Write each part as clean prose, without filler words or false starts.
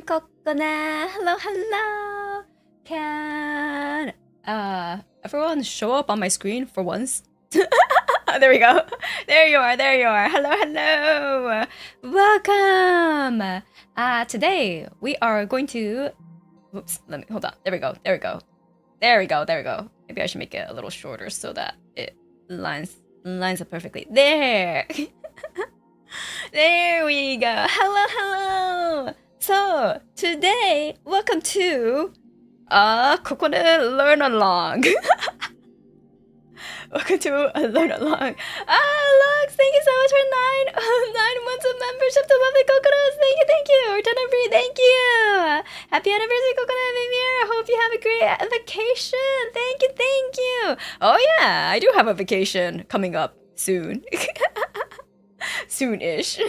Kokone. Hello, hello. Can everyone show up on my screen for once? There we go. There you are. There you are. Hello, hello. Welcome. Today we are going to. Whoops. Let me hold on. There we go. There we go. There we go. There we go. Maybe I should make it a little shorter so that it lines up perfectly. There. There we go. Hello, hello. So today, welcome to Kokone Learn Along. Welcome to a Learn Along. Lux, thank you so much for 9 months of membership to Lovely Coconuts. Thank you. Return free, thank you. Happy anniversary, Coconut Mimir. I hope you have a great vacation. Thank you. Oh yeah, I do have a vacation coming up soon. Soon-ish.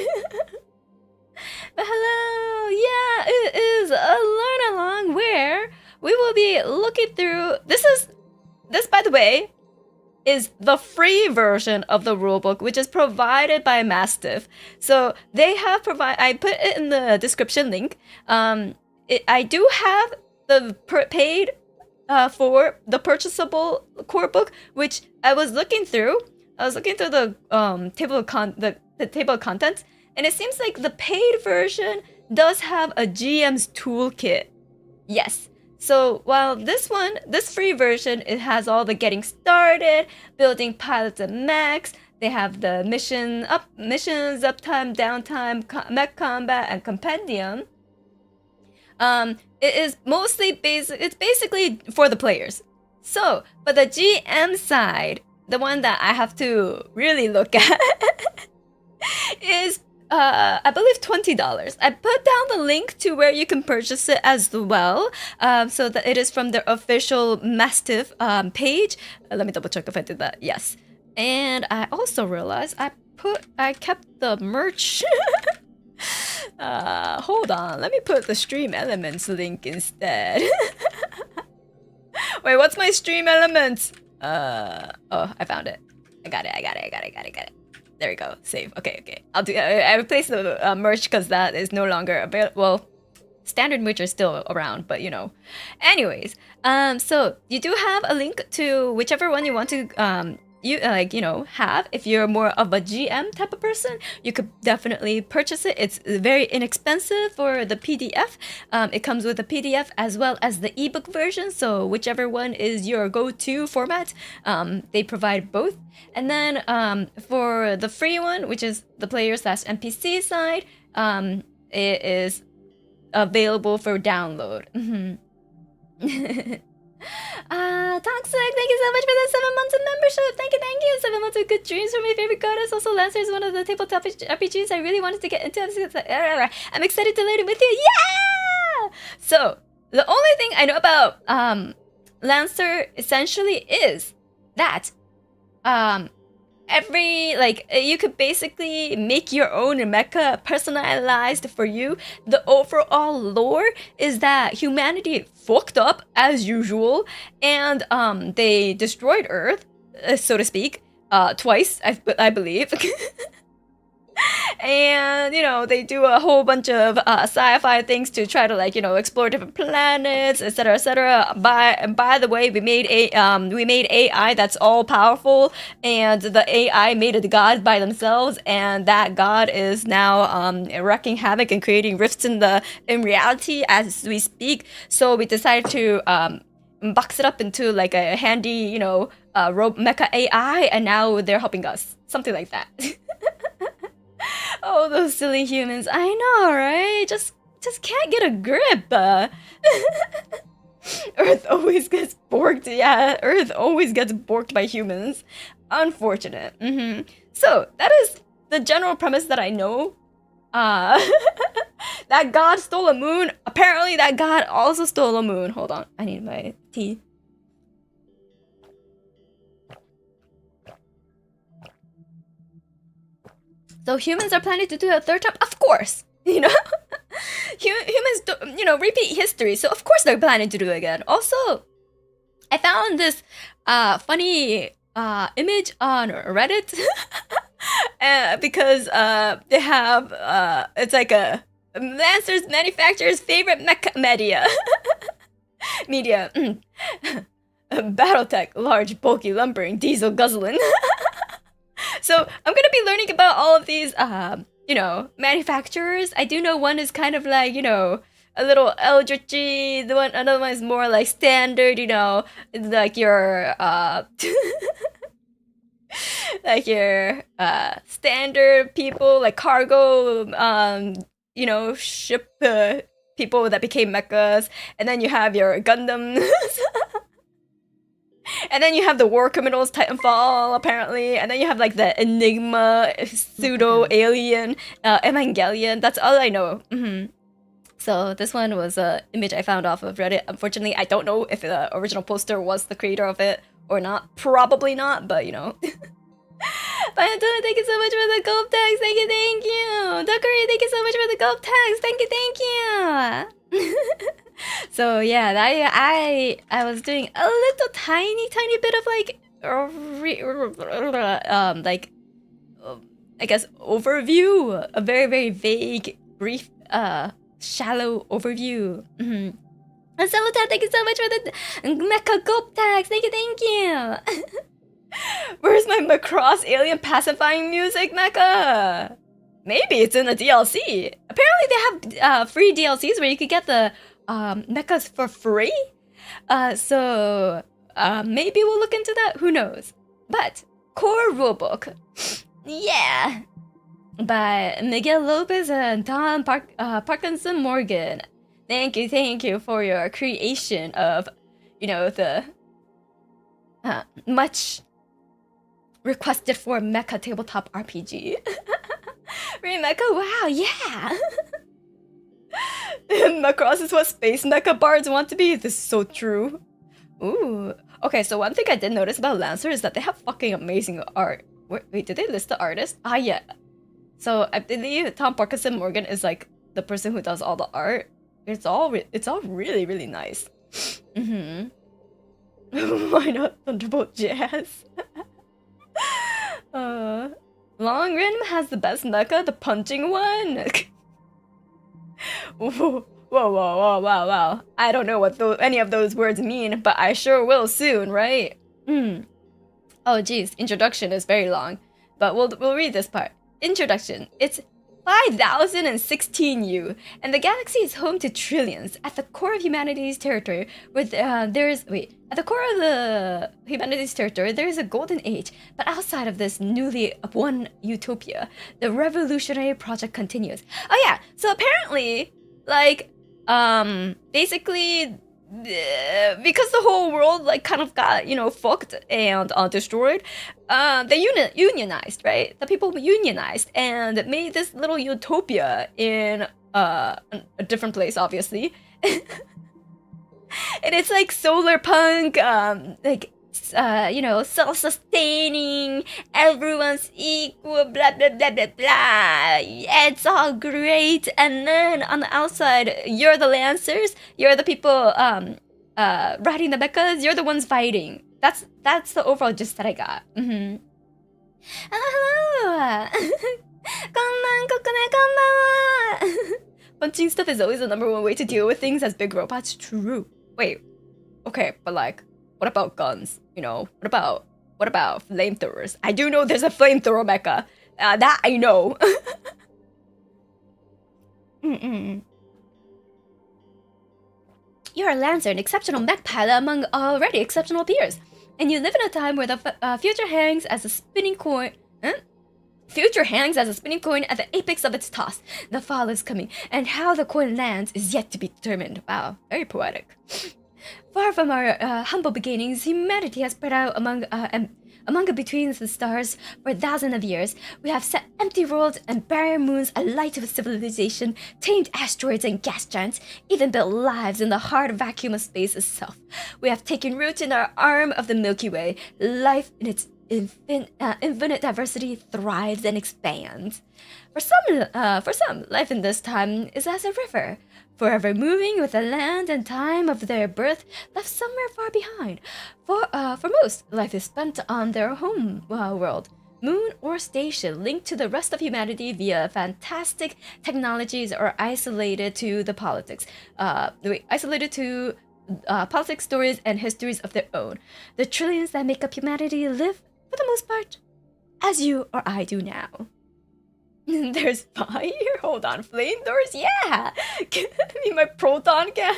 But hello, yeah, it is a Learn Along where we will be looking through. This, by the way, is the free version of the rulebook, which is provided by Mastiff. So they have I put it in the description link. I do have the paid for the purchasable core book, which I was looking through. I was looking through the table of contents, and it seems like the paid version does have a GM's toolkit. Yes. So while this free version, it has all the getting started, building pilots and mechs. They have the missions, uptime, downtime, mech combat, and compendium. It is mostly basic. It's basically for the players. So, but the GM side, the one that I have to really look at, is I believe $20. I put down the link to where you can purchase it as well, so that it is from their official Mastiff page. Let me double check if I did that. Yes, and I also realized I kept the merch. Hold on, let me put the Stream Elements link instead. Wait, what's my Stream Elements? Oh, I found it. I got it. There we go. Save. Okay. I replaced the merch because that is no longer available. Well, standard merch are still around, but you know. Anyways, so you do have a link to whichever one you want to have. If you're more of a GM type of person, you could definitely purchase it. It's very inexpensive for the PDF. It comes with a PDF as well as the ebook version. So whichever one is your go-to format, they provide both. And then for the free one, which is the player/NPC side, it is available for download. Toxic, thank you so much for the 7 months of membership. Thank you. 7 months of good dreams from my favorite goddess. Also, Lancer is one of the tabletop RPGs I really wanted to get into. I'm excited to learn it with you. Yeah! So, the only thing I know about Lancer essentially is that you could basically make your own mecha personalized for you. The overall lore is that humanity fucked up as usual, and they destroyed Earth, so to speak, twice, I believe. And they do a whole bunch of sci-fi things to try to explore different planets, etc. By the way, we made AI that's all powerful, and the AI made a god by themselves, and that god is now wreaking havoc and creating rifts in reality as we speak. So we decided to box it up into like a handy mecha AI, and now they're helping us, something like that. Oh, those silly humans. I know, right? Just can't get a grip. Earth always gets borked. Yeah, Earth always gets borked by humans. Unfortunate. So, that is the general premise that I know. That god stole a moon. Apparently, that god also stole a moon. Hold on. I need my tea. So humans are planning to do a third time? Of course! Humans repeat history, so of course they're planning to do it again. Also, I found this funny image on Reddit because they have it's like a Lancer's manufacturer's favorite mech media. Media. Battletech, large, bulky, lumbering, diesel guzzling. So I'm gonna be learning about all of these, you know, manufacturers. I do know one is kind of like, you know, a little eldritchy. Another one is more like standard, you know, like your like your standard people, like cargo, you know, ship people that became mechas, and then you have your Gundams. And then you have the war criminals, Titanfall, apparently. And then you have like the Enigma, pseudo alien, Evangelion. That's all I know. So this one was an image I found off of Reddit. Unfortunately, I don't know if the original poster was the creator of it or not. Probably not, but you know. But Antonio, thank you so much for the gold tags. Thank you, thank you. Dokuri, thank you so much for the gold tags. Thank you, thank you. So yeah, I was doing a little tiny bit of like I guess overview, a very vague, brief, shallow overview. And Salutat, thank you so much for the mecha gold tags. Thank you. Where's my Macross alien pacifying music, Mecha? Maybe it's in the DLC. Apparently they have free DLCs where you could get the mechas for free. So maybe we'll look into that. Who knows? But core rulebook, yeah, by Miguel Lopez and Tom Parkinson Morgan. Thank you for your creation of, you know, the much requested for mecha tabletop RPG. Really, mecha? Wow, yeah. Macross is what space mecha bards want to be. This is so true. Ooh. Okay, so one thing I did notice about Lancer is that they have fucking amazing art. Wait, did they list the artist? Ah, yeah. So I believe Tom Parkinson Morgan is like the person who does all the art. It's all really nice. Why not Thunderbolt Jazz? Long Rim has the best mecha, the punching one. Whoa. I don't know what any of those words mean, but I sure will soon, right? Oh geez, introduction is very long, but we'll read this part. Introduction. It's 5016U, and the galaxy is home to trillions. At the core of humanity's territory, at the core of the humanity's territory, there is a golden age. But outside of this newly won utopia, the revolutionary project continues. Oh yeah, so apparently, like, basically, because the whole world like kind of got, you know, fucked and destroyed, they unionized, right? The people unionized and made this little utopia in a different place, obviously. And it's like solar punk, like you know, self-sustaining, everyone's equal, blah blah blah blah blah. It's all great. And then on the outside, you're the Lancers, you're the people riding the mechas, you're the ones fighting. That's the overall gist that I got. Hello. Konban, Kokone, konbanwa. Punching stuff is always the #1 way to deal with things as big robots. True. Wait. Okay, but like, what about guns? You know, what about flamethrowers? I do know there's a flamethrower mecha. That I know. You're a Lancer, an exceptional mech pilot among already exceptional peers, and you live in a time where the future hangs as a spinning coin. Future hangs as a spinning coin at the apex of its toss. The fall is coming, and how the coin lands is yet to be determined. Wow, very poetic. Far from our humble beginnings, humanity has spread out among and between the stars for thousands of years. We have set empty worlds and barren moons alight with civilization, tamed asteroids and gas giants, even built lives in the hard vacuum of space itself. We have taken root in our arm of the Milky Way. Life in its infinite diversity thrives and expands. For some, life in this time is as a river, forever moving with the land and time of their birth left somewhere far behind. For most, life is spent on their home world, moon, or station linked to the rest of humanity via fantastic technologies or isolated to the politics. Isolated to politics, stories, and histories of their own. The trillions that make up humanity live, for the most part, as you or I do now. There's fire? Hold on, flamethrowers? Yeah! Can I be my proton can?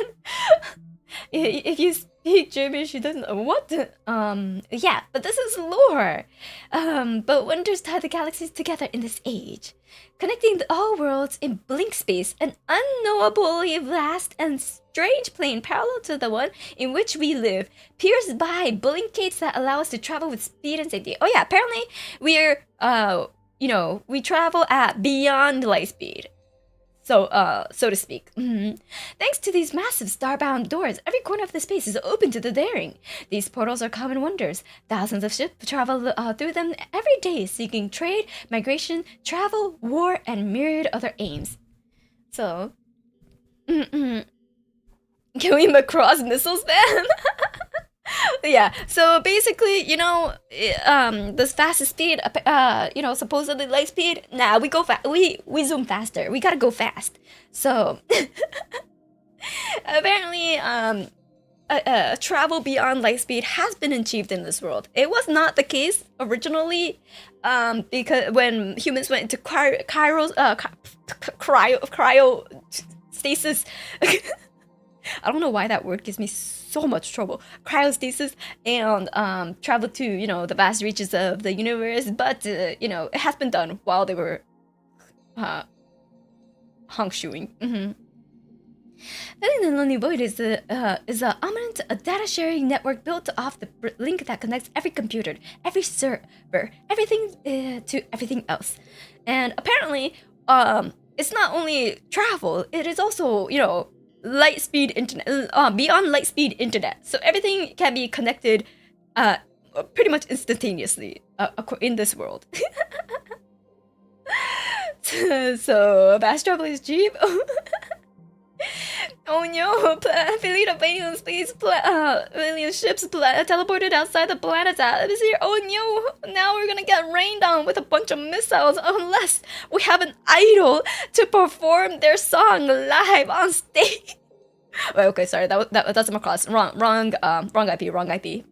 If you speak gibberish, she doesn't. What? Yeah, but this is lore. But wonders tie the galaxies together in this age, connecting all worlds in blink space, an unknowably vast and strange plane parallel to the one in which we live, pierced by blink gates that allow us to travel with speed and safety. Oh yeah, apparently we're we travel at beyond light speed. So to speak. Thanks to these massive starbound doors, every corner of the space is open to the daring. These portals are common wonders. Thousands of ships travel through them every day, seeking trade, migration, travel, war, and myriad other aims. So, can we Macross missiles then? Yeah, so basically, this fastest speed, supposedly light speed, nah, we go we zoom faster. We gotta go fast. So, apparently, travel beyond light speed has been achieved in this world. It was not the case originally, because when humans went into cryostasis. I don't know why that word gives me so much trouble. Cryostasis and travel to, the vast reaches of the universe, but it has been done while they were hongshoeing. Then the Lonely Void is a ominous data sharing network built off the link that connects every computer, every server, everything to everything else. And apparently, it's not only travel; it is also, light speed internet, beyond light speed internet. So everything can be connected pretty much instantaneously in this world. So fast travel is cheap. Oh no, fleet of alien space alien ships teleported outside the planet's atmosphere. Oh no, now we're gonna get rained on with a bunch of missiles unless we have an idol to perform their song live on stage. Wait, okay, sorry, that's my class. Wrong IP.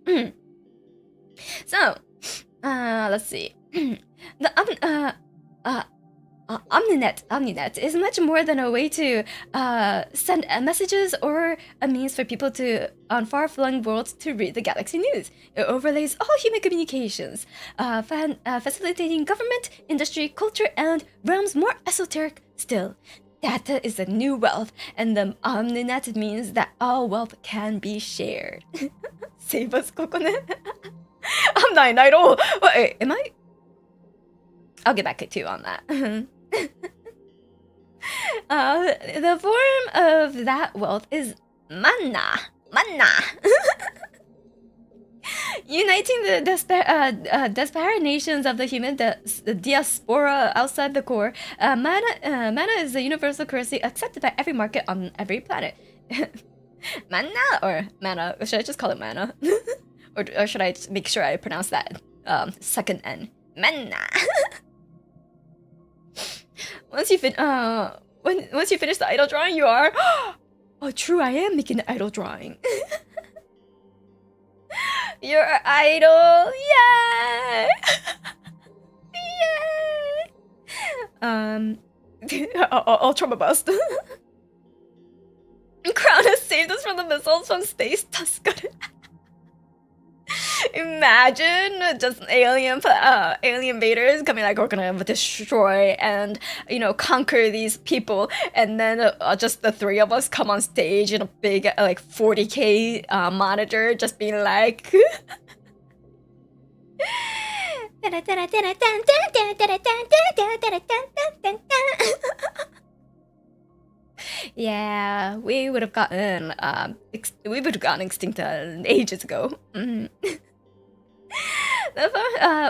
So, let's see. The Omninet is much more than a way to send messages or a means for people on far-flung worlds to read the galaxy news. It overlays all human communications, facilitating government, industry, culture, and realms more esoteric still. Data is a new wealth, and the Omninet means that all wealth can be shared. Save us, Kokone. I'm not an idol. Wait, am I? I'll get back to you on that. The form of that wealth is mana. Uniting the disparate nations of the human diaspora outside the core, mana is a universal currency accepted by every market on every planet. Mana or mana? Should I just call it mana? or should I make sure I pronounce that second N? Mana. Once you finish the idol drawing, you are. Oh, true! I am making the idol drawing. You're an idol! Yay! Yay! Ultra bust. Crown has saved us from the missiles from space. Tuscan. Imagine just alien invaders coming like, we're gonna destroy and conquer these people, and then just the three of us come on stage in a big 40K monitor, just being like. Yeah, we would have gotten extinct ages ago.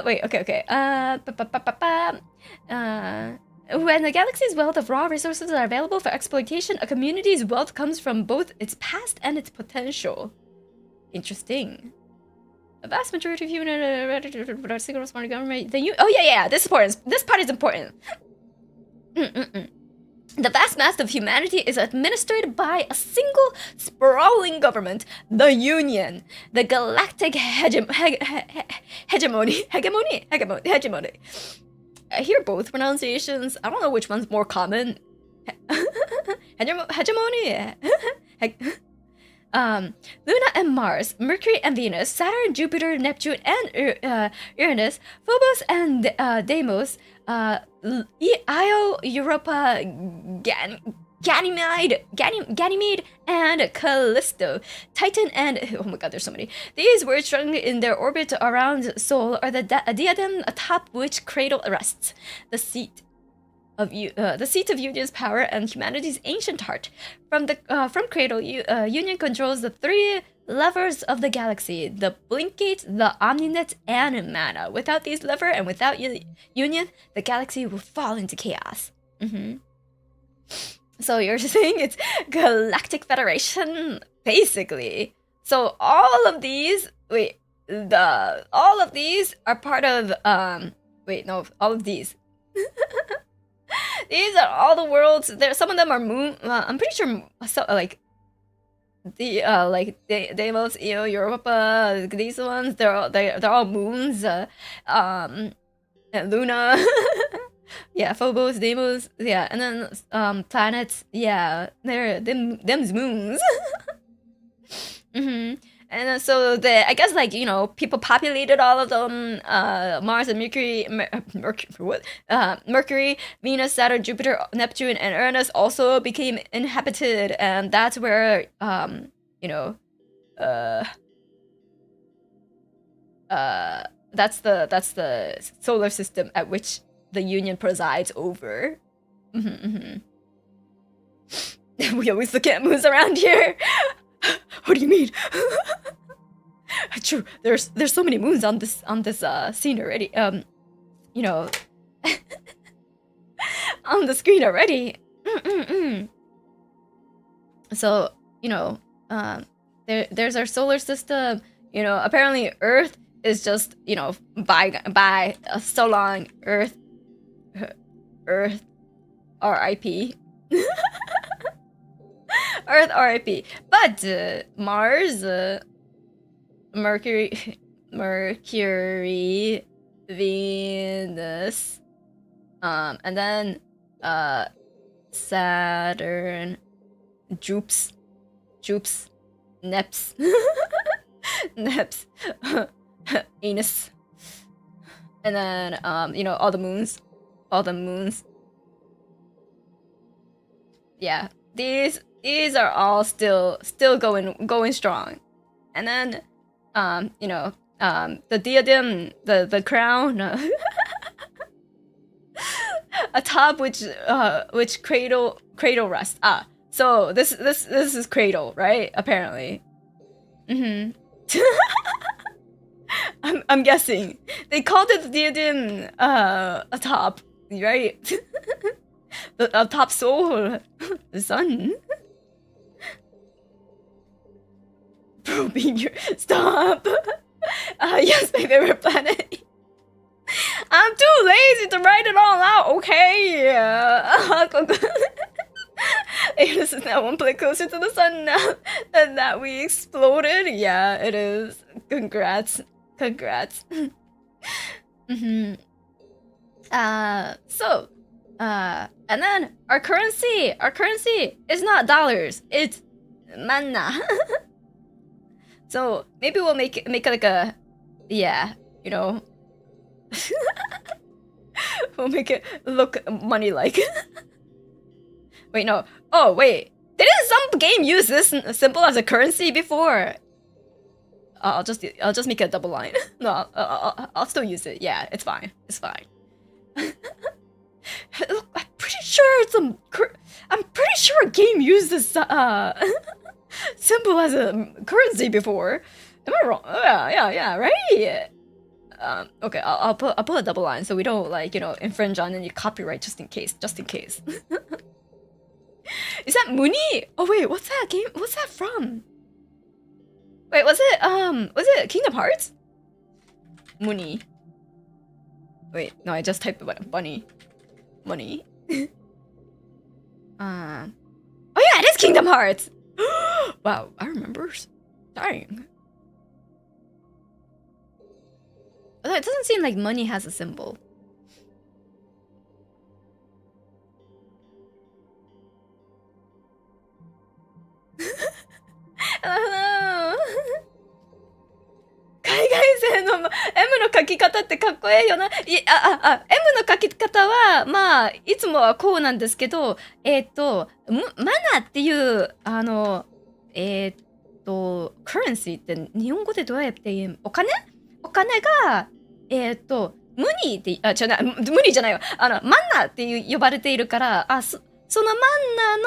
Wait, okay. When the galaxy's wealth of raw resources are available for exploitation, a community's wealth comes from both its past and its potential. Interesting. A vast majority of human without a single responding government. Oh yeah, this is important. This part is important. The vast mass of humanity is administered by a single sprawling government, the Union, the galactic hegemony. I hear both pronunciations. I don't know which one's more common. Hegemony. Luna and Mars, Mercury and Venus, Saturn, Jupiter, Neptune, and Uranus, Phobos and Deimos, Io, Europa, Ganymede, and Callisto, Titan, and oh my god, there's so many. These were strung in their orbit around Sol, or the diadem atop which cradle rests, the seat of Union's power and humanity's ancient heart. From Cradle, Union controls the three levers of the galaxy: the Blinkgate, the Omninet, and Mana. Without these levers and without Union, the galaxy will fall into chaos. So you're saying it's Galactic Federation, basically. So all of these, all of these are part of all of these. These are all the worlds. Some of them are moon. I'm pretty sure. So like Deimos, Io, Europa. These ones, they're all moons. And Luna. Yeah, Phobos, Deimos. Yeah, and then planets. Yeah, them's moons. And so I guess people populated all of them. Mars and Mercury, Venus, Saturn, Jupiter, Neptune, and Uranus also became inhabited, and that's where that's the solar system at which the Union presides over. We always look at moons around here. What do you mean? True. There's so many moons on this scene already. On the screen already. So there's our solar system. Apparently Earth is just by so long. Earth R.I.P. Earth R.I.P. But Mars, Mercury, Venus, and then Saturn, Jupes, Neps, Anus, and then all the moons. Yeah, these are all still going strong. And then the diadem, the crown, atop which cradle rests. So this is cradle, right? Apparently. I'm guessing they called it the diadem atop, right? The top soul, the sun. Bro, stop. Yes, my favorite planet. I'm too lazy to write it all out. Okay. This is now one planet closer to the sun now than that we exploded. Yeah, it is. Congrats. And then our currency is not dollars, it's mana. So maybe we'll make it like a, we'll make it look money-like. Wait, no. Oh, wait. Didn't some game use this symbol as a currency before? I'll just make it a double line. No, I'll still use it. Yeah, it's fine. Look, I'm pretty sure a game used this symbol as a currency before. Am I wrong? Yeah, right. Okay, I'll put a double line so we don't infringe on any copyright just in case. Is that Muni? Oh wait, what's that game? What's that from? Wait, was it Kingdom Hearts? Money. Wait, no, I just typed bunny. Money. Oh yeah, it is Kingdom Hearts! Wow, I remember. Dang. Although it doesn't seem like money has a symbol. Hello. 海外製の M の書き方ってかっこええよな。M の書き方は、まあ、いつもはこうなんですけど、マナっていう、currency って日本語でどうやって言うお金が、無理って、無理じゃないわ。マナっていう呼ばれているから、そのマンナ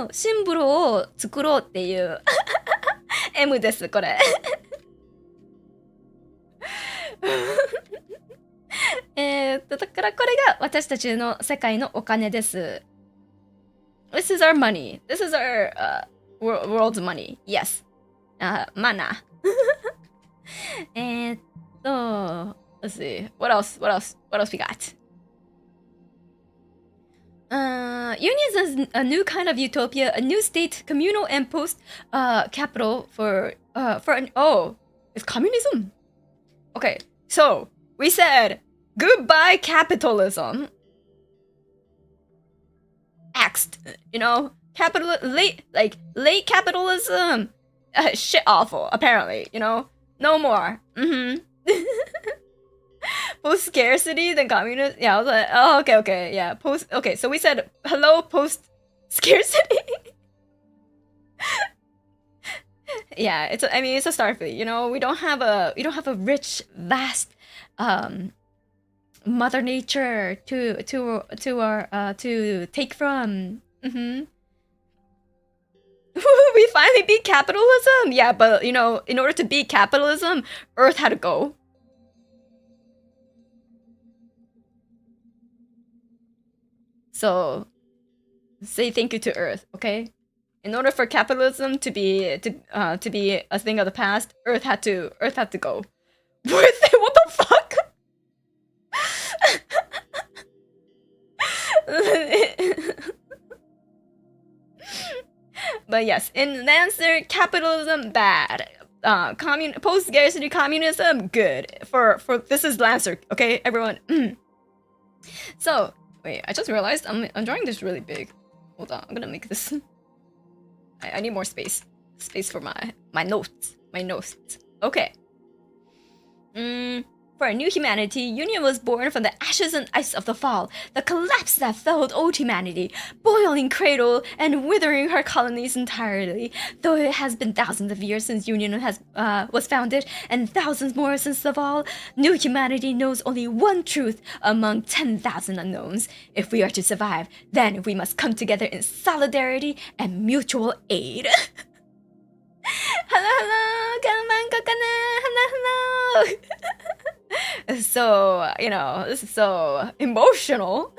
のシンボルを作ろうっていう M です、これ。だからこれが私たちの世界のお金です。This is our money. This is our world's money. Yes. Mana. Let's see. What else we got? Unions is a new kind of utopia, a new state, communal and post capital for it's communism. Okay, so we said goodbye capitalism. Axed, late capitalism. Shit awful, apparently, no more. Post scarcity, then communist. Yeah, I was like, oh, okay, yeah. Okay, so we said hello post scarcity. Yeah, it's a Starfleet. We don't have a rich, vast, Mother Nature to take from. We finally beat capitalism. Yeah, but in order to beat capitalism, Earth had to go. So, say thank you to Earth, okay? In order for capitalism to be a thing of the past, Earth had to go. What the fuck? But yes, in answer, capitalism bad. Post scarcity communism good. For this is Lancer, okay, everyone. So wait, I just realized I'm drawing this really big. Hold on, I'm gonna make this. I need more space. Space for my notes. My notes. Okay. For a new humanity, Union was born from the ashes and ice of the fall, the collapse that felled old humanity, boiling cradle and withering her colonies entirely. Though it has been thousands of years since Union was founded, and thousands more since the fall, new humanity knows only one truth among 10,000 unknowns. If we are to survive, then we must come together in solidarity and mutual aid. Hello, Kokone, hello. So, this is so emotional.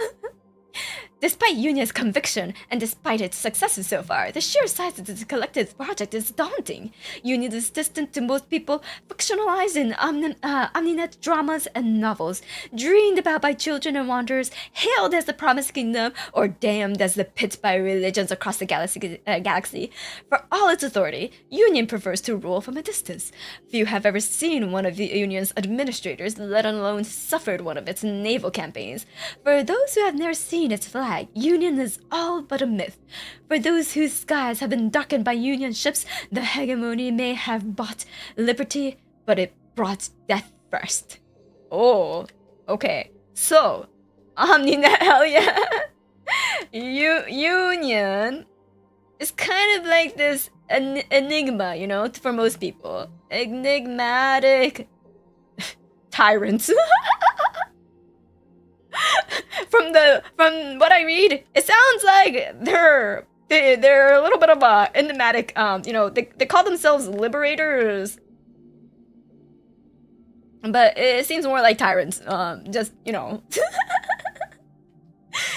Despite Union's conviction, and despite its successes so far, the sheer size of this collective project is daunting. Union is distant to most people, fictionalized in omninet dramas and novels, dreamed about by children and wanderers, hailed as the promised kingdom, or damned as the pit by religions across the galaxy. For all its authority, Union prefers to rule from a distance. Few have ever seen one of the Union's administrators, let alone suffered one of its naval campaigns. For those who have never seen its flag, Union is all but a myth. For those whose skies have been darkened by Union ships, the hegemony may have bought liberty, but it brought death first. Oh, okay. So, Omninet, hell yeah. Union is kind of like this enigma, for most people. Enigmatic tyrants. From what I read, it sounds like they're a little bit of a enigmatic. They call themselves liberators, but it seems more like tyrants.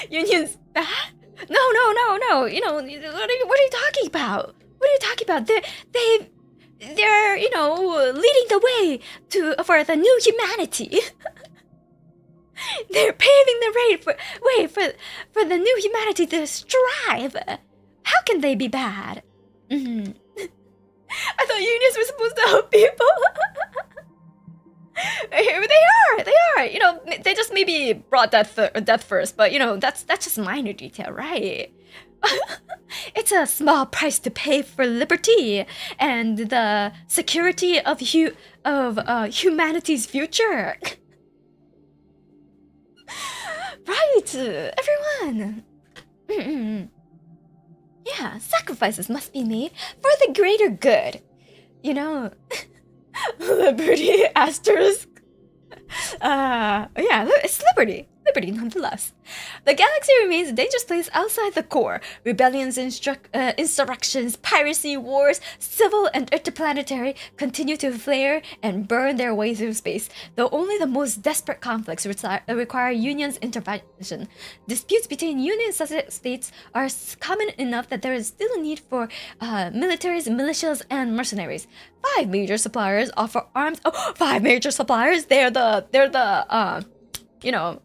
Union's bad? No. What are you talking about? What are you talking about? they're, you know, leading the way for the new humanity. They're paving the way for the new humanity to strive. How can they be bad? I thought unions were supposed to help people. Here they are. You know, they just maybe brought death first, but you know, that's just minor detail, right? It's a small price to pay for liberty and the security of humanity's future. Right, everyone. Yeah, sacrifices must be made for the greater good. You know, liberty asterisk. Yeah, it's liberty. Liberty nonetheless. The galaxy remains a dangerous place outside the core. Rebellions, insurrections, piracy, wars, civil and interplanetary continue to flare and burn their way through space, though only the most desperate conflicts require Union's intervention. Disputes between Union states are common enough that there is still a need for militaries, militias, and mercenaries. 5 major suppliers offer arms. Oh, 5 major suppliers. They're the you know,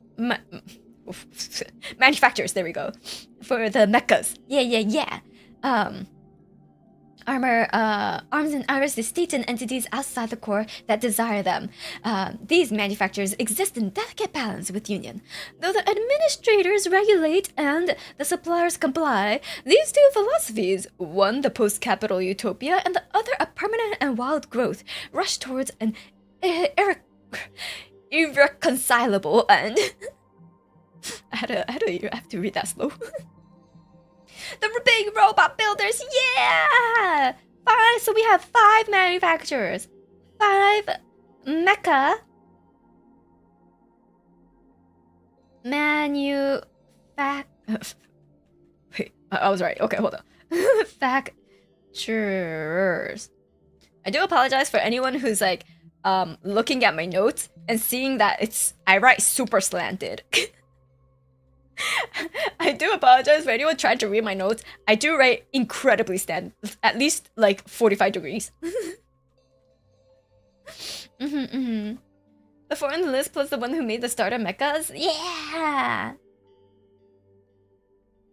manufacturers, there we go, for the mechas. Yeah. Arms and others, the states and entities outside the core that desire them. These manufacturers exist in delicate balance with Union. Though the administrators regulate and the suppliers comply, these two philosophies, one the post-capital utopia and the other a permanent and wild growth, rush towards an irreconcilable end. I have to read that slow. The big robot builders, yeah! 5, so we have 5 manufacturers. 5 mecha Wait, I was right. Okay, hold on. Facturers. I do apologize for anyone who's like looking at my notes and seeing that I write super slanted. I do apologize for anyone trying to read my notes. I do write incredibly slanted, at least like 45 degrees. The 4 in the list plus the one who made the starter mechas. Yeah!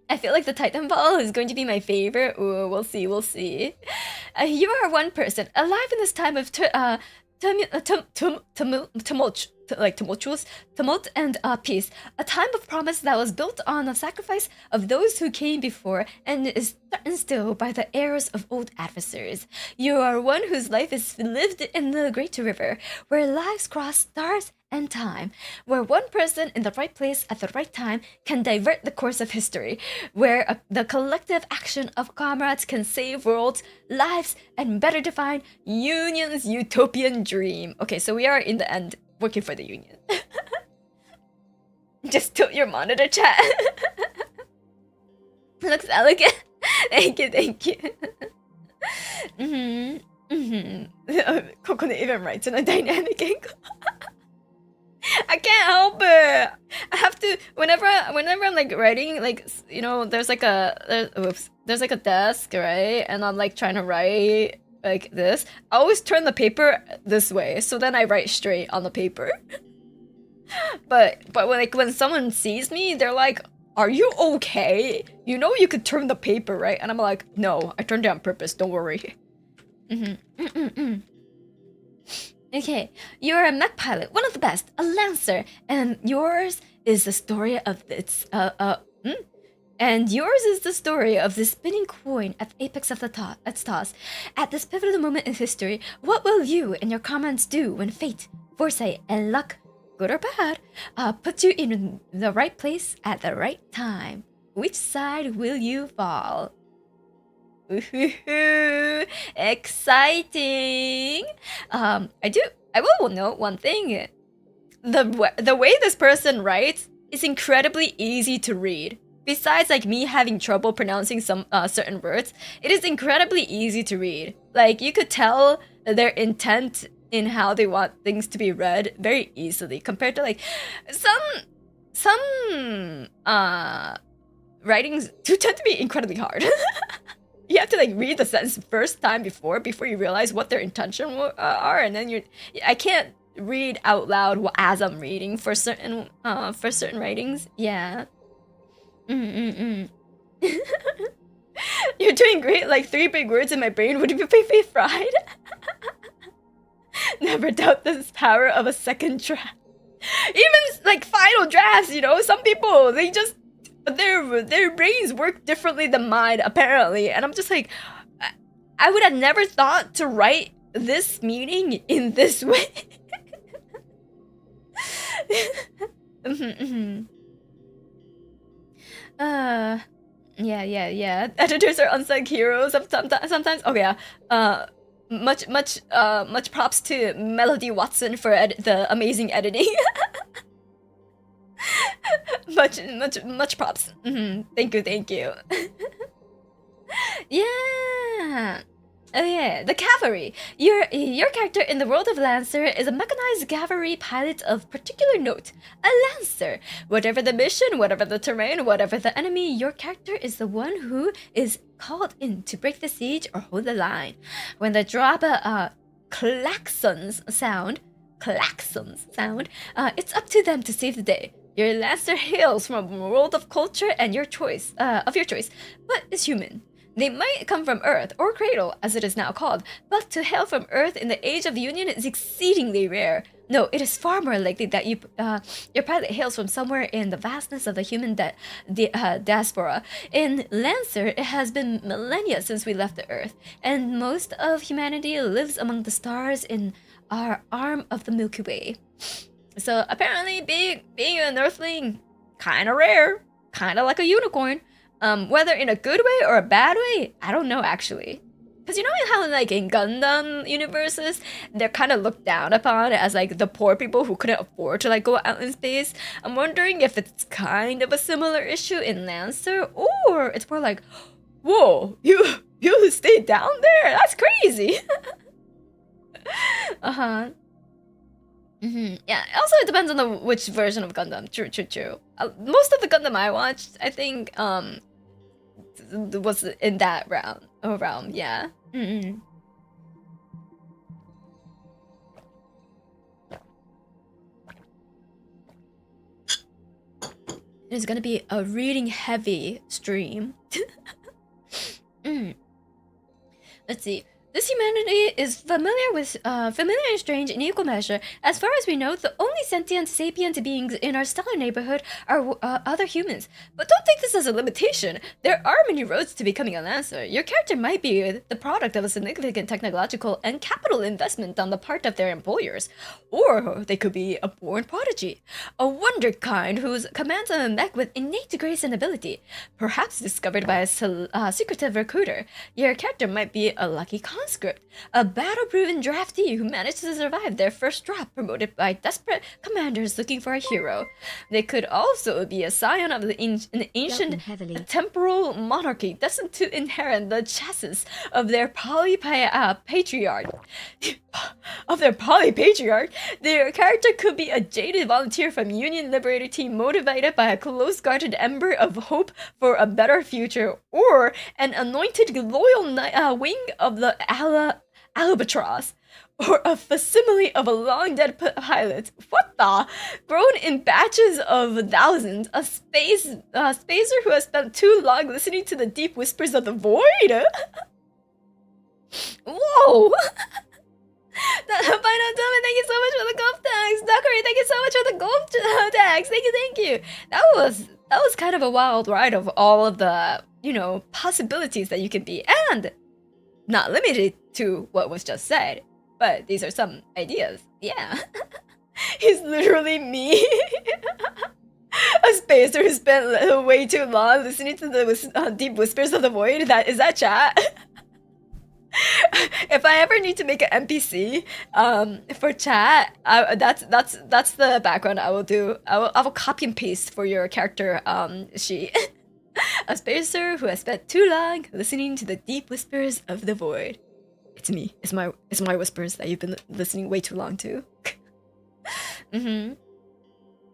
I feel like the Titanfall is going to be my favorite. Ooh, we'll see. You are one person alive in this time of tumultuous tumult and peace, a time of promise that was built on the sacrifice of those who came before and is threatened still by the arrows of old adversaries. You are one whose life is lived in the great river, where lives cross stars and time, where one person in the right place at the right time can divert the course of history, where the collective action of comrades can save worlds, lives, and better define Union's utopian dream. Okay, so we are in the end working for the Union. Just tilt your monitor, chat. Looks elegant. Thank you. Kokone even writes in a dynamic angle. I can't help it. I have to whenever I'm like writing, like, you know, there's like a desk, right? And I'm like trying to write like this. I always turn the paper this way, so then I write straight on the paper. but when someone sees me, they're like, "Are you okay? You know you could turn the paper, right?" And I'm like, "No, I turned it on purpose. Don't worry." Okay, you're a mech pilot, one of the best, a lancer, and yours is the story of its And yours is the story of the spinning coin at the apex of its toss. At this pivotal moment in history, what will you and your comrades do when fate, foresight, and luck, good or bad, put you in the right place at the right time? Which side will you fall? Exciting! I will note one thing. The way this person writes is incredibly easy to read. Besides, like, me having trouble pronouncing some certain words, it is incredibly easy to read. Like, you could tell their intent in how they want things to be read very easily, compared to like some writings do tend to be incredibly hard. you have to like read the sentence first time before you realize what their intention are, and then I can't read out loud as I'm reading for certain writings. Yeah. You're doing great. Like 3 big words in my brain would be fried. Never doubt this power of a second draft. Even like final drafts, you know, some people they just their brains work differently than mine apparently, and I'm just like, I would have never thought to write this meaning in this way. Yeah. Editors are unsung heroes sometimes. Oh yeah. Much props to Melody Watson for the amazing editing. much props. Thank you. Yeah. Oh yeah, the cavalry. Your character in the world of Lancer is a mechanized cavalry pilot of particular note. A Lancer. Whatever the mission, whatever the terrain, whatever the enemy, your character is the one who is called in to break the siege or hold the line. When the draba klaxons sound, it's up to them to save the day. Your Lancer hails from a world of culture and your choice, but is human. They might come from Earth, or Cradle, as it is now called, but to hail from Earth in the Age of the Union is exceedingly rare. No, it is far more likely that your pilot hails from somewhere in the vastness of the human diaspora. In Lancer, it has been millennia since we left the Earth, and most of humanity lives among the stars in our arm of the Milky Way. So apparently, being an Earthling, kinda rare, kinda like a unicorn. Whether in a good way or a bad way, I don't know actually. Because you know how like in Gundam universes, they're kind of looked down upon as like the poor people who couldn't afford to like go out in space. I'm wondering if it's kind of a similar issue in Lancer, or it's more like, whoa, you stayed down there? That's crazy. Yeah, also it depends on which version of Gundam. True. Most of the Gundam I watched, I think, was in that realm, yeah. It is gonna be a reading heavy stream. Let's see. This humanity is familiar and strange in equal measure. As far as we know, the only sentient sapient beings in our stellar neighborhood are other humans. But don't take this as a limitation. There are many roads to becoming a Lancer. Your character might be the product of a significant technological and capital investment on the part of their employers. Or they could be a born prodigy. A wonder kind who commands a Mech with innate grace and ability. Perhaps discovered by a secretive recruiter. Your character might be a lucky conscript, a battle-proven draftee who managed to survive their first drop, promoted by desperate commanders looking for a hero. They could also be a scion of an ancient temporal monarchy destined to inherit the chassis of their patriarch. Their character could be a jaded volunteer from Union Liberator Team motivated by a close-guarded ember of hope for a better future, or an anointed loyal wing of the Albatross, or a facsimile of a long-dead pilot. What the? Grown in batches of thousands, a spacer who has spent too long listening to the deep whispers of the void? Whoa! Final Tillman, thank you so much for the golf tags. Dakari, thank you so much for the golf tags. Thank you. That was kind of a wild ride of all of the, you know, possibilities that you can be, and not limited to what was just said. But these are some ideas. Yeah. He's literally me. A spacer who spent way too long listening to the deep whispers of the void. Is that chat? If I ever need to make an NPC for chat, that's the background I will do. I will copy and paste for your character sheet. A spacer who has spent too long listening to the deep whispers of the void. It's me. It's my whispers that you've been listening way too long to.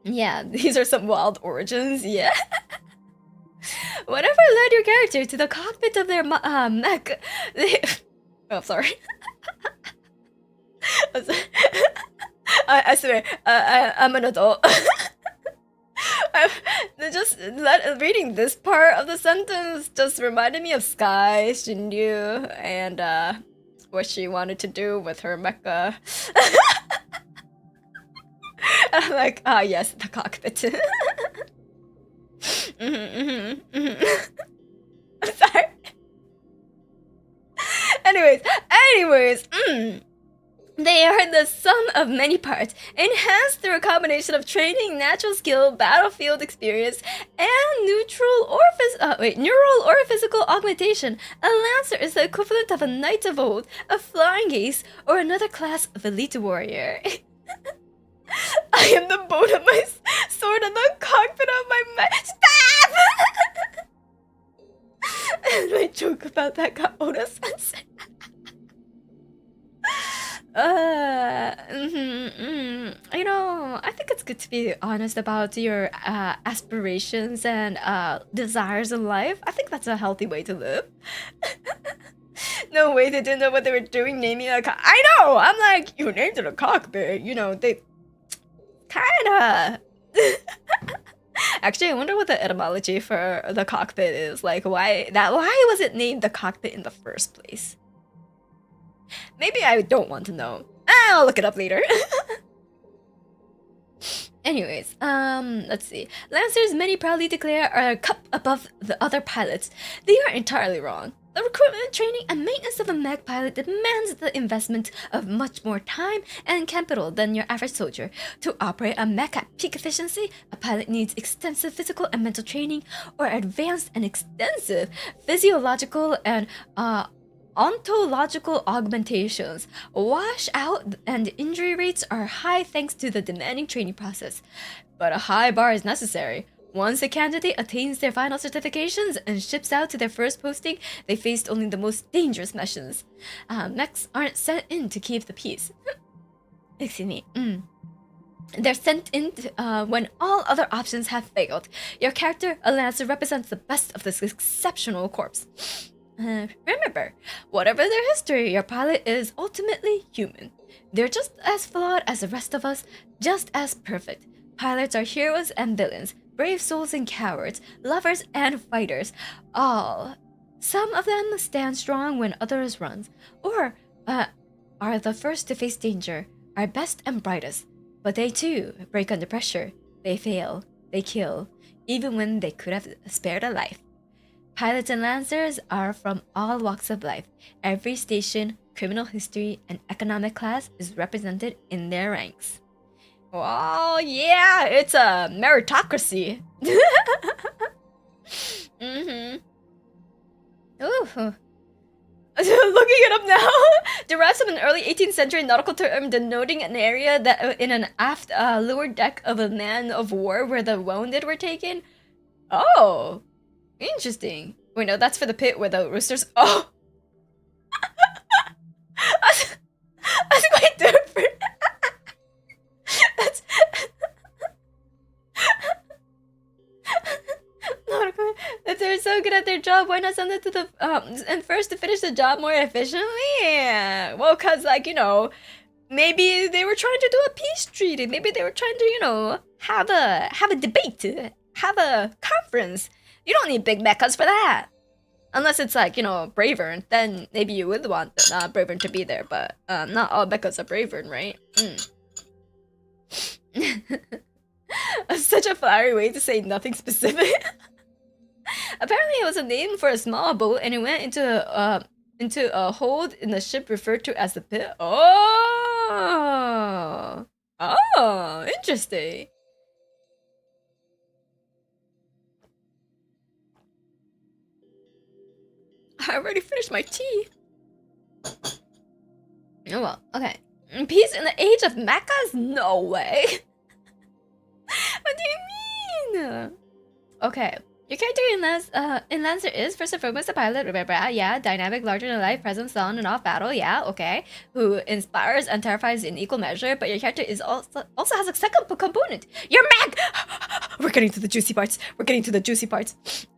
Yeah, these are some wild origins. Yeah. Whatever led your character to the cockpit of their mech, oh, sorry. I swear, I'm an adult. Reading this part of the sentence just reminded me of Sky, Shinryu, and what she wanted to do with her mecha. I'm like, yes, the cockpit. I'm sorry. Anyways, they are the sum of many parts, enhanced through a combination of training, natural skill, battlefield experience, and neural or physical augmentation. A lancer is the equivalent of a knight of old, a flying ace, or another class of elite warrior. I am the bone of my sword and the cockpit of my Stop! And my joke about that got Oda censored. You know, I think it's good to be honest about your aspirations and desires in life. I think that's a healthy way to live. No way they didn't know what they were doing naming a I know! I'm like, you named it a cockpit. You know, they kinda... Actually, I wonder what the etymology for the cockpit is. Like, why was it named the cockpit in the first place? Maybe I don't want to know. I'll look it up later. Anyways, let's see. Lancers, many proudly declare, are a cup above the other pilots. They are entirely wrong. The recruitment, training, and maintenance of a mech pilot demands the investment of much more time and capital than your average soldier. To operate a mech at peak efficiency, a pilot needs extensive physical and mental training, or advanced and extensive physiological and ontological augmentations. Washout and injury rates are high thanks to the demanding training process. But a high bar is necessary. Once a candidate attains their final certifications and ships out to their first posting, they faced only the most dangerous missions. Mechs aren't sent in to keep the peace. Excuse me. They're sent in when all other options have failed. Your character, a lancer, represents the best of this exceptional corps. Remember, whatever their history, your pilot is ultimately human. They're just as flawed as the rest of us, just as perfect. Pilots are heroes and villains, brave souls and cowards, lovers and fighters, all. Some of them stand strong when others run, or are the first to face danger, are best and brightest. But they too break under pressure. They fail, they kill, even when they could have spared a life. Pilots and lancers are from all walks of life. Every station, criminal history, and economic class is represented in their ranks. Oh yeah, it's a meritocracy. Ooh. Looking it up now, derives from an early 18th century nautical term denoting an area that in an aft lower deck of a man of war where the wounded were taken. Oh. Interesting. Wait, no, that's for the pit where the roosters. Oh, that's quite different. That's if they're so good at their job, why not send it to the and first to finish the job more efficiently? Yeah. Well, cause like you know, maybe they were trying to do a peace treaty. Maybe they were trying to have a debate, have a conference. You don't need big mechas for that. Unless it's like, Bravern, then maybe you would want Bravern to be there, but not all mechas are Bravern, right? Such a flowery way to say nothing specific. Apparently it was a name for a small boat and it went into a hold in the ship referred to as the pit. Oh, interesting. I already finished my tea. Oh well, okay. Peace in the age of mechas? No way. What do you mean? Okay. Your character in Lancer is, first and foremost, a pilot, yeah, dynamic, larger-than-life, presence on and off battle, yeah, okay, who inspires and terrifies in equal measure, but your character is also has a second component. You're Mech! We're getting to the juicy parts.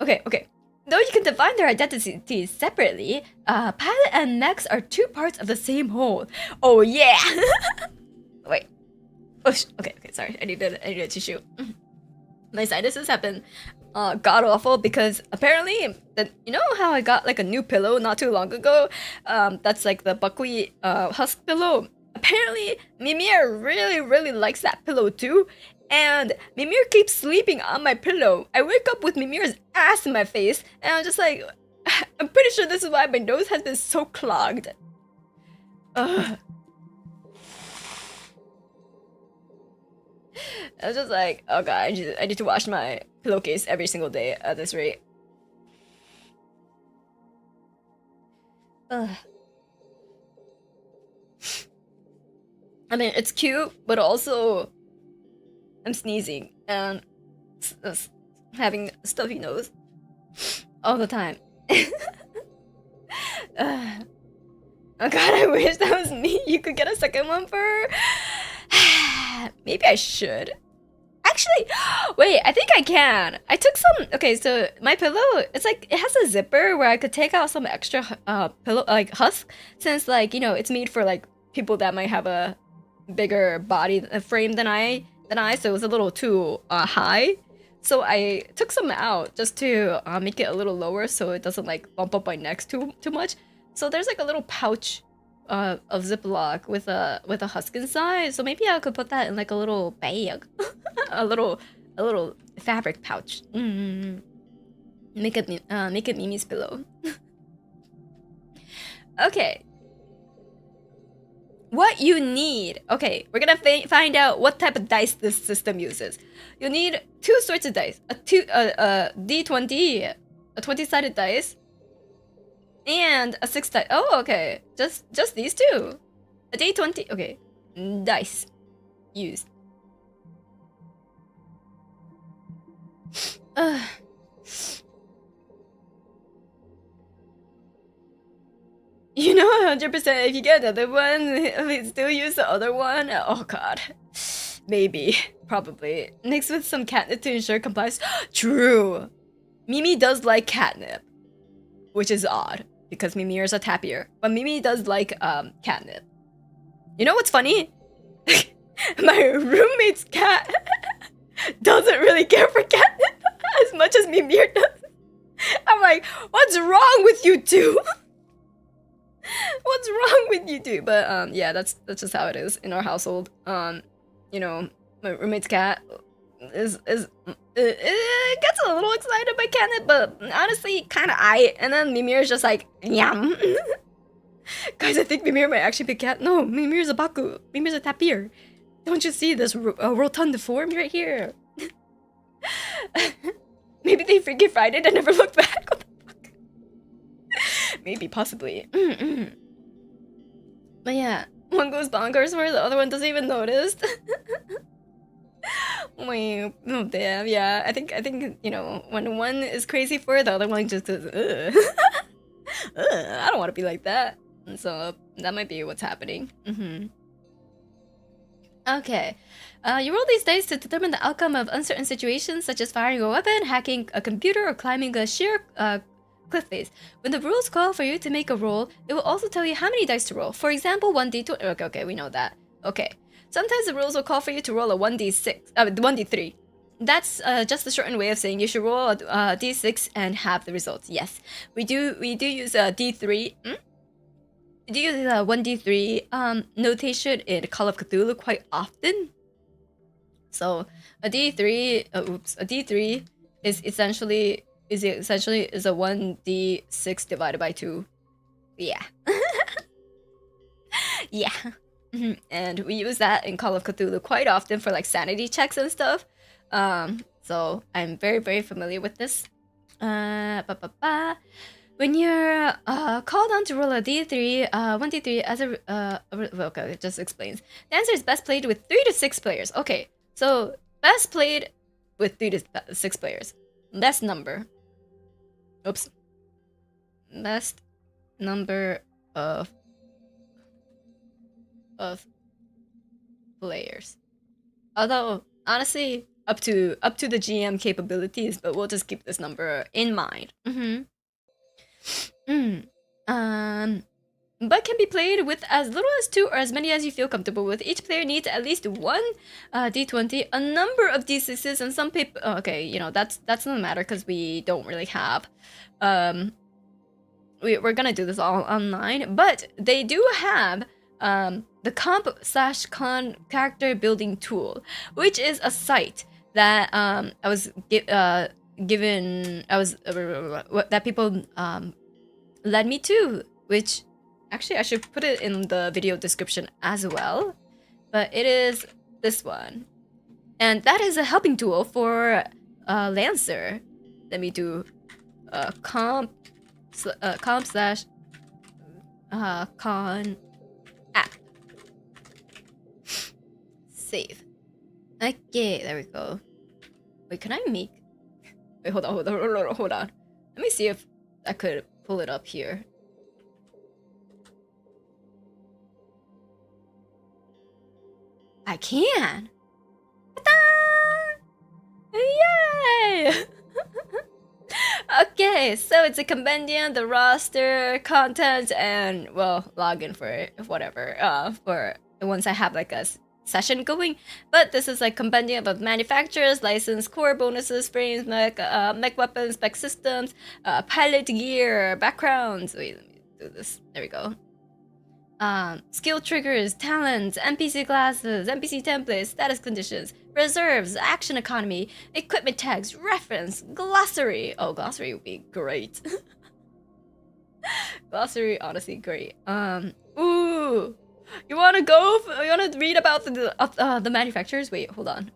Okay. Though you can define their identities separately, pilot and mechs are two parts of the same whole. Oh yeah! Wait. Oh, okay, sorry. I needed a tissue. My sinuses have been god awful because apparently, you know how I got like a new pillow not too long ago? That's like the buckwheat husk pillow. Apparently, Mimir really likes that pillow too. And Mimir keeps sleeping on my pillow. I wake up with Mimir's ass in my face, and I'm just like, I'm pretty sure this is why my nose has been so clogged. Ugh. I was just like, oh god, I need to wash my pillowcase every single day at this rate. Ugh. I mean, it's cute, but also I'm sneezing and having stuffy nose all the time. Oh god, I wish that was me. You could get a second one for her. Maybe I should. Actually, wait, I think I can. I took some, okay, so my pillow, it's like, it has a zipper where I could take out some extra pillow, like husk, since like, you know, it's made for like people that might have a bigger body frame than I, so it was a little too high. So I took some out just to make it a little lower so it doesn't like bump up my neck too much. So there's like a little pouch of Ziploc with a husk inside. So maybe I could put that in like a little bag, a little fabric pouch. Make it Mimi's pillow. Okay. What you need. Okay, we're gonna find out what type of dice this system uses. You'll need two sorts of dice. A D20, a 20-sided dice, and a 6-sided. Oh, okay. Just these two. A D20. Okay. Dice used. You know 100% if you get another one, we still use the other one? Oh god. Maybe. Probably. Mixed with some catnip to ensure compliance. True! Mimi does like catnip. Which is odd, because Mimi is a tapir. But Mimi does like catnip. You know what's funny? My roommate's cat doesn't really care for catnip as much as Mimir does. I'm like, what's wrong with you two? What's wrong with you two? But yeah, that's just how it is in our household. You know, my roommate's cat is it gets a little excited by catnip, but honestly, kind of and then Mimir's just like, yum. Guys, I think Mimir might actually be cat. No, Mimir's a baku. Mimir's a tapir. Don't you see this rotund form right here? Maybe they freaking fried it and never looked back. What the fuck? Maybe, possibly. But yeah, one goes bonkers where the other one doesn't even notice. Wait, oh damn, yeah. I think you know, when one is crazy for it, the other one just goes, ugh. I don't want to be like that. And so that might be what's happening. Okay. You roll these dice to determine the outcome of uncertain situations, such as firing a weapon, hacking a computer, or climbing a sheer cliff face. When the rules call for you to make a roll, it will also tell you how many dice to roll. For example, 1d2. Okay, we know that. Okay. Sometimes the rules will call for you to roll a 1d3. That's just a shortened way of saying you should roll a d6 and have the results. Yes, we do use a d3. We do use a 1d3 notation in Call of Cthulhu quite often. So a d3, a d3 is essentially a 1d6 divided by 2. Yeah. Yeah. And we use that in Call of Cthulhu quite often for like sanity checks and stuff. So I'm very familiar with this. When you're called on to roll a d3, 1d3 as a okay, it just explains. The answer is best played with 3 to 6 players. Okay, so best played with 3 to 6 players. Best number. Oops. Best number of players. Although honestly, up to the GM capabilities, but we'll just keep this number in mind. But can be played with as little as 2 or as many as you feel comfortable with. Each player needs at least 1 d20, a number of d6s, and some people. Okay, you know that's not matter because we don't really have. We're gonna do this all online, but they do have the comp/con character building tool, which is a site that I was given. That people led me to, which. Actually, I should put it in the video description as well. But it is this one. And that is a helping tool for Lancer. Let me do comp/con app. Save. Okay, there we go. Wait, can I make... Wait, hold on. Let me see if I could pull it up here. I can! Yay! Okay, so it's a compendium, the roster, content, and, well, login for it, whatever, for once I have, like, a session going. But this is, like, compendium of manufacturers, license, core bonuses, frames, mech weapons, spec systems, pilot gear, backgrounds. Wait, let me do this. There we go. Skill triggers, talents, NPC classes, NPC templates, status conditions, reserves, action economy, equipment tags, reference, glossary. Oh, glossary would be great. Glossary, honestly, great. Ooh, you wanna go? You wanna read about the manufacturers? Wait, hold on.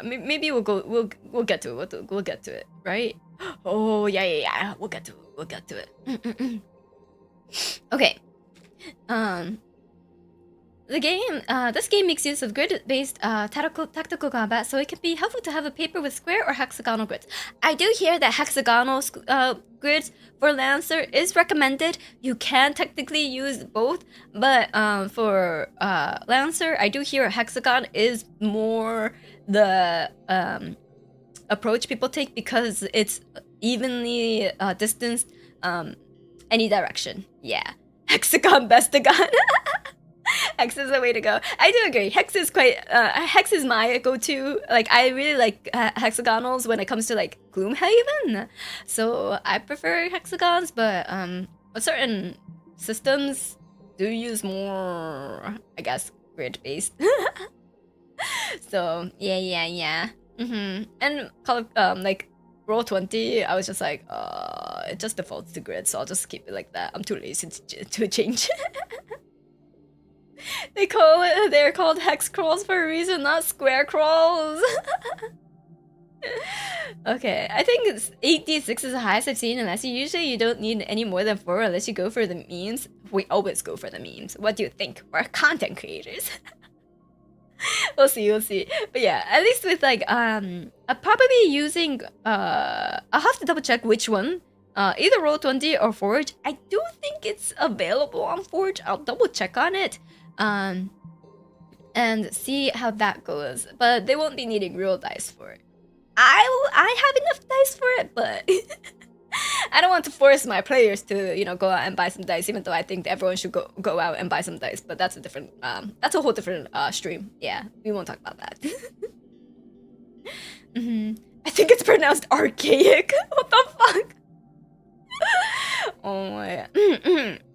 Maybe we'll go. We'll get to it. We'll get to it, right? Oh yeah. We'll get to it. We'll get to it. Okay. This game makes use of grid-based tactical combat, so it can be helpful to have a paper with square or hexagonal grids. I do hear that hexagonal grids for Lancer is recommended. You can technically use both, but for Lancer, I do hear a hexagon is more the approach people take because it's evenly distanced any direction. Yeah. Hexagon, bestagon. Hex is the way to go. I do agree. Hex is Hex is my go-to. Like, I really like hexagonals when it comes to, like, Gloomhaven. So I prefer hexagons, but certain systems do use more, I guess, grid-based. So, yeah. And like, Roll20, I was just like, it just defaults to grid, so I'll just keep it like that. I'm too lazy to change. They're called hex crawls for a reason, not square crawls. Okay, I think it's 8d6 is the highest I've seen, unless you don't need any more than 4 unless you go for the memes. We always go for the memes. What do you think? We're content creators. We'll see. But yeah, at least with like I'll probably be using I'll have to double check which one. Either Roll20 or Forge. I do think it's available on Forge. I'll double check on it. And see how that goes. But they won't be needing real dice for it. I have enough dice for it, but I don't want to force my players to, you know, go out and buy some dice, even though I think everyone should go out and buy some dice. But that's a different, that's a whole different stream. Yeah, we won't talk about that. I think it's pronounced archaic. What the fuck? Oh my.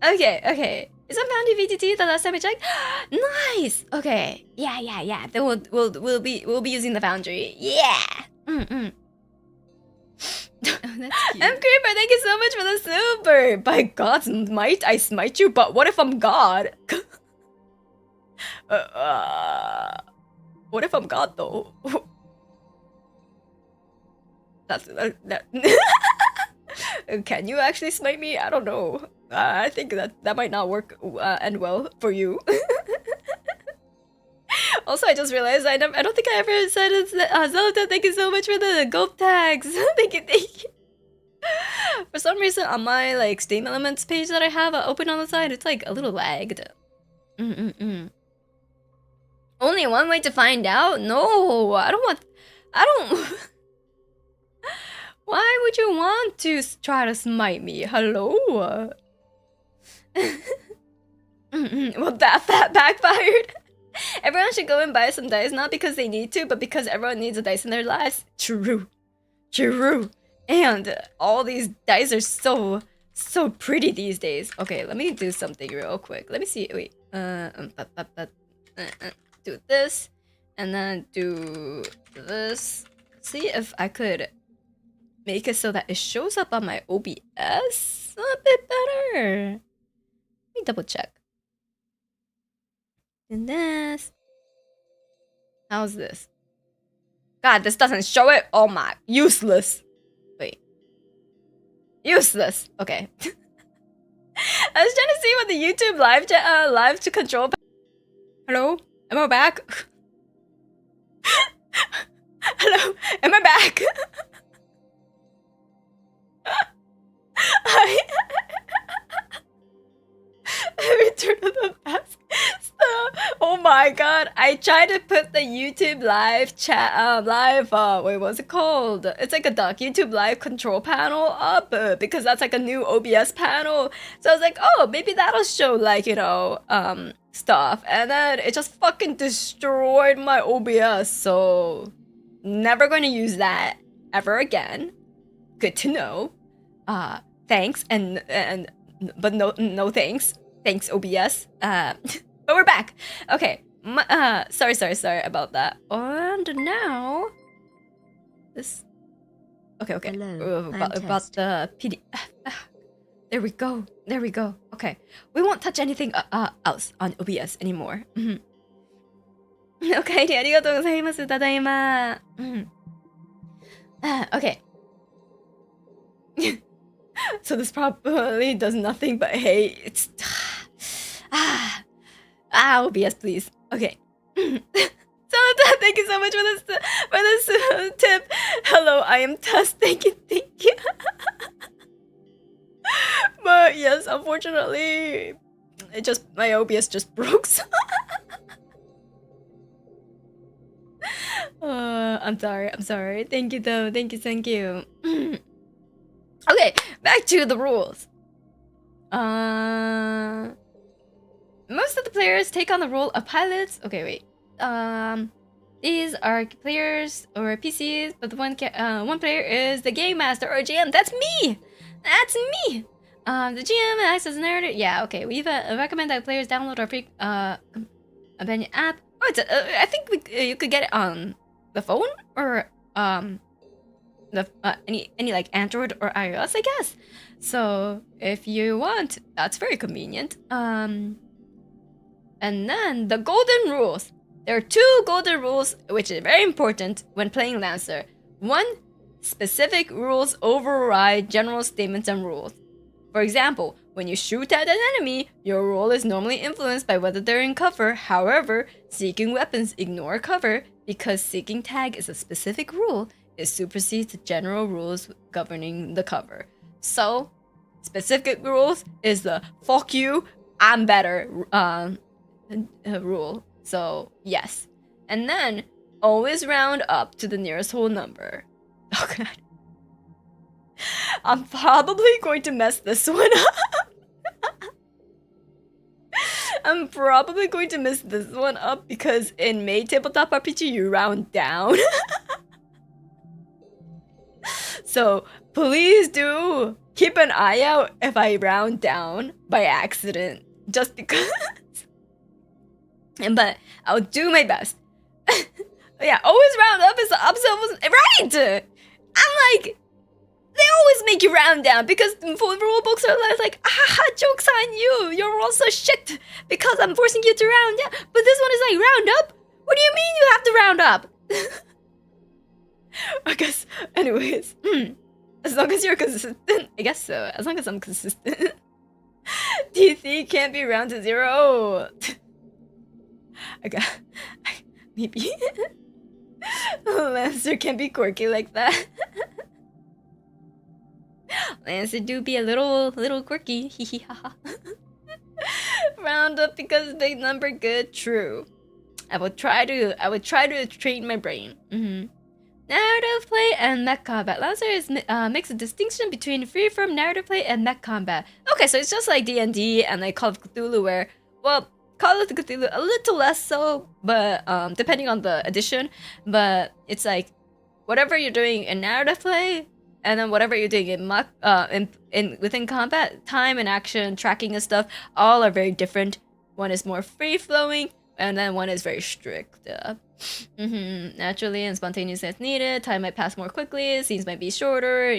Okay. Is that Bounty VTT the last time I checked? Nice. Okay. Yeah. Then we'll be using the Foundry. Yeah. That's cute. Creeper, thank you so much for the super. By God's might, I smite you. But what if I'm God? What if I'm God though? That. Can you actually smite me? I don't know. I think that might not work end well for you. Also, I just realized I don't think I ever said it. Zelda, thank you so much for the gulp tags. Thank you. For some reason, on my like Steam Elements page that I have open on the side, it's like a little lagged. Only one way to find out? No, I don't want. I don't. Why would you want to try to smite me? Hello? Well, that backfired. Everyone should go and buy some dice, not because they need to, but because everyone needs a dice in their lives. True. True. And all these dice are so pretty these days. Okay, let me do something real quick. Let me see. Wait. Do this. And then do this. See if I could make it so that it shows up on my OBS a bit better. Let me double check. And this. How's this? God, this doesn't show it. Oh my, useless. Wait. Useless. Okay. I was trying to see what the YouTube live to control. Hello? Am I back? Hello? Am I back? Hi. Return to the past. Oh my god, I tried to put the YouTube live chat, wait, what's it called? It's like a duck YouTube live control panel up because that's like a new OBS panel. So I was like, oh, maybe that'll show like, you know, stuff. And then it just fucking destroyed my OBS. So never going to use that ever again. Good to know. Thanks but no thanks. Thanks OBS. But we're back. Okay. Sorry about that. And now this. Okay. Hello, About the PD. There we go. Okay. We won't touch anything else on OBS anymore. Okay. ありがとうございます。ただいま。Okay. So this probably does nothing but hey, it's OBS, please. Okay. So thank you so much for this tip. Hello, I am Tess. Thank you. But yes, unfortunately, my OBS just broke. I'm sorry. Thank you though. Thank you. Okay, back to the rules. Most of the players take on the role of pilots. Okay, wait. These are players or PCs, but the one player is the game master or GM. That's me. The GM acts as a narrator. Yeah, okay. We recommend that players download our free companion app. Oh, it's I think you could get it on the phone or any like Android or iOS, I guess. So if you want, that's very convenient. And then the golden rules. There are 2 golden rules, which is very important when playing Lancer. 1, specific rules override general statements and rules. For example, when you shoot at an enemy, your role is normally influenced by whether they're in cover. However, seeking weapons ignore cover because seeking tag is a specific rule. It supersedes the general rules governing the cover. So, specific rules is the fuck you, I'm better rule. So, yes. And then, always round up to the nearest whole number. Oh god. I'm probably going to mess this one up. I'm probably going to mess this one up because in May Tabletop RPG you round down. So please do keep an eye out if I round down by accident, just because. But I'll do my best. Yeah, always round up is the opposite of right. I'm like, they always make you round down because rule books are like, joke's on you. You're all so shit because I'm forcing you to round down. But this one is like round up. What do you mean you have to round up? I guess, anyways, as long as you're consistent, I guess so. As long as I'm consistent. TC can't be round to 0. Maybe. Lancer can't be quirky like that. Lancer do be a little quirky. Round up because big number good. True. I would try to train my brain. Narrative play and mech combat. Lancer makes a distinction between freeform narrative play and mech combat. Okay, so it's just like D&D and like Call of Cthulhu where, well, Call of Cthulhu a little less so, but depending on the edition, but it's like whatever you're doing in narrative play and then whatever you're doing in mech, within combat, time and action, tracking and stuff, all are very different. One is more free-flowing, and then one is very strict. Naturally and spontaneously as needed. Time might pass more quickly. Scenes might be shorter.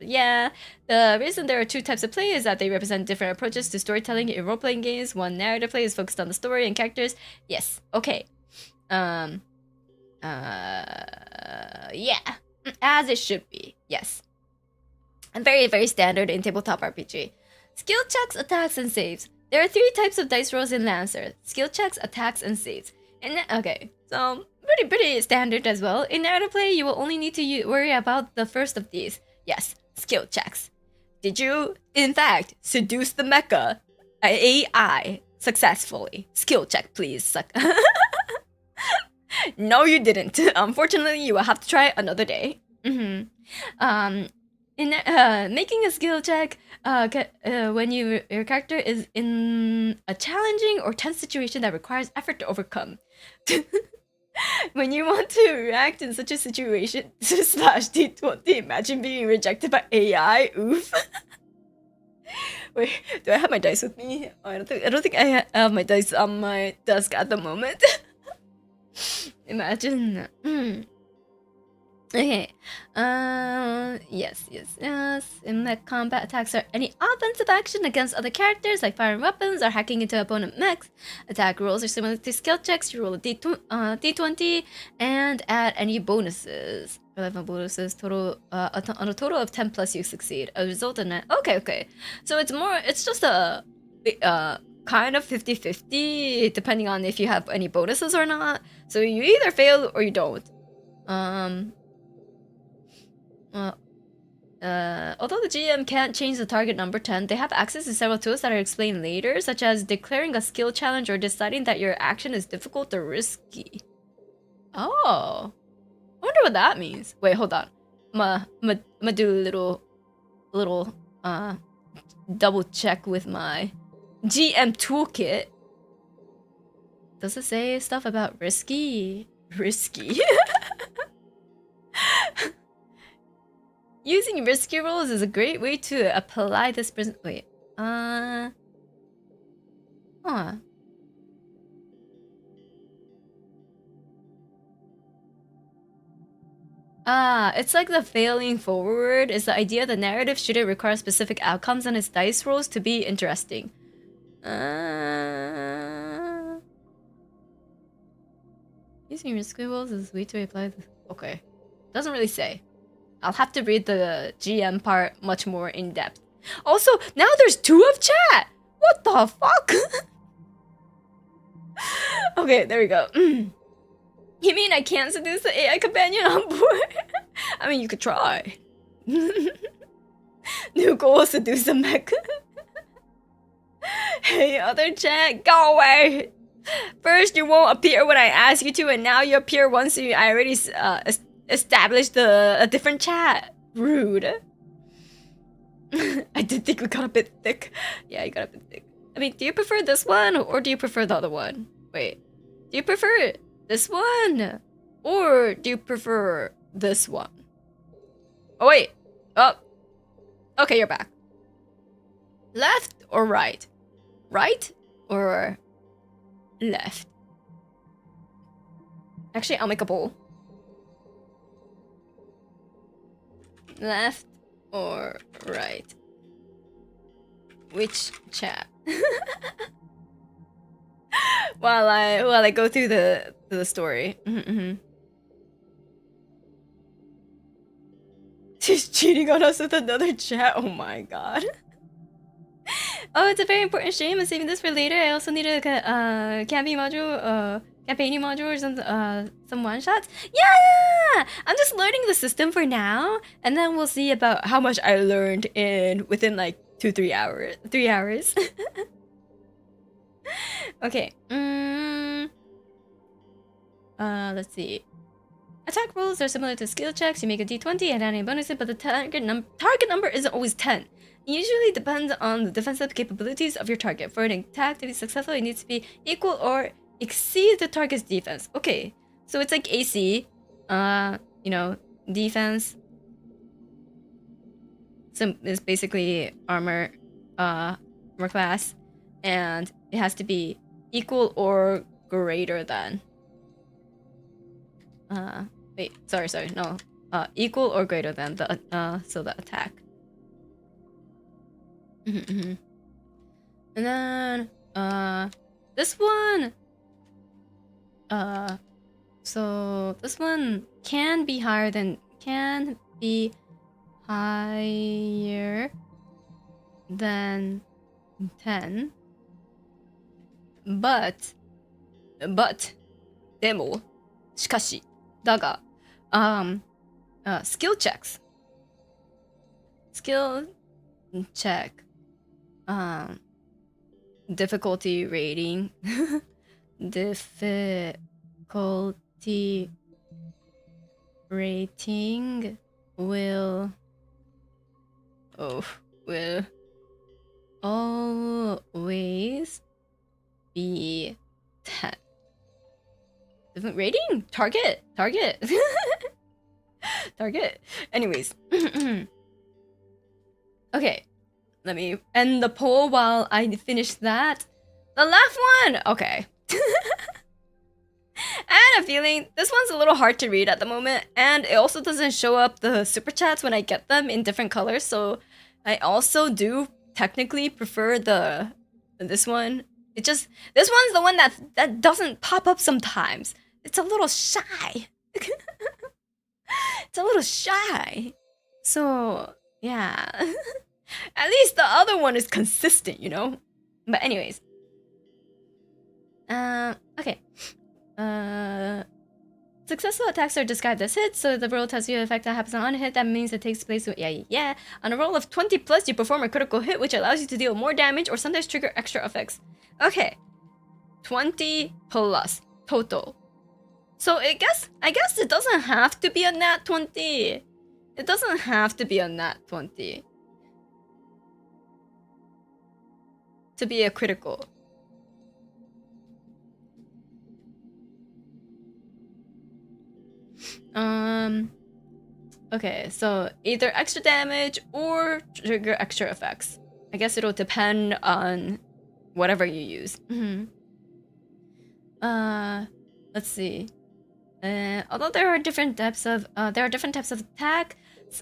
Yeah. The reason there are two types of play is that they represent different approaches to storytelling in role-playing games. One narrative play is focused on the story and characters. Yes. Okay. Yeah. As it should be. Yes. And very, very standard in tabletop RPG. Skill checks, attacks, and saves. There are 3 types of dice rolls in Lancer: skill checks, attacks, and saves. Okay, so pretty standard as well. In narrative play, you will only need to worry about the first of these. Yes, skill checks. Did you, in fact, seduce the mecha AI successfully? Skill check, please. No, you didn't. Unfortunately, you will have to try another day. Making a skill check when your character is in a challenging or tense situation that requires effort to overcome. When you want to react in such a situation, slash D20, imagine being rejected by AI. Oof. Wait, do I have my dice with me? Oh, I don't think I have my dice on my desk at the moment. Imagine. Okay. Yes. In mech combat, attacks are any offensive action against other characters, like firing weapons or hacking into opponent mechs. Attack rolls are similar to skill checks. You roll a D20 and add any bonuses. 11 bonuses total. On a total of 10 plus, you succeed. A result in that. Okay. So it's just a kind of 50-50, depending on if you have any bonuses or not. So you either fail or you don't. Although the GM can't change the target number 10, they have access to several tools that are explained later, such as declaring a skill challenge or deciding that your action is difficult or risky. Oh. I wonder what that means. Wait, hold on. Ma do a little double check with my GM toolkit. Does it say stuff about risky? Risky. Using risky rolls is a great way to apply this wait. Huh. It's like the failing forward is the idea the narrative shouldn't require specific outcomes on its dice rolls to be interesting. Using risky rolls is a way to apply this. Okay. Doesn't really say. I'll have to read the GM part much more in depth. Also, now there's 2 of chat! What the fuck? Okay, there we go. You mean I can't seduce the AI companion on board? I mean, you could try. New goal, seduce the mech. Hey, other chat, go away! First, you won't appear when I ask you to, and now you appear once I already established a different chat. Rude. I did think we got a bit thick. Yeah, you got a bit thick. I mean, do you prefer this one or do you prefer the other one? Wait, do you prefer this one or do you prefer this one? Oh wait. Oh. Okay, you're back. Left or right? Right or left? Actually, I'll make a poll. Left or right? Which chat? while I go through the story. She's cheating on us with another chat. Oh my god. Oh, it's a very important stream. I'm saving this for later. I also need a campaign module, campaigning module or some one shots. Yeah, I'm just learning the system for now, and then we'll see about how much I learned within like 3 hours. Okay. Let's see. Attack rolls are similar to skill checks. You make a d20 and add any bonuses, but the target number isn't always 10. It usually depends on the defensive capabilities of your target. For an attack to be successful, it needs to be equal or exceed the target's defense. Okay, so it's like AC, you know, defense. So it's basically armor class, and it has to be equal or greater than. Wait, sorry, no. Equal or greater than the so the attack. And then this one. So this one can be higher than 10, but でもしかしだがskill checks, skill check, difficulty rating, difficulty rating will always be 10. Different rating? Target. Target. Anyways. Okay. Let me end the poll while I finish that. The last one! Okay. I had a feeling this one's a little hard to read at the moment, and it also doesn't show up the super chats when I get them in different colors, so I also do technically prefer this one. This one's the one that doesn't pop up sometimes. It's a little shy. It's a little shy. So, yeah. At least the other one is consistent, you know? But anyways. Okay. Successful attacks are described as hits, so the roll tells you the effect that happens on a hit. That means it takes place with, yeah. On a roll of 20 plus, you perform a critical hit, which allows you to deal more damage or sometimes trigger extra effects. Okay. 20 plus total. So I guess it doesn't have to be a nat 20. It doesn't have to be a nat 20 to be a critical. Okay, so either extra damage or trigger extra effects. I guess it'll depend on whatever you use. Let's see. Although there are different types of attack,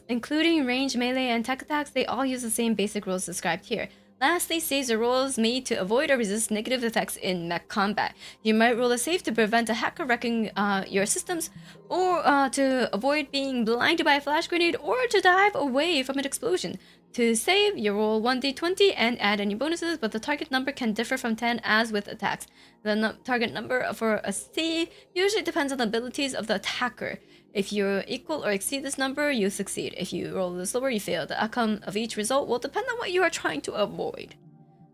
including range, melee, and tech attacks, they all use the same basic rules described here. Lastly, saves are rolls made to avoid or resist negative effects in mech combat. You might roll a save to prevent a hacker wrecking your systems, or to avoid being blinded by a flash grenade, or to dive away from an explosion. To save, you roll 1d20 and add any bonuses, but the target number can differ from 10 as with attacks. The target number for a save usually depends on the abilities of the attacker. If you equal or exceed this number, you succeed. If you roll this lower, you fail. The outcome of each result will depend on what you are trying to avoid.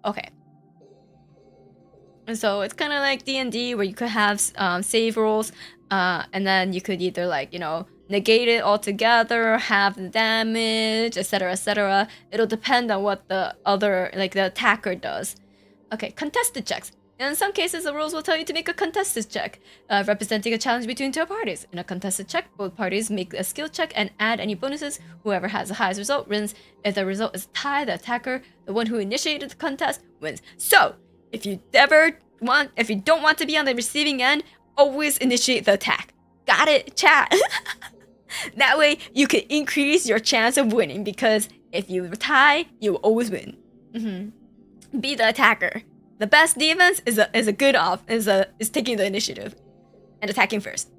Okay. And so it's kind of like D&D, where you could have save rolls, and then you could either, like, you know, negate it altogether, have the damage, etc., etc. It'll depend on what the other, like, the attacker does. Okay, contested checks. In some cases, the rules will tell you to make a contested check, representing a challenge between two parties. In a contested check, both parties make a skill check and add any bonuses. Whoever has the highest result wins. If the result is tied, the attacker, the one who initiated the contest, wins. So, if you don't want to be on the receiving end, always initiate the attack. Got it, chat? That way, you can increase your chance of winning, because if you tie, you will always win. Be the attacker. The best defense is taking the initiative and attacking first.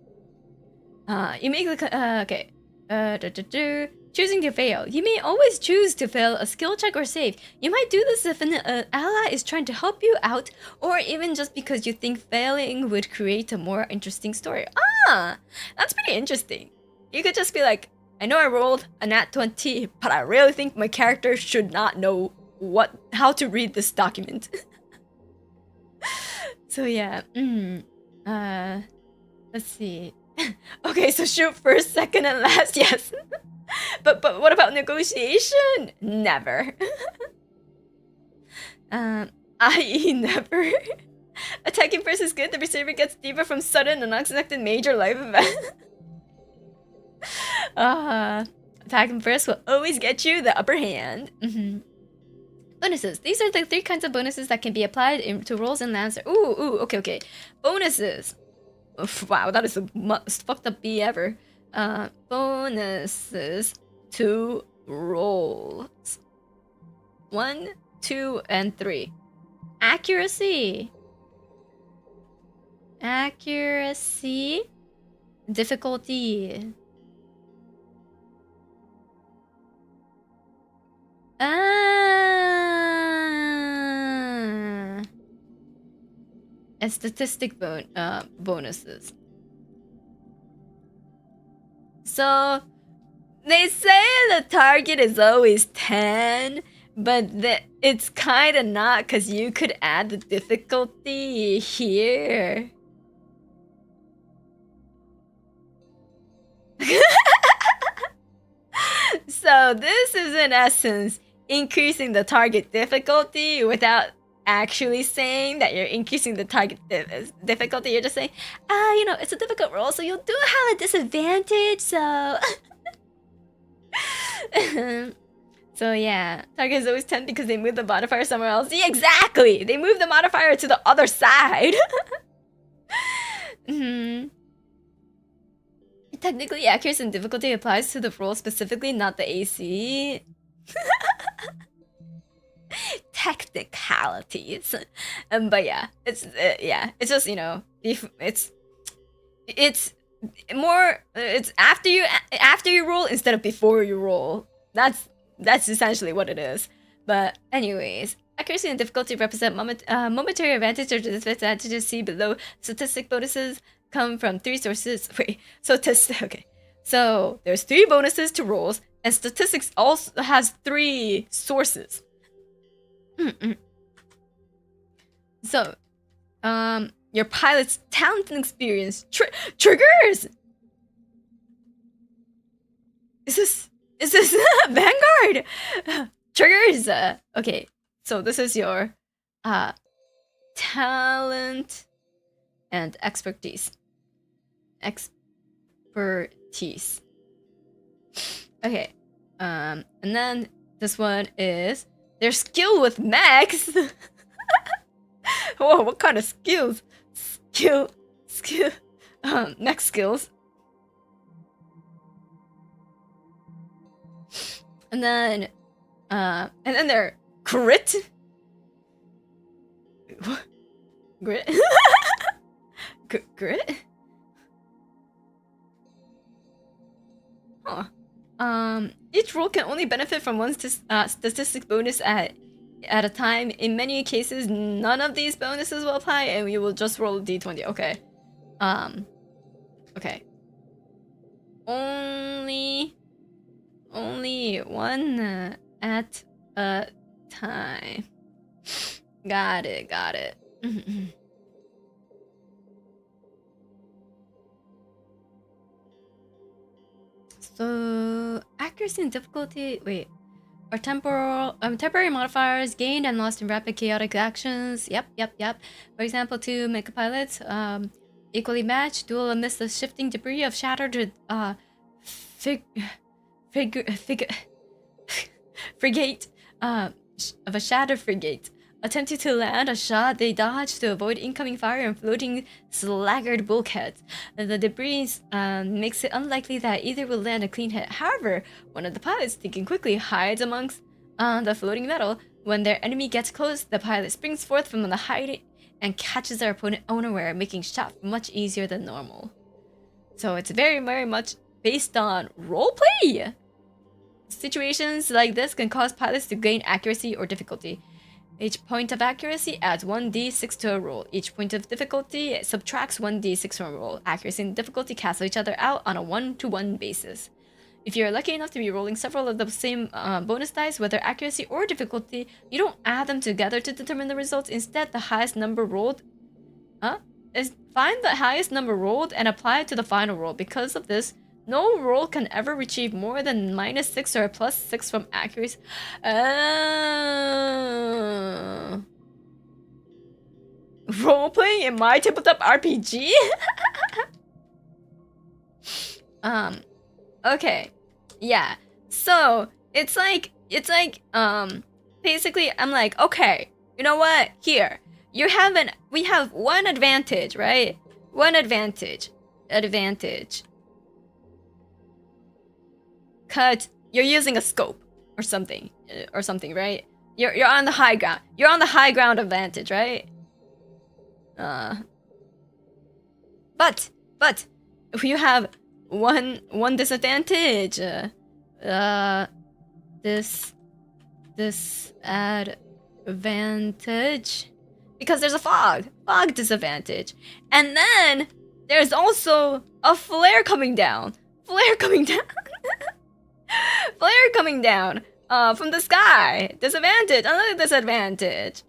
You make the choosing to fail. You may always choose to fail a skill check or save. You might do this if an ally is trying to help you out, or even just because you think failing would create a more interesting story. That's pretty interesting. You could just be like, I know I rolled a nat 20, but I really think my character should not know how to read this document. So yeah, let's see. Okay, so shoot first, second, and last, yes. But what about negotiation? Never. I.e. never. Attacking first is good. The receiver gets deeper from sudden and unexpected major life event. Attacking first will always get you the upper hand. Bonuses. These are the 3 kinds of bonuses that can be applied to rolls and lands. Ooh, okay. Bonuses. Oof, wow, that is the most fucked up B ever. Bonuses to rolls. 1, 2, and 3. Accuracy. Difficulty. And statistic bonuses. So they say the target is always 10, but it's kinda not, because you could add the difficulty here. So this is in essence increasing the target difficulty without actually saying that you're increasing the target difficulty. You're just saying, you know, it's a difficult roll, so you do have a disadvantage, so... So yeah, target is always 10 because they move the modifier somewhere else. Yeah, exactly! They move the modifier to the other side! Technically, accuracy and difficulty applies to the roll specifically, not the AC. Technicalities. But yeah, it's just, you know, it's more, it's after you roll instead of before you roll. That's essentially what it is. But anyways, accuracy and difficulty represent momentary advantage or disadvantages. See below. Statistic bonuses come from 3 sources. Wait, so okay. So there's 3 bonuses to rolls, and statistics also has 3 sources. So, your pilot's talent and experience triggers. Is this Vanguard? Triggers. Okay, so this is your talent and expertise. Okay, and then this one is their skill with Mechs. Whoa, what kind of skills? Mech skills. And then their grit. Grit. Grit. Huh. Each roll can only benefit from one statistic bonus at a time. In many cases, none of these bonuses will apply, and we will just roll a d20. Okay. Okay. Only one at a time. Got it. So accuracy and difficulty. Wait, are temporary modifiers gained and lost in rapid chaotic actions? Yep. For example, 2 mecha pilots equally matched duel amidst the shifting debris of shattered frigate of a shattered frigate. Attempting to land a shot, they dodge to avoid incoming fire and floating slaggered bulkheads. The debris makes it unlikely that either will land a clean hit. However, one of the pilots, thinking quickly, hides amongst the floating metal. When their enemy gets close, the pilot springs forth from the hiding and catches their opponent unaware, making shot much easier than normal. So it's very, very much based on roleplay. Situations like this can cause pilots to gain accuracy or difficulty. Each point of accuracy adds 1d6 to a roll. Each point of difficulty subtracts 1d6 from a roll. Accuracy and difficulty cancel each other out on a 1-to-1 basis. If you're lucky enough to be rolling several of the same bonus dice, whether accuracy or difficulty, you don't add them together to determine the results. Instead, the highest number rolled is find the highest number rolled and apply it to the final roll. Because of this, no roll can ever achieve more than -6 or +6 from accuracy. Role-playing in my tabletop RPG? Okay. Yeah. So, it's like, basically, I'm like, okay, you know what? Here, we have one advantage, right? One advantage. Cut, you're using a scope or something, right? You're on the high ground. You're on the high ground advantage, right? But if you have one disadvantage, this advantage, because there's a fog disadvantage, and then there's also a flare coming down from the sky. Disadvantage, another disadvantage.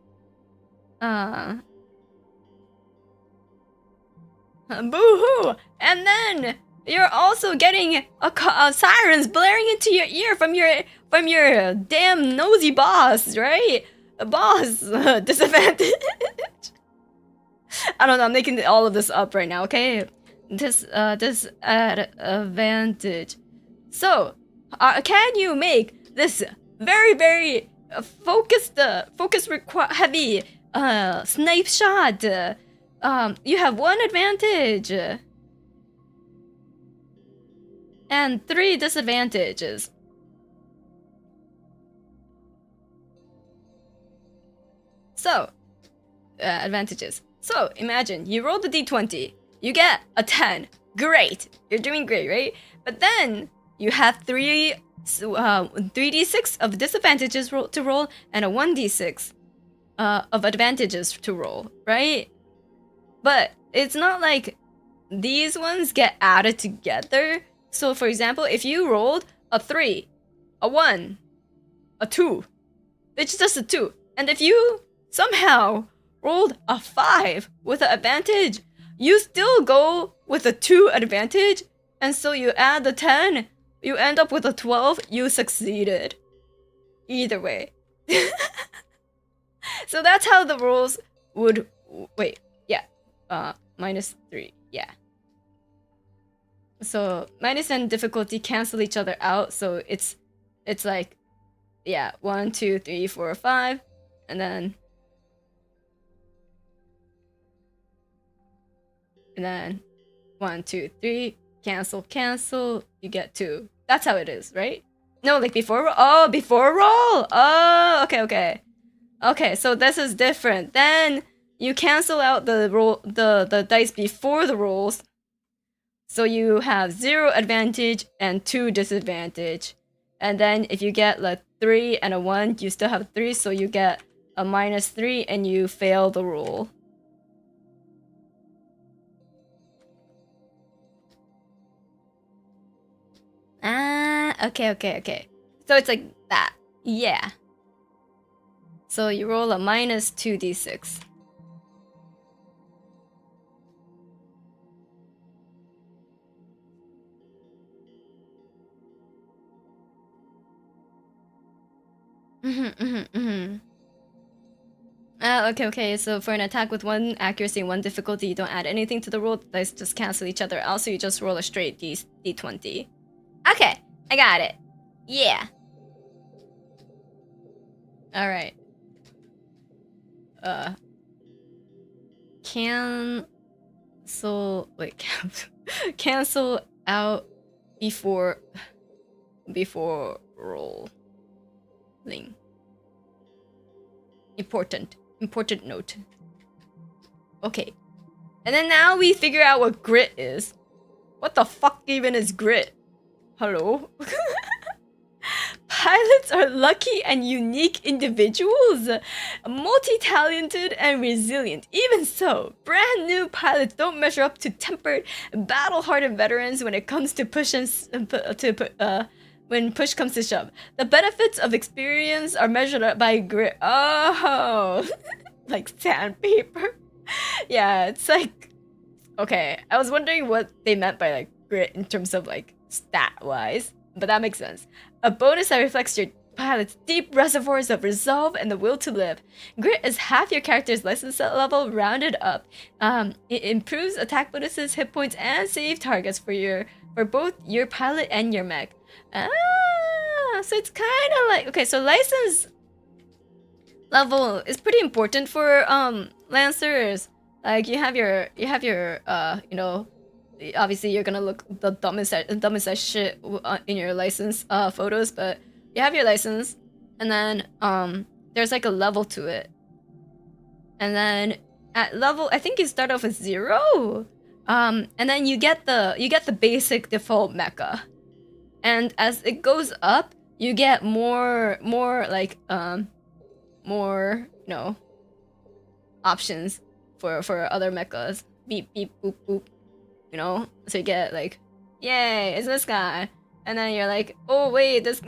Boo-hoo! And then you're also getting sirens blaring into your ear from your damn nosy boss, right? Boss disadvantage. I don't know. I'm making all of this up right now. Okay, disadvantage. So, can you make this very, very focus heavy snipe shot? You have one advantage and 3 disadvantages. So, advantages. So, imagine you roll the d20, you get a 10. Great, you're doing great, right? But then you have 3d6 of disadvantages to roll and a 1d6 of advantages to roll, right? But it's not like these ones get added together. So for example, if you rolled a 3, a 1, a 2, it's just a 2. And if you somehow rolled a 5 with an advantage, you still go with a 2 advantage. And so you add the 10, you end up with a 12, you succeeded. Either way. So that's how the rules would... Wait, yeah. -3, yeah. So minus and difficulty cancel each other out, so it's like, yeah, 1, 2, 3, 4, 5, and then 1, 2, 3, cancel, you get 2. That's how it is, right? No, like before roll. Oh, before roll. Oh, okay. Okay, so this is different. Then you cancel out the roll, the dice before the rolls. So you have 0 advantage and 2 disadvantage. And then if you get like 3 and a 1, you still have 3, so you get a -3 and you fail the roll. Okay. So it's like that. Yeah. So you roll a -2d6. Okay. So for an attack with 1 accuracy and 1 difficulty, you don't add anything to the roll. The dice just cancel each other out, so you just roll a straight d20. Okay, I got it. Yeah. Alright. Cancel out before rolling. Important note. Okay. And then now we figure out what grit is. What the fuck even is grit? Hello? Pilots are lucky and unique individuals, multi-talented and resilient. Even so, brand new pilots don't measure up to tempered, battle-hardened veterans when it comes to when push comes to shove. The benefits of experience are measured by grit. Oh, like sandpaper. Yeah, it's like Okay, I was wondering what they meant by like grit in terms of like stat-wise, but that makes sense. A bonus that reflects your pilot's deep reservoirs of resolve and the will to live. Grit is half your character's license level rounded up. It improves attack bonuses, hit points, and save targets for both your pilot and your mech. So it's kind of like, okay, so license level is pretty important for lancers. Like you have your you know, obviously you're gonna look the dumbest as shit in your license photos, but you have your license, and then there's like a level to it, and then at level, I think you start off with 0, and then you get the basic default mecha, and as it goes up, you get more like more, you know, options for other mechas. Beep beep boop boop, you know. So you get like, yay, it's this guy, and then you're like, oh wait, this.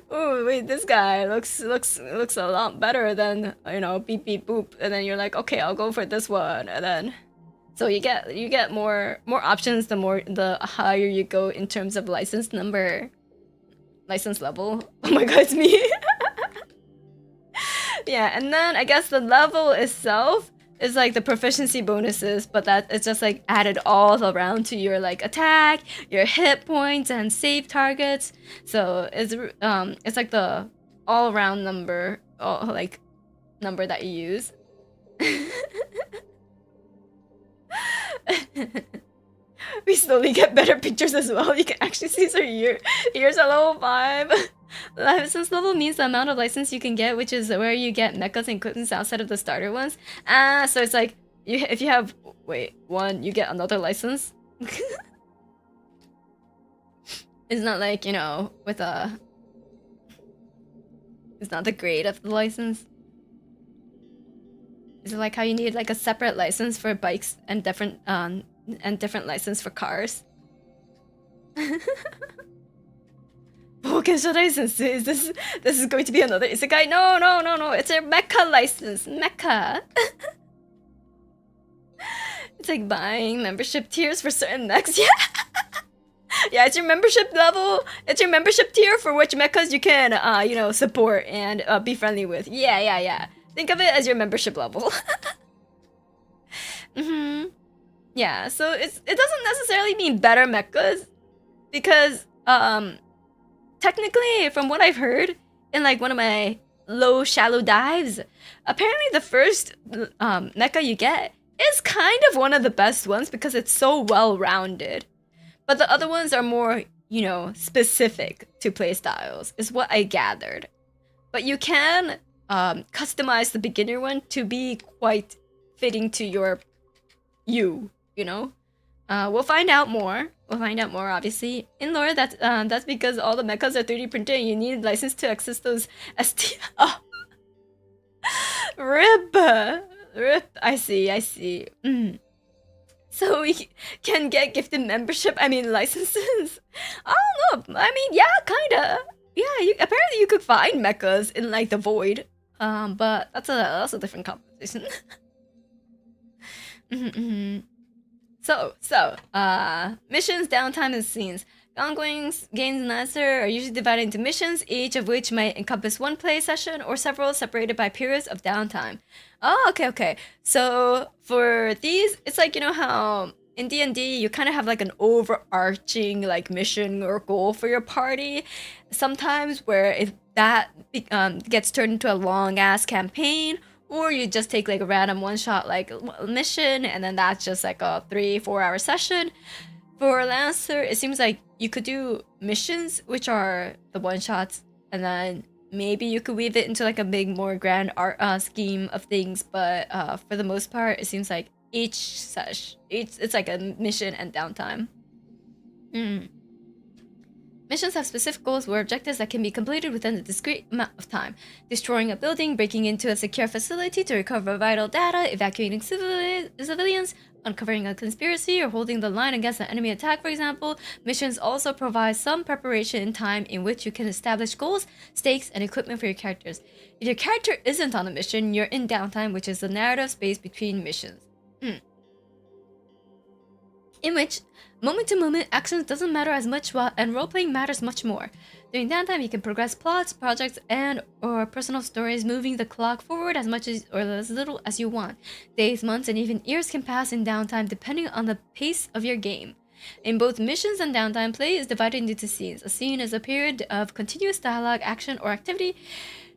Oh wait, this guy looks a lot better than, you know, beep beep boop, and then you're like, okay, I'll go for this one, and then so you get more options the higher you go in terms of license number, license level. Oh my god, it's me. Yeah, and then I guess the level itself is like the proficiency bonuses, but that it's just like added all around to your like attack, your hit points, and save targets. So it's like the all around number, number that you use. We slowly get better pictures as well. You can actually see her ears are level 5. License level means the amount of license you can get, which is where you get mechas and equipments outside of the starter ones. So it's like if you have one, you get another license. It's not like, you know, with a. It's not the grade of the license. Is it like how you need like a separate license for bikes and different license for cars? License. This is going to be another isekai? No. It's a mecha license. Mecha. It's like buying membership tiers for certain mechs. Yeah. Yeah, it's your membership level. It's your membership tier for which mechas you can you know, support and be friendly with. Yeah. Think of it as your membership level. Yeah, so it doesn't necessarily mean better mechas, because technically, from what I've heard in like one of my shallow dives, apparently the first mecha you get is kind of one of the best ones because it's so well-rounded. But the other ones are more, you know, specific to playstyles, is what I gathered. But you can customize the beginner one to be quite fitting to you know? We'll find out more. Obviously. In lore, that's because all the mechas are 3D printed and you need license to access those ST. Oh. Rip. I see. So we can get gifted membership, licenses? I don't know. Yeah, kinda. Yeah, apparently you could find mechas in like the void. But that's a different conversation. So, missions, downtime, and scenes. The ongoing games in Lancer are usually divided into missions, each of which might encompass one play session or several separated by periods of downtime. Oh, okay. So for these, it's like, you know how in D&D you kind of have like an overarching like mission or goal for your party. Sometimes where if that gets turned into a long ass campaign, or you just take like a random one-shot like mission, and then that's just like a 3-4 hour session. For Lancer, it seems like you could do missions, which are the one-shots, and then maybe you could weave it into like a big, more grand art scheme of things. But for the most part, it seems like it's like a mission and downtime. Missions have specific goals or objectives that can be completed within a discrete amount of time. Destroying a building, breaking into a secure facility to recover vital data, evacuating civilians, uncovering a conspiracy, or holding the line against an enemy attack, for example. Missions also provide some preparation time in which you can establish goals, stakes, and equipment for your characters. If your character isn't on a mission, you're in downtime, which is the narrative space between missions. in which moment-to-moment actions doesn't matter as much and role-playing matters much more. During downtime, you can progress plots, projects, and or personal stories, moving the clock forward as much as or as little as you want. Days, months, and even years can pass in downtime depending on the pace of your game. In both missions and downtime, play is divided into scenes. A scene is a period of continuous dialogue, action, or activity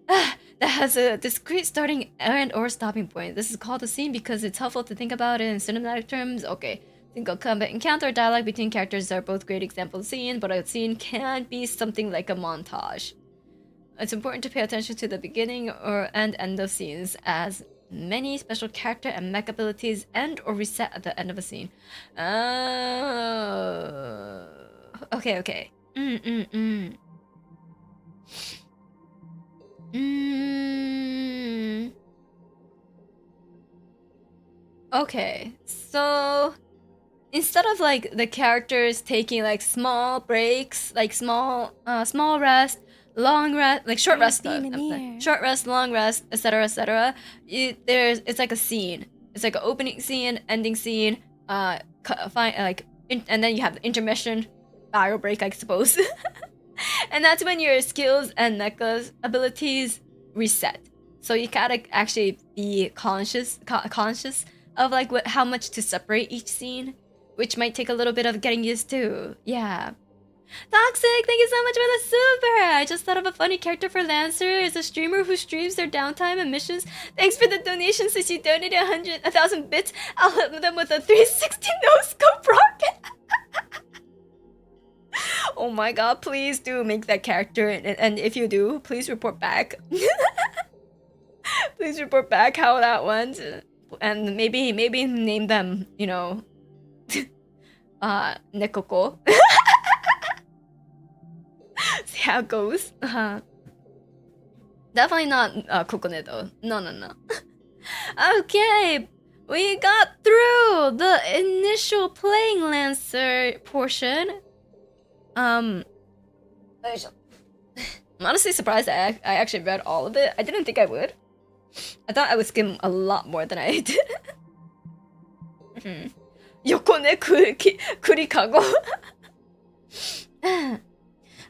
that has a discrete starting and or stopping point. This is called a scene because it's helpful to think about it in cinematic terms. Okay. Single combat encounter or dialogue between characters are both great examples of scene, but a scene can be something like a montage. It's important to pay attention to the beginning and end of scenes, as many special character and mech abilities end or reset at the end of a scene. Okay. Okay, so instead of like the characters taking like small breaks, like small rest, long rest, like short rest, long rest, etc., it's like a scene. It's like an opening scene, ending scene, and then you have the intermission, bio break, I suppose. And that's when your skills and mecha abilities reset. So you gotta actually be conscious of like how much to separate each scene, which might take a little bit of getting used to. Yeah. Toxic, thank you so much for the super! I just thought of a funny character for Lancer. Is a streamer who streams their downtime and missions. Thanks for the donation. Since you donated 1,000 bits, I'll hit them with a 360 no-scope rocket. Oh my god, please do make that character, and if you do, please report back. Please report back how that went. And maybe name them, you know, Nekoko. See how it goes. Definitely not Kokone though. No. Okay, we got through the initial playing Lancer portion. I'm honestly surprised I actually read all of it. I didn't think I would. I thought I would skim a lot more than I did. Yokone Yurikago.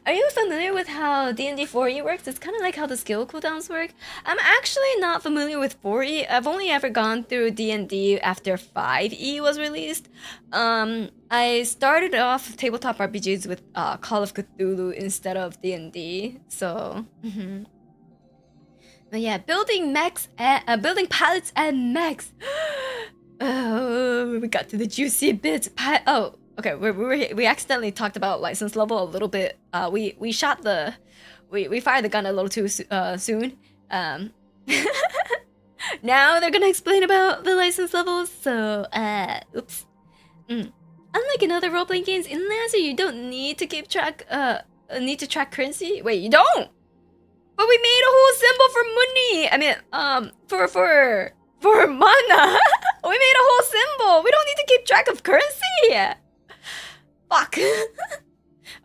Are you familiar with how D&D 4E works? It's kind of like how the skill cooldowns work. I'm actually not familiar with 4E. I've only ever gone through D&D after 5E was released. I started off tabletop RPGs with Call of Cthulhu instead of D&D. So, But yeah, building building pilots and mechs. Oh, we got to the juicy bits. Okay, we accidentally talked about license level a little bit. We fired the gun a little too soon. Now they're gonna explain about the license levels. So oops. Unlike in other role-playing games, in Lancer you don't need to keep track. Need to track currency. Wait, you don't? But we made a whole symbol for money. I mean, for mana. We made a whole symbol. We don't need to keep track of currency. Fuck.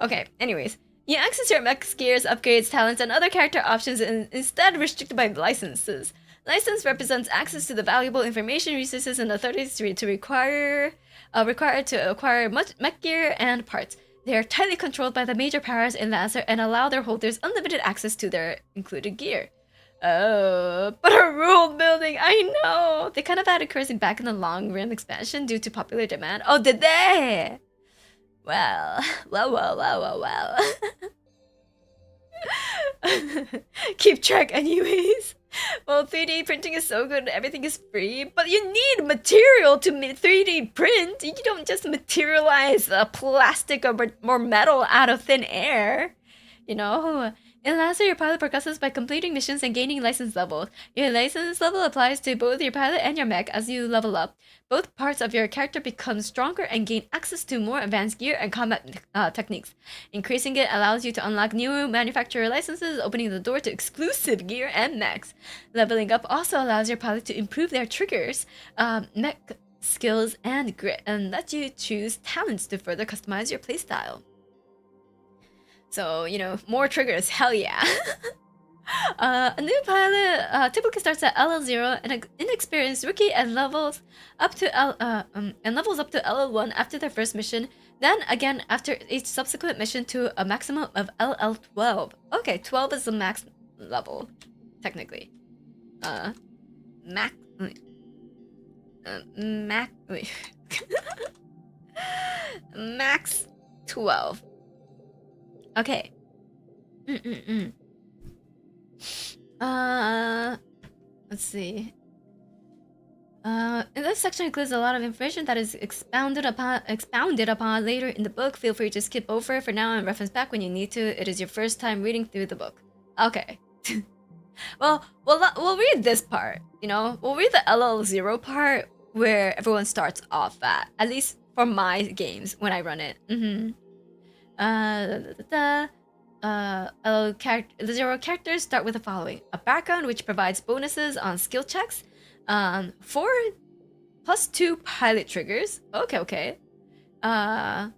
Okay, anyways. You access your mech gears, upgrades, talents, and other character options instead restricted by licenses. License represents access to the valuable information, resources, and authorities required to acquire mech gear and parts. They are tightly controlled by the major powers in Lancer and allow their holders unlimited access to their included gear. Oh, but a rule building, I know! They kind of added cursing back in the long run expansion due to popular demand. Oh, did they? Well. Keep track anyways. Well, 3D printing is so good, everything is free, but you need material to 3D print. You don't just materialize plastic or metal out of thin air, you know? In Lancer, your pilot progresses by completing missions and gaining license levels. Your license level applies to both your pilot and your mech as you level up. Both parts of your character become stronger and gain access to more advanced gear and combat techniques. Increasing it allows you to unlock new manufacturer licenses, opening the door to exclusive gear and mechs. Leveling up also allows your pilot to improve their triggers, mech skills, and grit, and lets you choose talents to further customize your playstyle. So, you know, more triggers, hell yeah. A new pilot typically starts at LL0 and an inexperienced rookie and levels up to LL1 after their first mission. Then again after each subsequent mission to a maximum of LL12. Okay, 12 is the max level, technically. Max. Max 12. Okay. Let's see. And this section includes a lot of information that is expounded upon later in the book. Feel free to skip over for now and reference back when you need to. It is your first time reading through the book. Okay. well, we'll read this part. You know, we'll read the LL0 part where everyone starts off at least for my games when I run it. The 0 characters start with the following: a background which provides bonuses on skill checks, 4 + 2 pilot triggers. Okay. 1,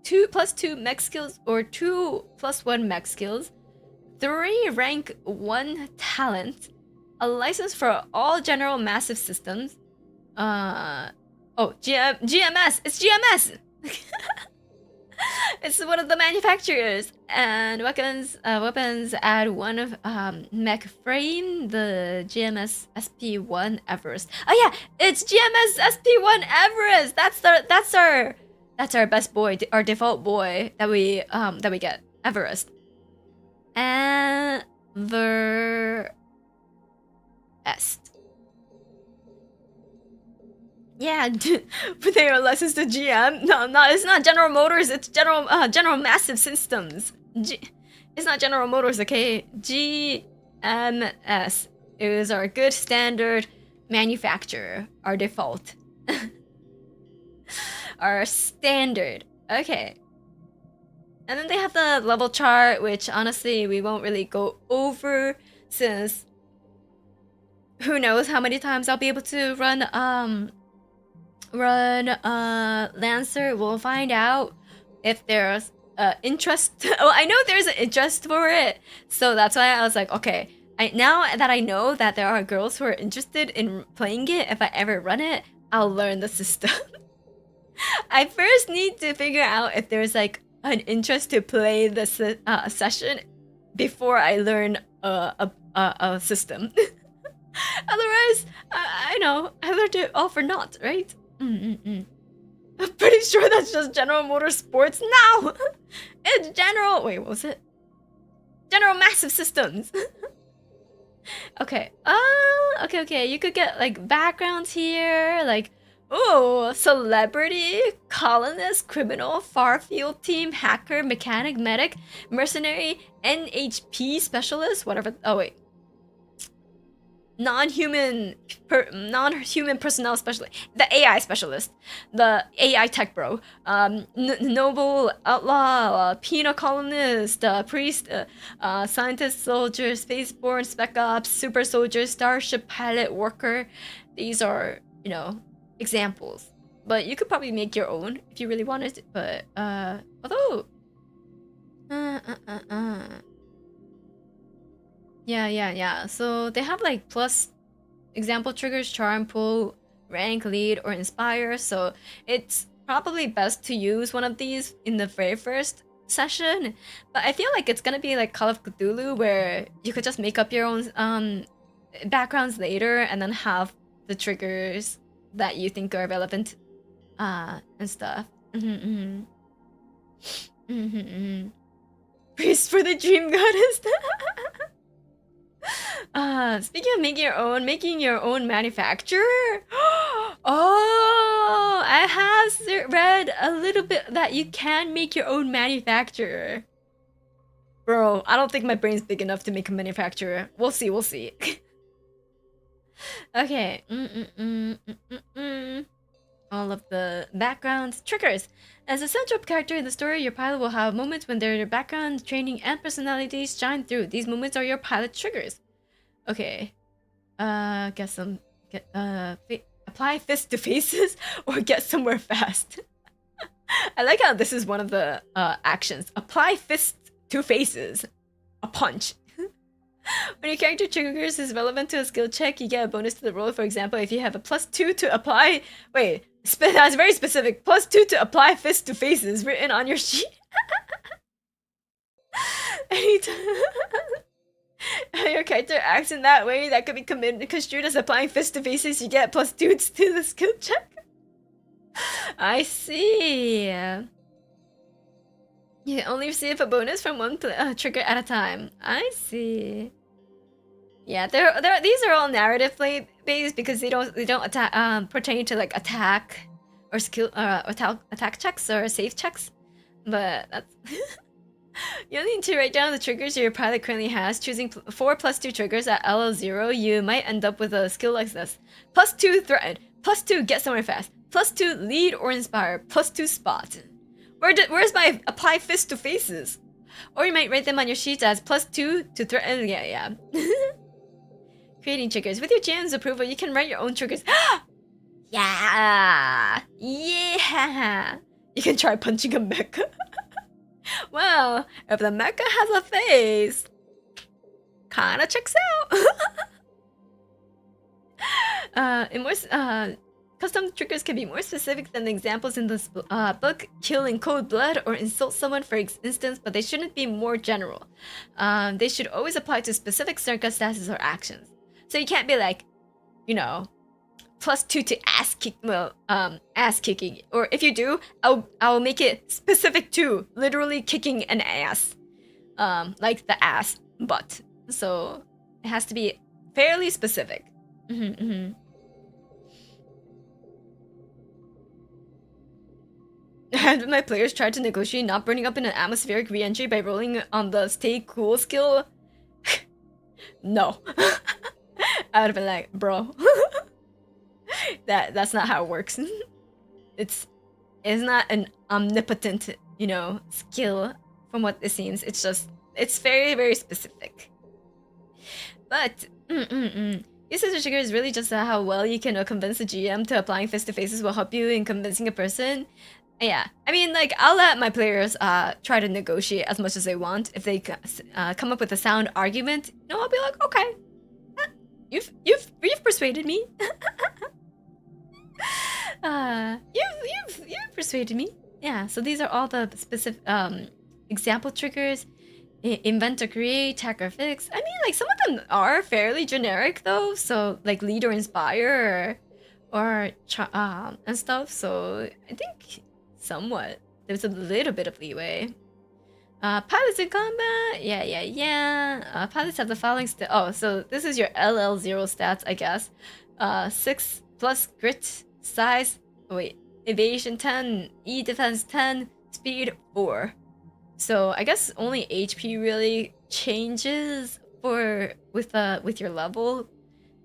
2 + 2 mech skills or 2 + 1 mech skills, 3 rank 1 talent, a license for all general massive systems. GMS. It's GMS. It's one of the manufacturers. And weapons add 1 of Mech frame, the GMS SP1 Everest. Oh yeah, it's GMS SP1 Everest. That's our best boy, our default boy that we get, Everest. Everest. Yeah, but they are licensed to GM. No, it's not General Motors. It's General Massive Systems. It's not General Motors, okay? GMS is our good standard manufacturer, our default, our standard. Okay. And then they have the level chart, which honestly we won't really go over since who knows how many times I'll be able to run Lancer. We'll find out if there's interest. Oh, I know there's an interest for it, so that's why I was like, okay, now that I know that there are girls who are interested in playing it, if I ever run it, I'll learn the system. I first need to figure out if there's like an interest to play the session before I learn a system. Otherwise, I know I learned it all for naught, right? I'm pretty sure that's just General Motorsports now. It's General. Wait, what was it? General Massive Systems. Okay. Okay. You could get like backgrounds here, like celebrity, colonist, criminal, far-field team, hacker, mechanic, medic, mercenary, NHP specialist, whatever. Oh wait. Non-human personnel specialist, the AI specialist, the AI tech bro, noble outlaw, penal colonist, priest, scientist, soldier, spaceborne, spec ops, super soldier, starship pilot, worker. These are, you know, examples, but you could probably make your own if you really wanted. But although Yeah. So they have like plus example triggers, charm, pull, rank, lead, or inspire. So it's probably best to use one of these in the very first session. But I feel like it's gonna be like Call of Cthulhu, where you could just make up your own backgrounds later and then have the triggers that you think are relevant and stuff. Priest for the dream goddess. Speaking of making your own manufacturer. Oh, I have read a little bit that you can make your own manufacturer. Bro, I don't think my brain's big enough to make a manufacturer. We'll see. Okay. All of the background triggers. As a central character in the story, your pilot will have moments when their background, training, and personalities shine through. These moments are your pilot triggers. Okay. Apply fist to faces or get somewhere fast. I like how this is one of the actions. Apply fist to faces. A punch. When your character triggers is relevant to a skill check, you get a bonus to the roll. For example, if you have a +2 to apply... Wait, that's very specific. +2 to apply fist to faces written on your sheet. Anytime your character acts in that way, that could be construed as applying fist to faces, you get +2 to the skill check. I see. You can only receive a bonus from one trigger at a time. I see. Yeah, these are all narrative based because they don't attack, pertain to like attack or skill attack checks or save checks. But that's you'll need to write down the triggers your pilot currently has. Choosing 4 +2 triggers at LL0, you might end up with a skill like this: +2 threaten, +2 get somewhere fast, +2 lead or inspire, +2 spot. Where's my apply fist to faces? Or you might write them on your sheets as +2 to threaten. Yeah. Creating triggers. With your GM's approval, you can write your own triggers. Yeah! You can try punching a mecha. Well, if the mecha has a face, kinda checks out. Custom triggers can be more specific than the examples in this book. Kill in cold blood or insult someone, for instance, but they shouldn't be more general. They should always apply to specific circumstances or actions. So you can't be like, you know, +2 to ass kicking. Or if you do, I'll make it specific to literally kicking an ass, like the ass butt. So it has to be fairly specific. Have my players tried to negotiate not burning up in an atmospheric re-entry by rolling on the stay cool skill? No. I would have been like, bro. That's not how it works. It's not an omnipotent, you know, skill from what it seems. It's very, very specific. But usage of trigger is really just how well you can convince the GM to applying fist to faces will help you in convincing a person. Yeah, I mean, like, I'll let my players try to negotiate as much as they want. If they come up with a sound argument, you know, I'll be like, okay, you've persuaded me. You've persuaded me. Yeah, so these are all the specific example triggers. Invent or create, attack or fix. I mean, like, some of them are fairly generic though. So like lead or inspire or and stuff. So I think somewhat there's a little bit of leeway. Pilots in combat, yeah. Pilots have the following so this is your LL0 stats, I guess. 6 plus grit, size, evasion 10, E defense 10, speed 4. So I guess only HP really changes with your level,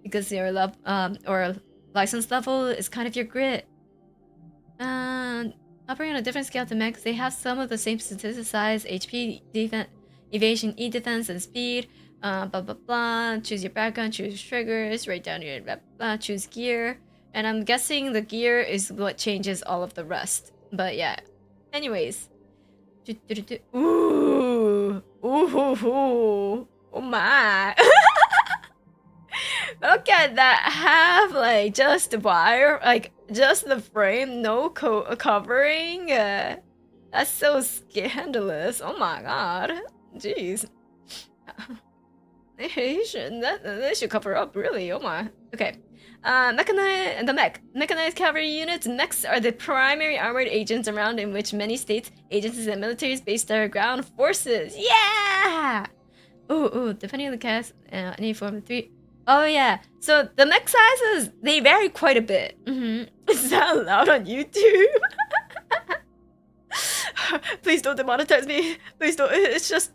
because your or license level is kind of your grit. Operating on a different scale to Mechs, they have some of the same statistics: size, HP, defense, evasion, E defense, and speed. Blah blah blah. Choose your background, choose triggers, write down your blah, blah, choose gear. And I'm guessing the gear is what changes all of the rest. But yeah. Anyways. Ooh. Oh my. Look at that. Have like just wire, like just the frame, no covering. That's so scandalous. Oh my god. Jeez. They should cover up, really. Oh my. Okay. Mechanized cavalry units. Mechs are the primary armored agents around in which many states, agencies, and militaries base their ground forces. Yeah! Ooh, depending on the cast, any form of 3. Oh yeah, so the mech sizes, they vary quite a bit. Is that allowed on YouTube? Please don't demonetize me. Please don't. It's just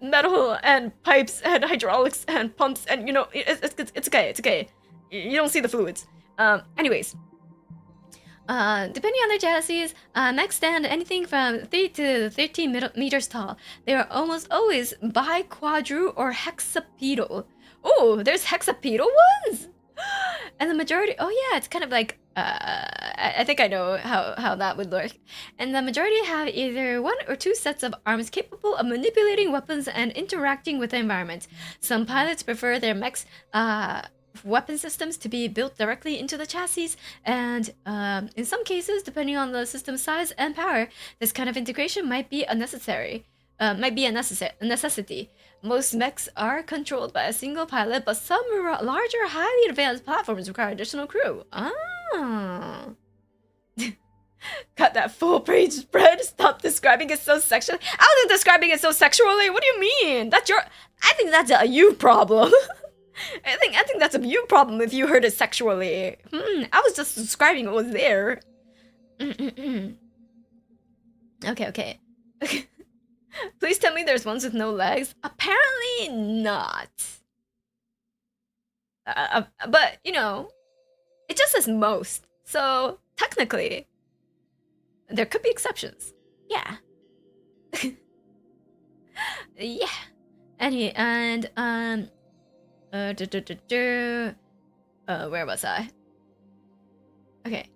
metal and pipes and hydraulics and pumps, and you know, it's okay. You don't see the fluids. Anyways. Depending on their chassis, mechs stand anything from 3 to 13 meters tall. They are almost always bi-quadru or hexapedal. Oh, there's hexapedal ones! And the majority, oh yeah, it's kind of like I think I know how that would work. And the majority have either 1 or 2 sets of arms capable of manipulating weapons and interacting with the environment. Some pilots prefer their mechs weapon systems to be built directly into the chassis, and in some cases, depending on the system size and power, this kind of integration might be a necessity. Most mechs are controlled by a single pilot, but some larger, highly advanced platforms require additional crew. Ah. Cut that full-page spread. Stop describing it so sexually. I wasn't describing it so sexually. What do you mean? That's your... I think that's a you problem. I think that's a you problem if you heard it sexually. I was just describing what was there. Okay. Please tell me there's ones with no legs. Apparently not. But, you know, it just says most. So, technically, there could be exceptions. Yeah. Yeah. And, where was I? Okay.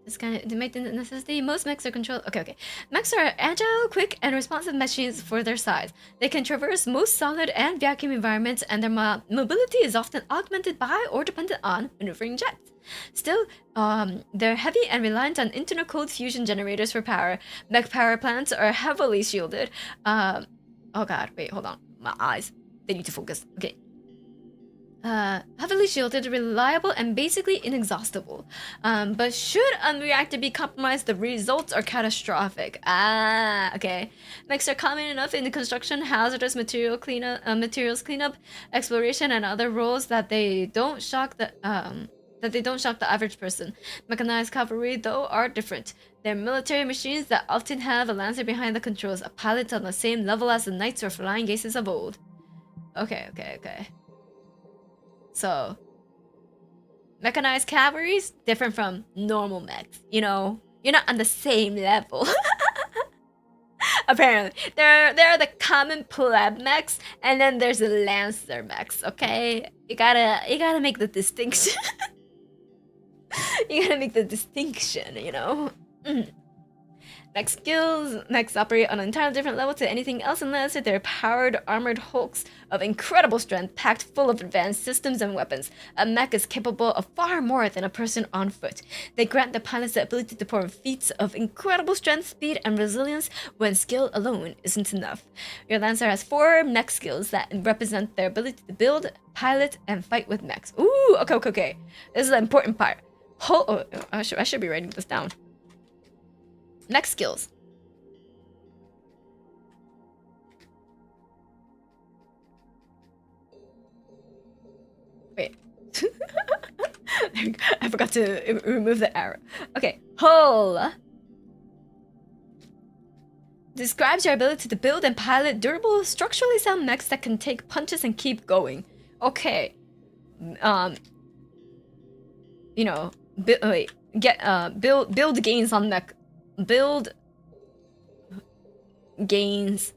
This kind of to make the necessity. Most mechs are controlled. Okay. Mechs are agile, quick, and responsive machines for their size. They can traverse most solid and vacuum environments, and their mobility is often augmented by or dependent on maneuvering jets. Still, they're heavy and reliant on internal cold fusion generators for power. Mech power plants are heavily shielded. Oh god, wait, hold on. My eyes. They need to focus. Okay. Heavily shielded, reliable, and basically inexhaustible. But should a reactor be compromised, the results are catastrophic. Okay. Mechs are common enough in the construction, hazardous materials cleanup, exploration, and other roles that they don't shock the average person. Mechanized cavalry, though, are different. They're military machines that often have a lancer behind the controls, a pilot on the same level as the knights or flying aces of old. Okay. So, mechanized cavalry's different from normal mechs. You know, you're not on the same level. Apparently, there are the common pleb mechs, and then there's the lancer mechs. Okay, you gotta make the distinction. You gotta make the distinction. You know. Mech skills. Mechs operate on an entirely different level to anything else unless they're powered, armored hulks of incredible strength, packed full of advanced systems and weapons. A mech is capable of far more than a person on foot. They grant the pilots the ability to perform feats of incredible strength, speed, and resilience when skill alone isn't enough. Your Lancer has 4 mech skills that represent their ability to build, pilot, and fight with mechs. Ooh, okay. This is the important part. I should be writing this down. Mech skills. Wait. I forgot to remove the arrow. Okay. Hull describes your ability to build and pilot durable, structurally sound mechs that can take punches and keep going. Okay. You know, build gains on mech. Build gains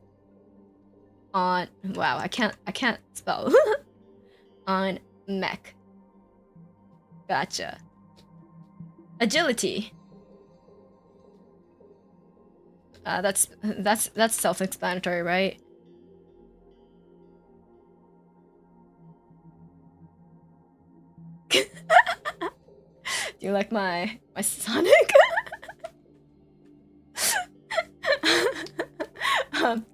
on I can't spell on mech. Gotcha. Agility. That's self-explanatory, right? Do you like my Sonic?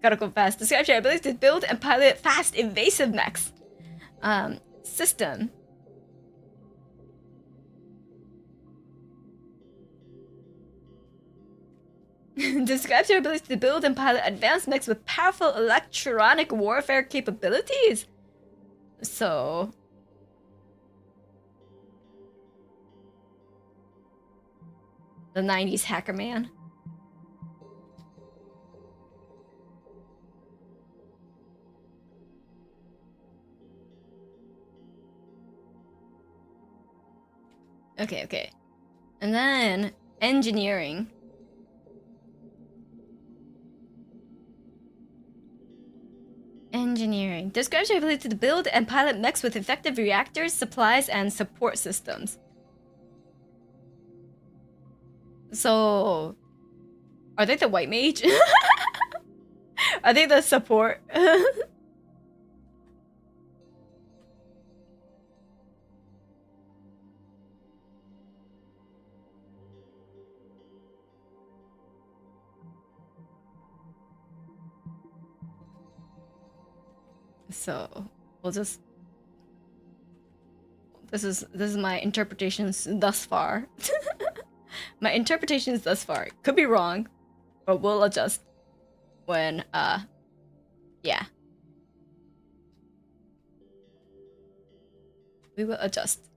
Gotta go fast. Describe your ability to build and pilot fast, evasive mechs. System. Describes your ability to build and pilot advanced mechs with powerful electronic warfare capabilities. So... the 90s hacker man. Okay. And then engineering. Describes your ability to build and pilot mechs with effective reactors, supplies, and support systems. So, are they the white mage? Are they the support? So, we'll just... This is my interpretations thus far. My interpretations thus far. Could be wrong, but we'll adjust when, yeah. We will adjust.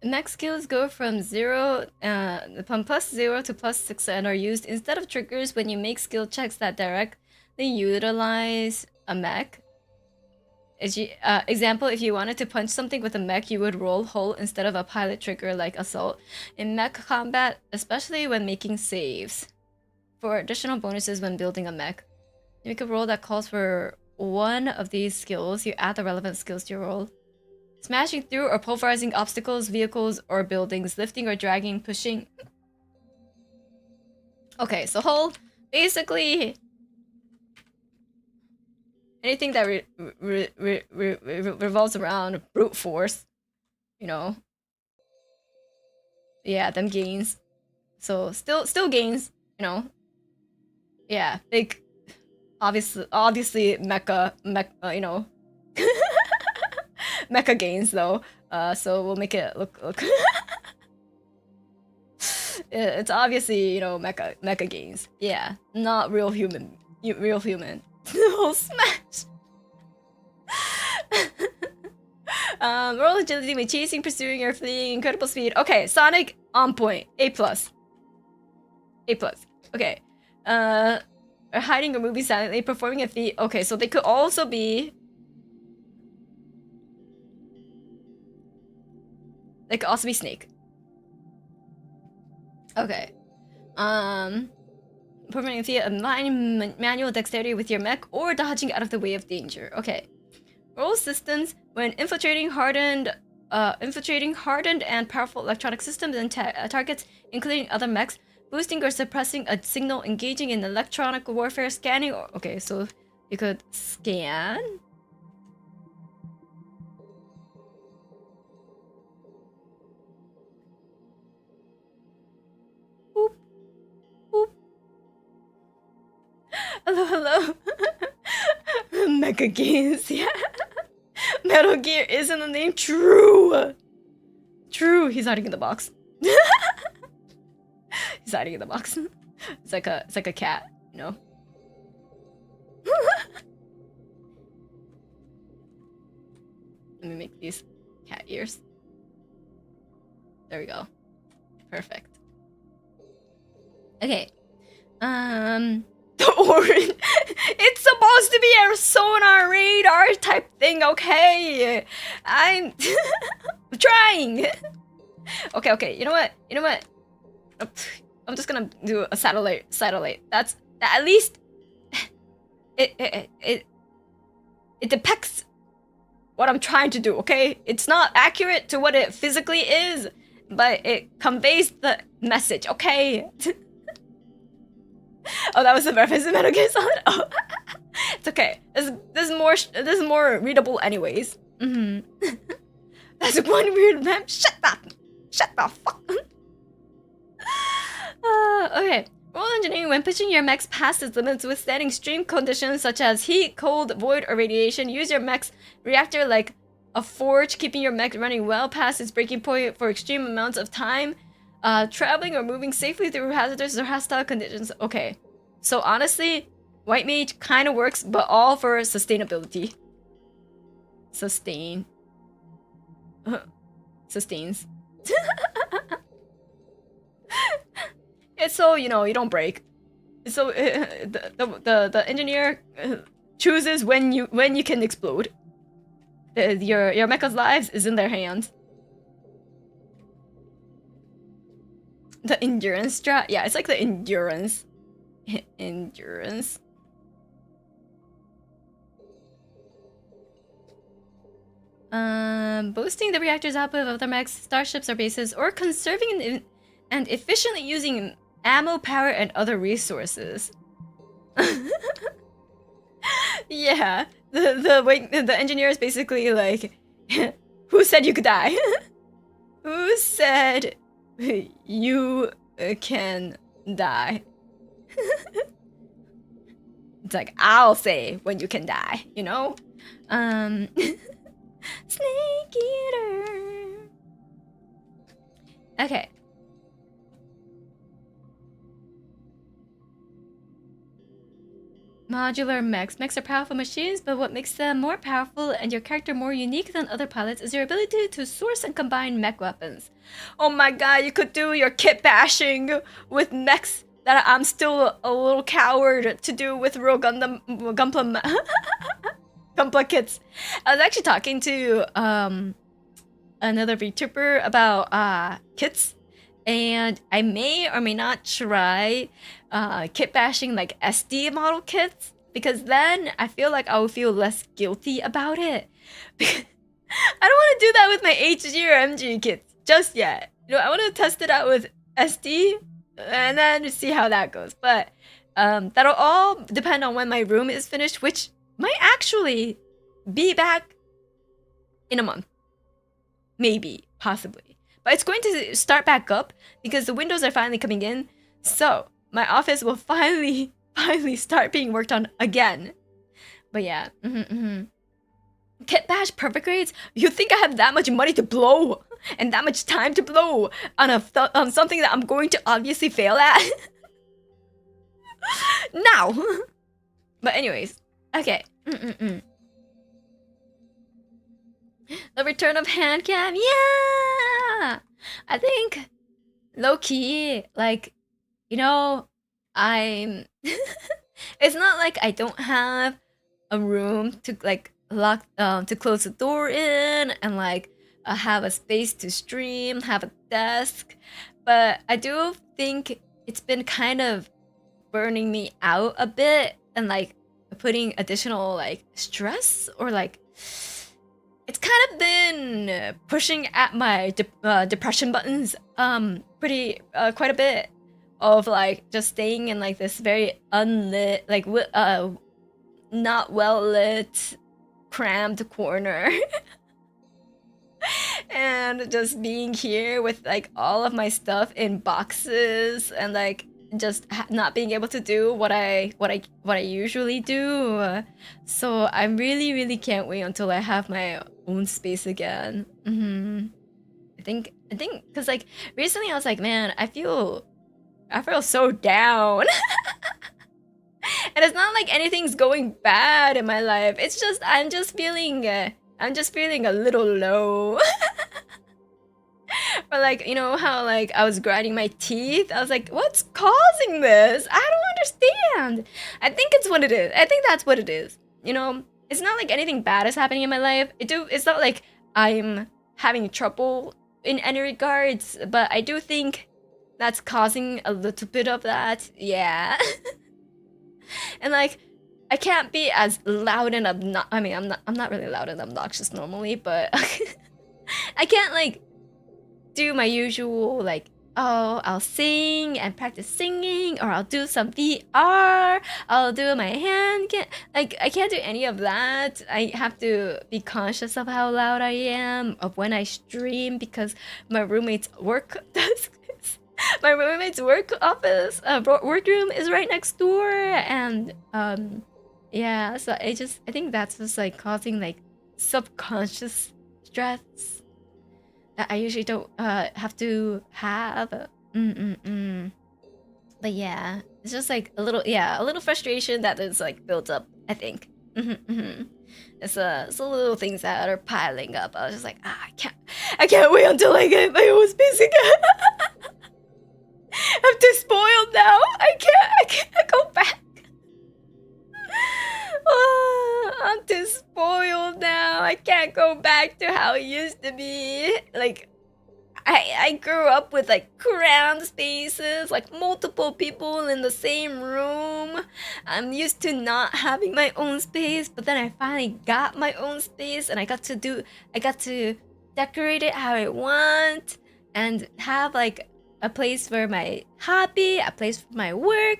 Mech skills go from from +0 to +6 and are used instead of triggers when you make skill checks that directly utilize a mech. Example, if you wanted to punch something with a mech, you would roll hull instead of a pilot trigger like assault. In mech combat, especially when making saves. For additional bonuses when building a mech, you make a roll that calls for one of these skills. You add the relevant skills to your roll. Smashing through or pulverizing obstacles, vehicles, or buildings. Lifting or dragging, pushing. Okay, so hull, basically... anything that revolves around brute force, you know. Yeah, them gains. So still gains, you know. Yeah, big, obviously mecha, you know, mecha gains though. So we'll make it look. It's obviously, you know, mecha gains. Yeah, not real human. Real human. Whole smash. Roll agility with chasing, pursuing, or fleeing, incredible speed. Okay, Sonic on point. A+. A+. Okay. Hiding or moving silently, performing a feat. Okay, so they could also be... they could also be Snake. Okay. Performing a feat of manual dexterity with your mech or dodging out of the way of danger. Okay. Roll systems when infiltrating hardened and powerful electronic systems and targets, including other mechs, boosting or suppressing a signal, engaging in electronic warfare, scanning. Or, okay, so you could scan. Boop, boop. Hello. Mecha games, yeah. Metal Gear is in the name. True. He's hiding in the box. He's hiding in the box. It's like a cat, you know. Let me make these cat ears. There we go. Perfect. Okay. The orange. It's supposed to be a sonar radar type thing, okay? I'm trying. Okay. You know what? I'm just gonna do a satellite. That's at least it depicts what I'm trying to do, okay? It's not accurate to what it physically is, but it conveys the message, okay? Oh, that was the reference to Metal Gear Solid. Oh, it's okay. This is more readable, anyways. That's one weird map. Shut the fuck. Okay. Roll engineering when pushing your mechs past its limits, withstanding extreme conditions such as heat, cold, void, or radiation. Use your mech's reactor like a forge, keeping your mech running well past its breaking point for extreme amounts of time. Traveling or moving safely through hazardous or hostile conditions. Okay, so honestly, White Mage kind of works, but all for sustainability. Sustains. It's so, you know, you don't break. So the engineer chooses when you can explode. Your mecha's lives is in their hands. The endurance strat? Yeah, it's like the endurance. Endurance. Boosting the reactor's output of other mechs, starships or bases, or conserving and efficiently using ammo, power, and other resources. Yeah, the engineer is basically like, who said you could die? Who said you can die? It's like, I'll say when you can die, you know? Snake eater. Okay. Modular mechs. Mechs are powerful machines, but what makes them more powerful and your character more unique than other pilots is your ability to source and combine mech weapons. Oh my god, you could do your kit bashing with mechs that I'm still a little coward to do with real Gunpla kits. I was actually talking to another VTuber about kits, and I may or may not try kit bashing like SD model kits, because then I feel like I will feel less guilty about it. I don't want to do that with my HG or MG kits just yet. You know, I want to test it out with SD and then see how that goes. But that'll all depend on when my room is finished, which might actually be back in a month. Maybe, possibly. But it's going to start back up because the windows are finally coming in. So my office will finally start being worked on again. But yeah. Kit bash perfect grades? You think I have that much money to blow and that much time to blow on something that I'm going to obviously fail at? Now. But anyways, okay. The return of hand cam, yeah. I think low key, like, you know, I'm. It's not like I don't have a room to like lock to close the door in and like have a space to stream, have a desk, but I do think it's been kind of burning me out a bit and like putting additional like stress, or like it's kind of been pushing at my depression buttons pretty quite a bit, of like just staying in like this very unlit, like not well lit, crammed corner. And just being here with like all of my stuff in boxes and like just not being able to do what I usually do. So I really can't wait until I have my own space again. I think because like recently I was like, man, I feel so down. And it's not like anything's going bad in my life. It's just I'm just feeling a little low. Or like, you know how like I was grinding my teeth? I was like, what's causing this? I don't understand. I think it's what it is. I think that's what it is. You know, it's not like anything bad is happening in my life. It's not like I'm having trouble in any regards, but I do think that's causing a little bit of that. Yeah. And like I can't be as loud and I mean, I'm not really loud and obnoxious normally, but I can't like do my usual like, oh, I'll sing and practice singing, or I'll do some VR, I'll do my hand like I can't do any of that. I have to be conscious of how loud I am, of when I stream, because my roommate's work desk my roommate's work office workroom is right next door, and yeah, so I think that's just like causing like subconscious stress that I usually don't have to have. But yeah, it's just like a little frustration that is like built up, I think. It's little things that are piling up. I was just like, I can't wait until I get my own space again. I'm too spoiled now. I can't go back. I'm too spoiled now. I can't go back to how it used to be. Like, I grew up with like cramped spaces, like multiple people in the same room. I'm used to not having my own space, but then I finally got my own space and I got to decorate it how I want and have like a place for my hobby, a place for my work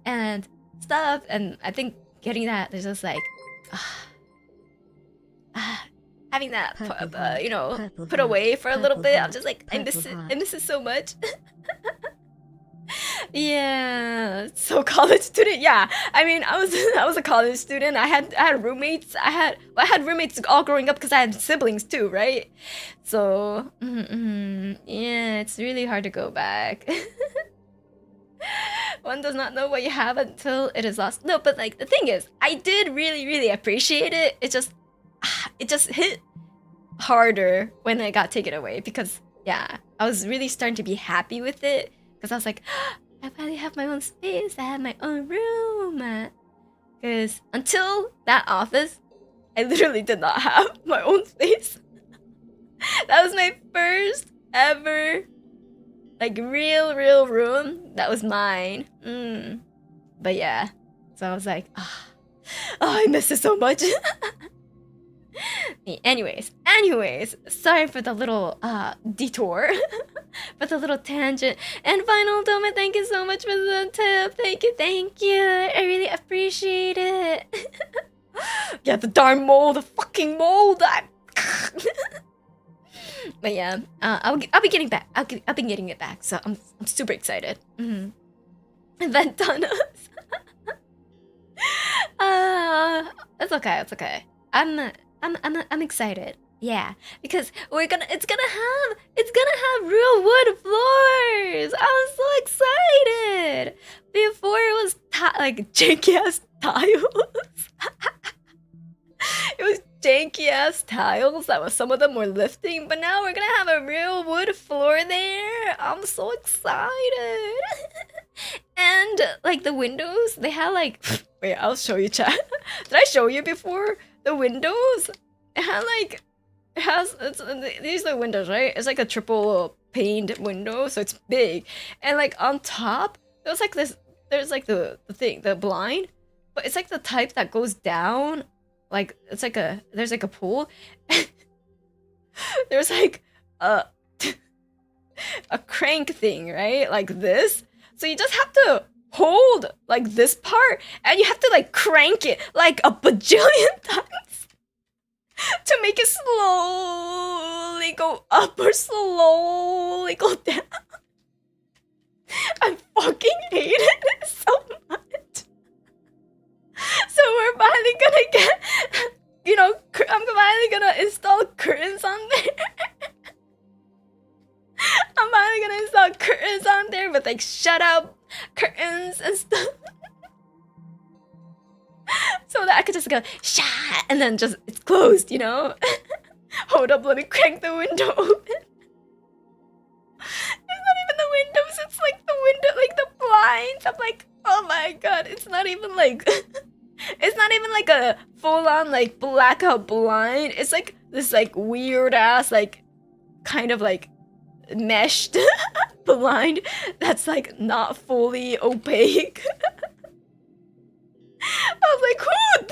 and stuff. And I think getting that is just like having that put away for a little bit. I'm just like I miss it so much. Yeah, so college student. Yeah, I mean, I was a college student. I had roommates. I had roommates all growing up because I had siblings too, right? So yeah, it's really hard to go back. One does not know what you have until it is lost. No, but like the thing is, I did really appreciate it. It just hit harder when it got taken away because yeah, I was really starting to be happy with it because I was like, I finally have my own space. I have my own room. Because until that office, I literally did not have my own space. That was my first ever like real room that was mine. But yeah, so I was like, oh, I miss it so much. Anyways, sorry for the little detour, for the little tangent. And final Doma, thank you so much for the tip. Thank you. I really appreciate it. Yeah, the darn mold, the fucking mold. But yeah, I'll be getting back. I'll be getting it back. So I'm super excited. And then Donos. It's okay. I'm excited. Yeah, because it's gonna have real wood floors. I'm so excited. Before it was like janky ass tiles. It was janky ass tiles that some of them were lifting, but now we're gonna have a real wood floor there. I'm so excited. And like the windows, they had like wait, I'll show you, chat. Did I show you before? The windows, these are windows, right? It's like a triple paned window, so it's big. And like on top, there's like the thing, the blind, but it's like the type that goes down. Like it's like there's like a pool. There's like a crank thing, right? Like this. So you just have to hold like this part and you have to like crank it like a bajillion times to make it slowly go up or slowly go down. I fucking hate it so much. So we're finally gonna get, I'm finally gonna install curtains on there. I'm finally gonna install curtains on there with like shut up curtains and stuff. So that I could just go sha and then just it's closed, Hold up, let me crank the window open. It's not even the windows, it's like the window, like the blinds. I'm like, oh my god, it's not even like a full-on like blackout blind. It's like this like weird ass like kind of like meshed blind that's like not fully opaque. I was like, who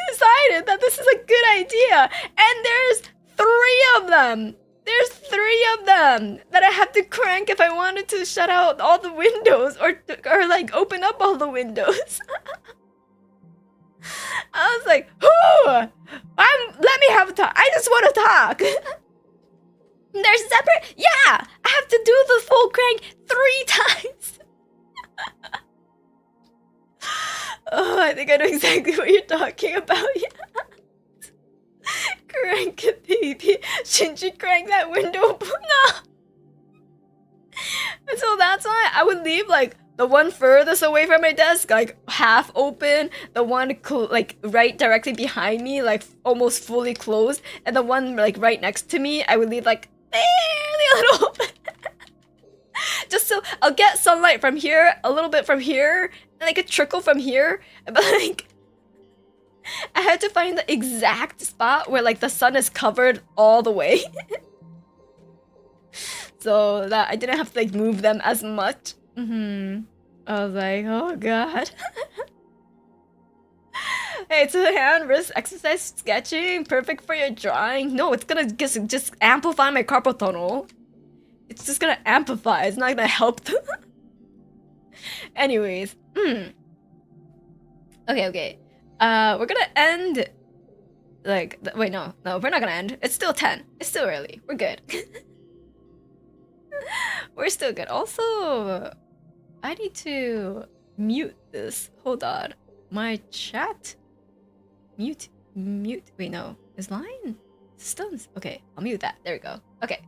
decided that this is a good idea? And there's 3 of them. There's 3 of them that I have to crank if I wanted to shut out all the windows or like open up all the windows. I was like, who? Let me have a talk. I just want to talk. They're separate? Yeah! I have to do the full crank 3 times. Oh, I think I know exactly what you're talking about. Yeah. Crank it, baby. Shouldn't you crank that window? No! So that's why I would leave like the one furthest away from my desk, like half open, the one like right directly behind me, like almost fully closed, and the one like right next to me, I would leave like barely a little open. Just so I'll get sunlight from here, a little bit from here, and like a trickle from here, but like I had to find the exact spot where like the sun is covered all the way. so that I didn't have to like move them as much. I was like, oh god. Hey, it's a hand wrist exercise sketching, perfect for your drawing. No, it's gonna just amplify my carpal tunnel. It's just gonna amplify. It's not gonna help. Anyways, okay. We're gonna end. Like, wait, no, we're not gonna end. It's still 10. It's still early. We're good. We're still good. Also, I need to mute this. Hold on. My chat. Mute. Wait, no. Is line? Stones. Okay, I'll mute that. There we go. Okay.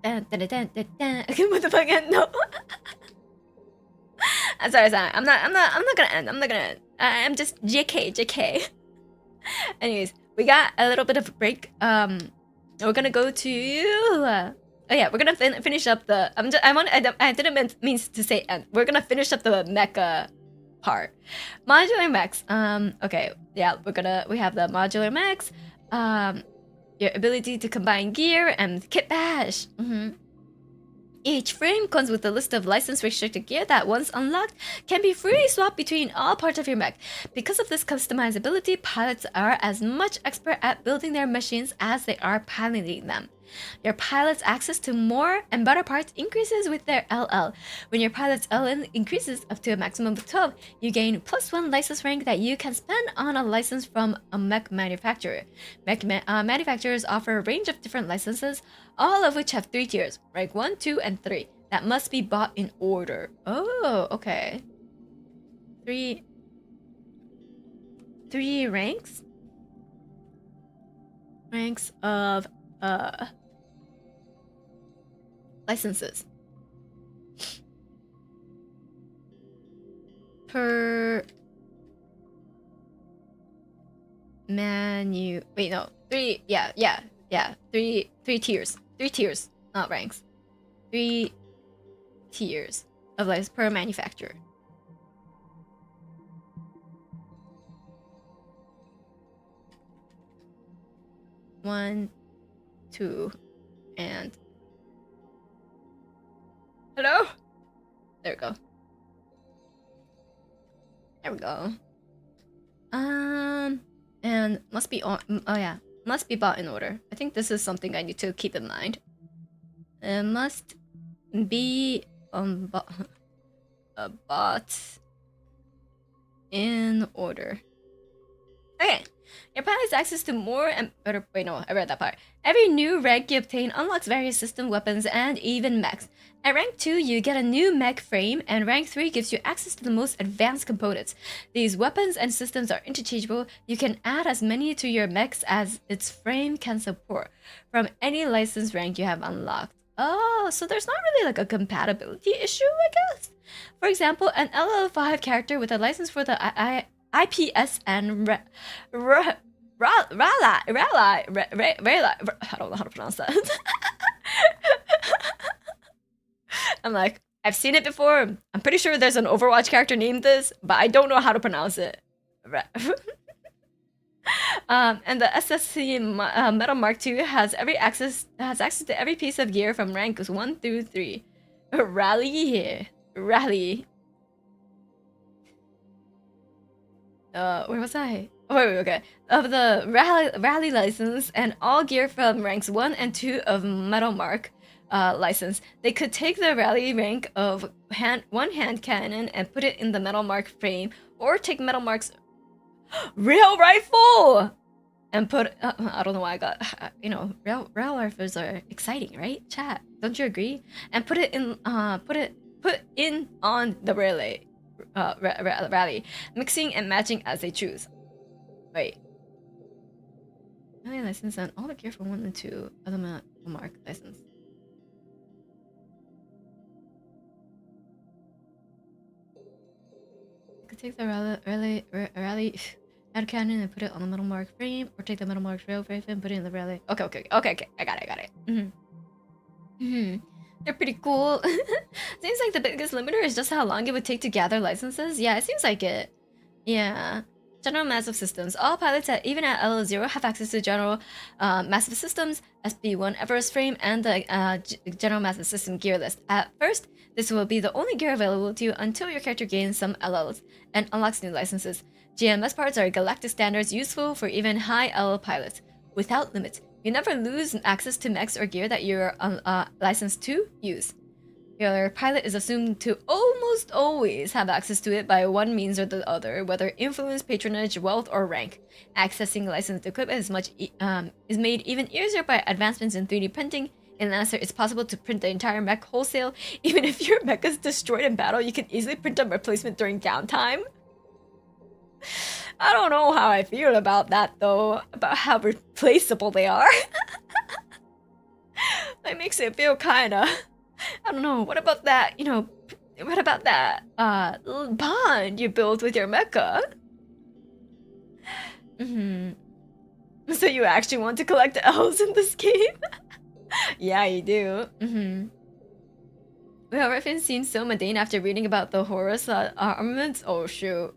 What the fuck? No. I'm sorry. I'm not gonna end. I'm just JK. Anyways, we got a little bit of a break. We're gonna go to. Oh yeah, we're gonna finish up the. I didn't mean to say end. We're gonna finish up the mecha part. Modular mechs. Okay. Yeah, we have the modular mechs. Your ability to combine gear and kit bash. Each frame comes with a list of licensed restricted gear that, once unlocked, can be freely swapped between all parts of your mech. Because of this customizability, pilots are as much expert at building their machines as they are piloting them. Your pilot's access to more and better parts increases with their LL. When your pilot's LL increases up to a maximum of 12, you gain +1 license rank that you can spend on a license from a mech manufacturer. Mech manufacturers offer a range of different licenses, all of which have 3 tiers, rank 1, 2, and 3, that must be bought in order. Oh, okay. 3 ranks? Ranks of licenses per wait, no, 3 3 tiers, not ranks. 3 tiers of license per manufacturer. One, 2, and hello? There we go. And must be on. Oh yeah, must be bought in order. I think this is something I need to keep in mind. It must be bought in order. Okay. Your pilot has access to more and better. Wait, no, I read that part. Every new rank you obtain unlocks various system weapons and even mechs. At rank 2, you get a new mech frame, and rank 3 gives you access to the most advanced components. These weapons and systems are interchangeable. You can add as many to your mechs as its frame can support from any license rank you have unlocked. Oh, so there's not really like a compatibility issue, I guess? For example, an LL5 character with a license for the IPSN I don't know how to pronounce that. I'm like, I've seen it before. I'm pretty sure there's an Overwatch character named this, but I don't know how to pronounce it. And the SSC Metal Mark II has access to every piece of gear from ranks 1 through 3. Rally. Where was I? Oh, wait, okay. Of the rally license and all gear from ranks 1 and 2 of Metal Mark license, they could take the rally rank of one hand cannon and put it in the Metal Mark frame, or take Metal Mark's rail rifle and put. I don't know why I got. Rail rifles are exciting, right? Chat, don't you agree? And put it in. Put in on the rally. Rally, mixing and matching as they choose. Wait. Rally license and all the gear from 1 and 2 of the Metal Mark license. You could take the rally head cannon and put it on the Metal Mark frame, or take the Metal Mark rail frame and put it in the rally. Okay. I got it. They're pretty cool. Seems like the biggest limiter is just how long it would take to gather licenses. Yeah, it seems like it. Yeah. General massive systems. All pilots, even at LL0, have access to general massive systems, SB1 Everest frame, and the general massive system gear list. At first, this will be the only gear available to you until your character gains some LLs and unlocks new licenses. GMS parts are galactic standards useful for even high LL pilots, without limit. You never lose access to mechs or gear that you're licensed to use. Your pilot is assumed to almost always have access to it by one means or the other, whether influence, patronage, wealth, or rank. Accessing licensed equipment is made even easier by advancements in 3D printing. In Lancer, it's possible to print the entire mech wholesale. Even if your mech is destroyed in battle, you can easily print a replacement during downtime. I don't know how I feel about that, though, about how replaceable they are. That makes it feel kinda... I don't know, what about that, you know, what about that bond you build with your mecha? So you actually want to collect L's in this game? Yeah, you do. We have seen so mundane after reading about the Horus armaments. Oh shoot.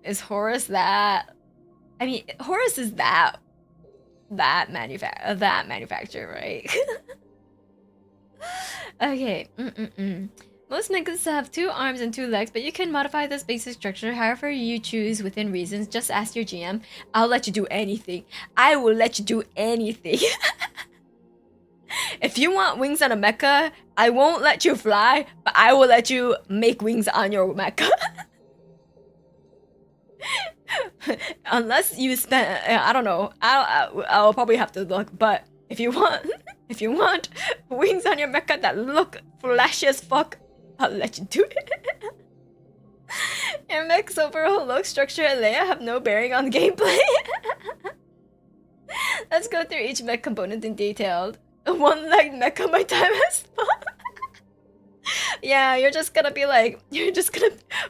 Is Horus that... I mean, Horus is that manufacturer, right? Okay. Most mechas have 2 arms and 2 legs, but you can modify this basic structure however you choose within reasons. Just ask your GM. I'll let you do anything. I will let you do anything. If you want wings on a mecha, I won't let you fly, but I will let you make wings on your mecha. Unless you spend, I don't know. I'll probably have to look, but if you want wings on your mecha that look flashy as fuck, I'll let you do it. Your mech's overall look, structure, and layout have no bearing on gameplay. Let's go through each mech component in detail. A one-legged mecha, my time has spun. Yeah, you're just gonna be like, wait,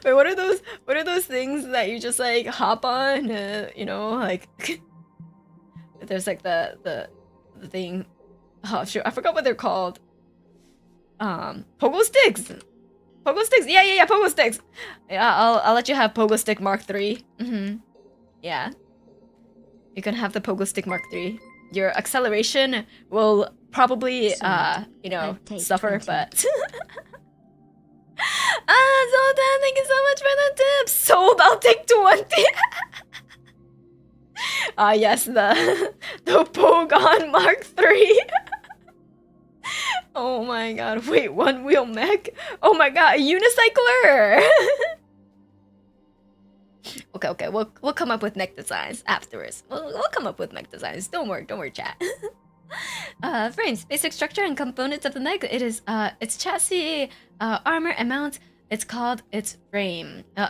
what are those things that you just like hop on, you know, like there's like the thing, oh shoot, I forgot what they're called. Pogo sticks, yeah, pogo sticks. Yeah, I'll let you have pogo stick Mark 3. Yeah, you can have the pogo stick Mark 3. Your acceleration will probably you know, suffer, 20. But Zoltan, thank you so much for the tips. Sold, I'll take 20. Yes, the Pogon Mark 3. Oh my god, wait, one wheel mech? Oh my god, a unicycler. Okay, we'll come up with mech designs afterwards. We'll come up with mech designs. Don't worry, chat. Frames, basic structure and components of the mech. It is its chassis, armor, and mount. It's called its frame. A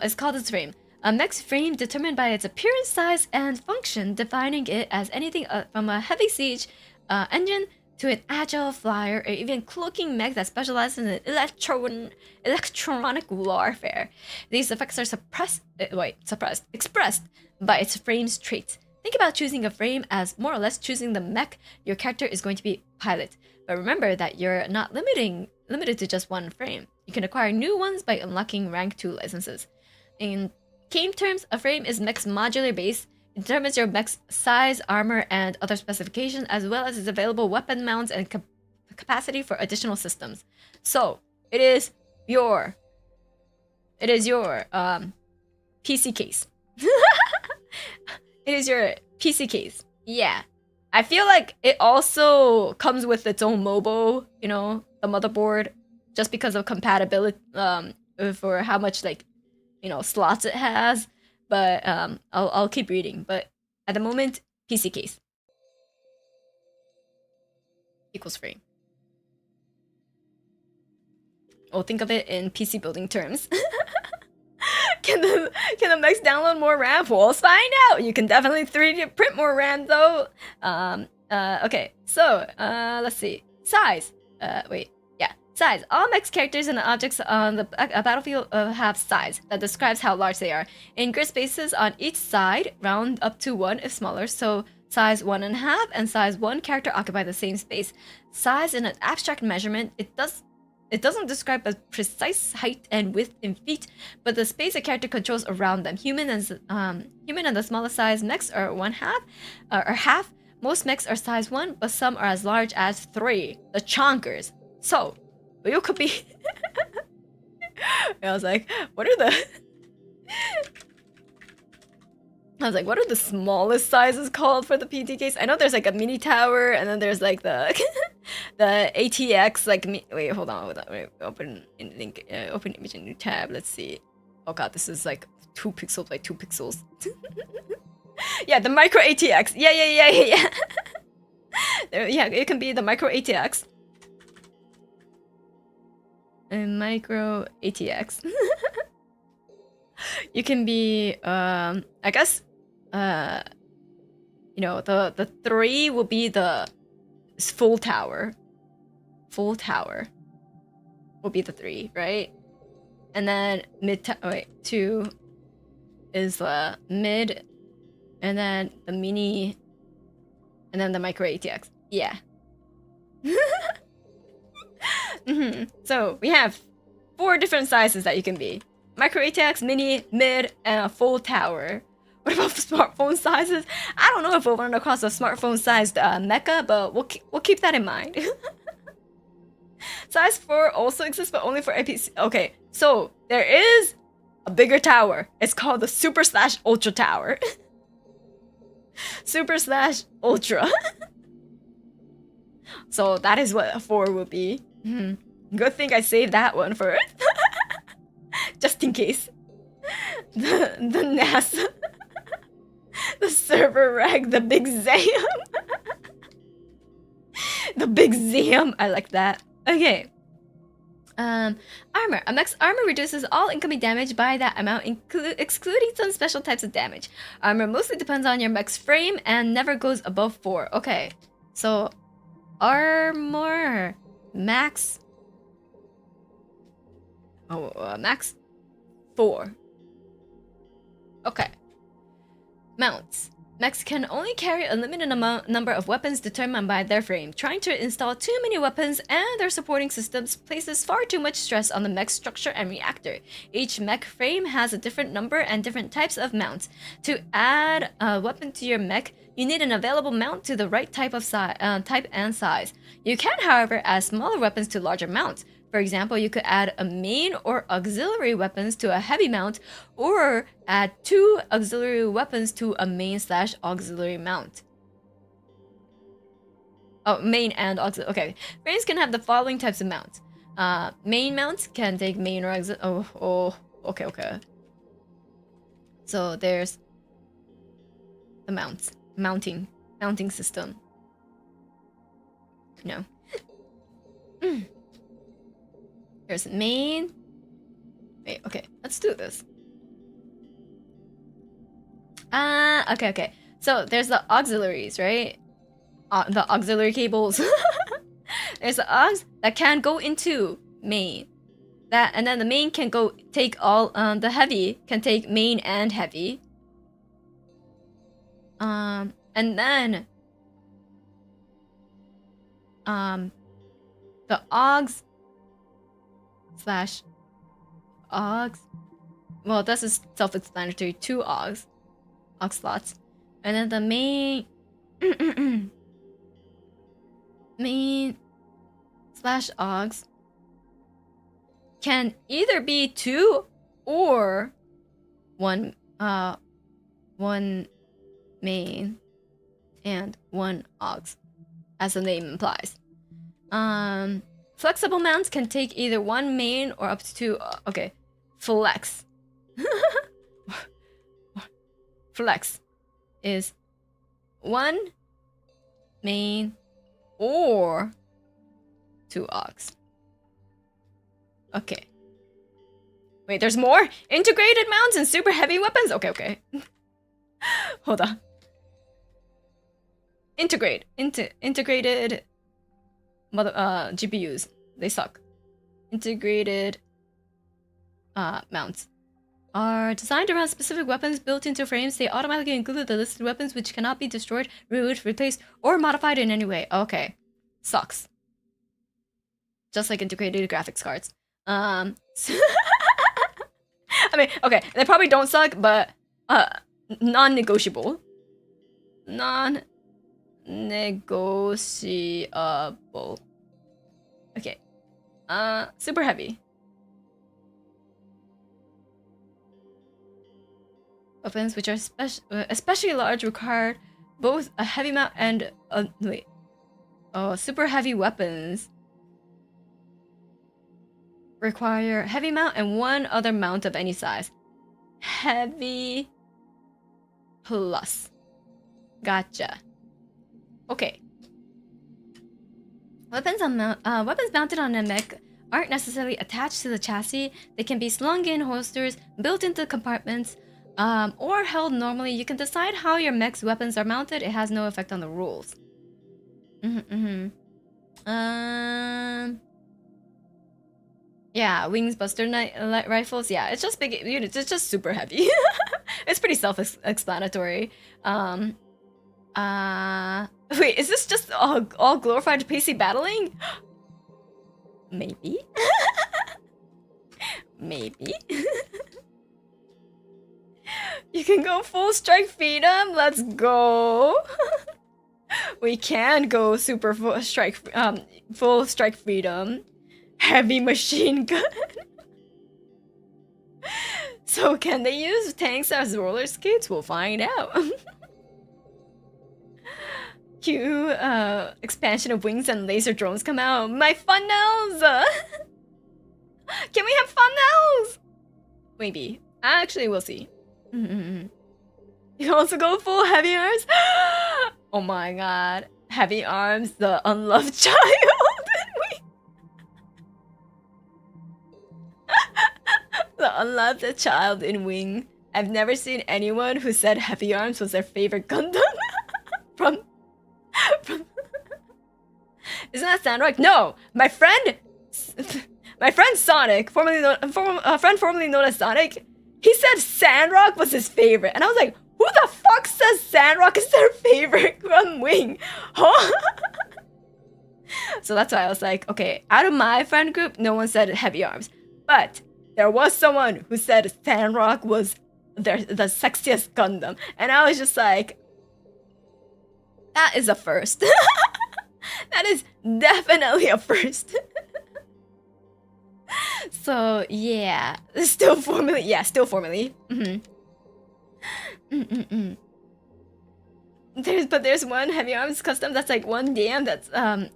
mech's frame determined by its appearance, size, and function, defining it as anything from a heavy siege engine to an agile flyer, or even cloaking mech that specializes in electronic warfare. These effects are expressed by its frame's traits. Think about choosing a frame as more or less choosing the mech your character is going to be pilot. But remember that you're not limited to just one frame. You can acquire new ones by unlocking rank 2 licenses. In game terms, a frame is mech's modular base. It determines your mech's size, armor, and other specifications, as well as its available weapon mounts and capacity for additional systems. So, it is your PC case. It is your PC case. Yeah. I feel like it also comes with its own mobile, you know, the motherboard, just because of compatibility, for how much, like, you know, slots it has. But I'll keep reading. But at the moment, PC case equals free. We'll think of it in PC building terms. Can the mechs download more RAM? We'll find out. You can definitely 3D print more RAM though. Okay, so let's see. Size. Size. All mechs characters and objects on the battlefield have size that describes how large they are. In grid spaces on each side, round up to 1 if smaller, so size 1.5 and size 1 character occupy the same space. Size in an abstract measurement, it does it doesn't describe a precise height and width in feet, but the space a character controls around them. Human and the smallest size mechs are half. Most mechs are size 1, but some are as large as 3. The chonkers. So, you could be. I was like, what are the? I was like, what are the smallest sizes called for the PTKs? I know there's like a mini tower, and then there's like the the ATX. Like, wait, hold on. Wait, open link, open image in new tab. Let's see. Oh god, this is like 2 pixels by 2 pixels. Yeah, the micro ATX. Yeah. Yeah, it can be the micro ATX. And micro ATX. You can be, I guess, you know, the 3 will be the full tower. Full tower will be the 3, right? And then 2 is the mid, and then the mini, and then the micro ATX. Yeah. So we have 4 different sizes that you can be. Micro ATX, mini, mid, and a full tower. What about smartphone sizes? I don't know if we'll run across a smartphone-sized mecha, but we'll keep that in mind. Size 4 also exists, but only for APC. Okay, so there is a bigger tower. It's called the Super/Ultra Tower. Super/Ultra. So that is what a 4 would be. Good thing I saved that one for just in case. The NASA. The server rag, the big Zam. The big Zam. I like that. Okay. Armor. A mech's armor reduces all incoming damage by that amount, excluding some special types of damage. Armor mostly depends on your mech's frame and never goes above 4. Okay. So, armor. Max. Max 4. Okay. Mounts. Mechs can only carry a limited number of weapons determined by their frame. Trying to install too many weapons and their supporting systems places far too much stress on the mech's structure and reactor. Each mech frame has a different number and different types of mounts. To add a weapon to your mech, you need an available mount to the right type and size. You can, however, add smaller weapons to larger mounts. For example, you could add a main or auxiliary weapons to a heavy mount, or add 2 auxiliary weapons to a main/auxiliary mount. Oh, main and auxiliary. Okay. Frames can have the following types of mounts. Main mounts can take main or auxiliary. Okay. So there's the mounts. Mounting system. No. There's main. Wait, okay, let's do this. Okay. So there's the auxiliaries, right? The auxiliary cables. There's the aux that can go into main. And then the main can take all. The heavy can take main and heavy. And then the aux. /aux. Well, this is self-explanatory. 2 aux slots, and then the main main/aux can either be 2 or 1 main and 1 aux, as the name implies. Flexible mounts can take either 1 main or up to 2. Okay, flex. Flex is 1 main or 2 aux. Okay. Wait, there's more? Integrated mounts and super heavy weapons? Okay. Hold on. Integrated GPUs. They suck. Integrated mounts are designed around specific weapons built into frames. They automatically include the listed weapons which cannot be destroyed, removed, replaced, or modified in any way. Okay. Sucks. just like integrated graphics cards. I mean, okay, they probably don't suck, but non-negotiable. Non-negotiable. Okay. Super heavy. Weapons which are especially large require both a heavy mount and super heavy weapons require heavy mount and one other mount of any size. Heavy plus. Gotcha. Okay. Weapons mounted on a mech aren't necessarily attached to the chassis. They can be slung in holsters, built into compartments, or held normally. You can decide how your mech's weapons are mounted. It has no effect on the rules. Yeah, wings, buster rifles. Yeah, it's just big units. It's just super heavy. It's pretty self-explanatory. Wait, is this just all glorified PC battling? Maybe. Maybe. You can go full strike freedom. Let's go. We can go super full strike freedom. Heavy machine gun. So can they use tanks as roller skates? We'll find out. Cue expansion of wings and laser drones come out. My funnels! Can we have funnels? Maybe. Actually, we'll see. You can also go full heavy arms. Oh my god. Heavy arms, the unloved child. The unloved child in Wing. I've never seen anyone who said heavy arms was their favorite Gundam. from Isn't that Sandrock? No! My friend Sonic, a friend formerly known as Sonic, he said Sandrock was his favorite. And I was like, who the fuck says Sandrock is their favorite from Wing? Huh? So that's why I was like, okay, out of my friend group, no one said heavy arms. But there was someone who said Sandrock was the sexiest Gundam. And I was just like, that is a first. That is definitely a first. So yeah, still formally. There's one heavy arms custom that's like one damn that's damn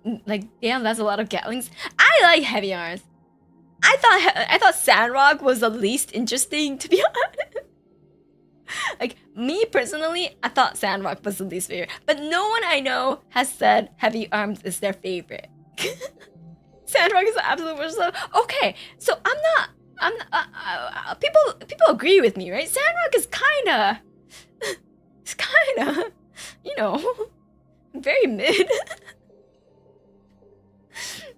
that's a lot of Gatlings. I like heavy arms. I thought Sandrock was the least interesting, to be honest. Like me personally, I thought Sandrock was the least favorite, but no one I know has said heavy arms is their favorite. Sandrock is the absolute worst. Okay, so people agree with me, right? Sandrock is kinda, you know, very mid.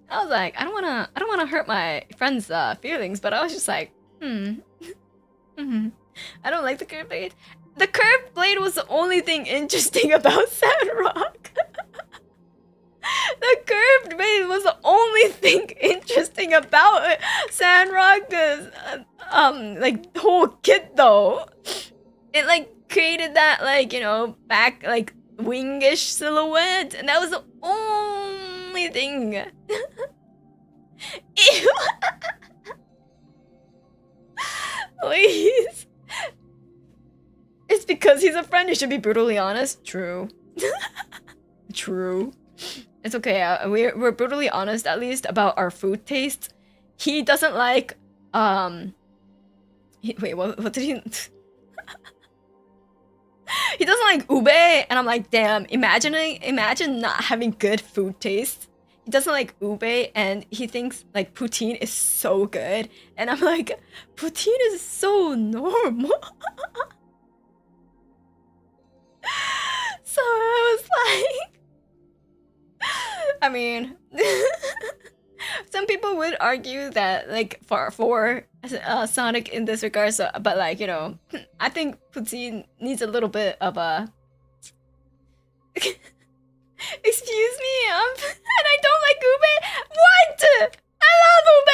I was like, I don't wanna hurt my friend's feelings, but I was just like, I don't like the curved blade. The curved blade was the only thing interesting about Sandrock. The curved blade was the only thing interesting about it. Sandrock's like whole kit though. It like created that like, you know, back like wingish silhouette, and that was the only thing. Ew. Please. It's because he's a friend, you should be brutally honest. True. True. It's okay, we're brutally honest at least about our food tastes. He doesn't like, wait, what did he... He doesn't like ube, and I'm like, damn, imagine not having good food taste. He doesn't like ube, and he thinks like poutine is so good. And I'm like, poutine is so normal. So I was like... I mean, some people would argue that like for Sonic in this regard, so, but like, you know, I think poutine needs a little bit of a... Excuse me, and I don't like ube? What? I love ube!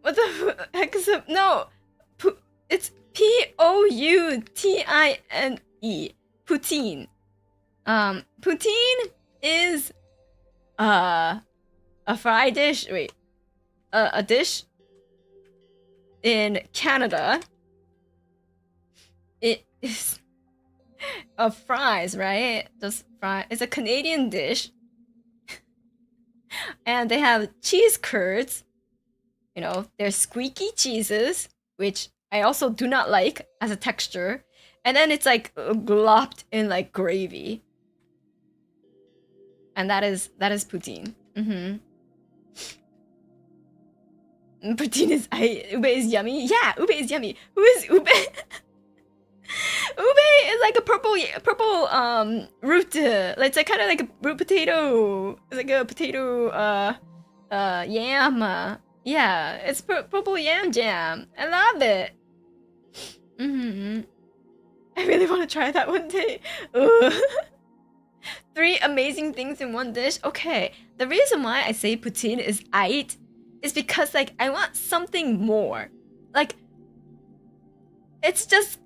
What the heck is it? No. It's Poutine. Poutine. Poutine is a fried dish. Wait. A dish in Canada. It is fries, right? Just fry. It's a Canadian dish. And they have cheese curds. You know, they're squeaky cheeses, which I also do not like as a texture. And then it's like glopped in like gravy. And that is poutine. Poutine is ube is yummy. Yeah, ube is yummy. Who is ube? Ube is like a purple root. It's like kind of like a root potato. It's like a potato yam. Yeah, it's purple yam jam. I love it. I really want to try that one day. 3 amazing things in one dish. Okay, the reason why I say poutine is aight is because like I want something more. Like it's just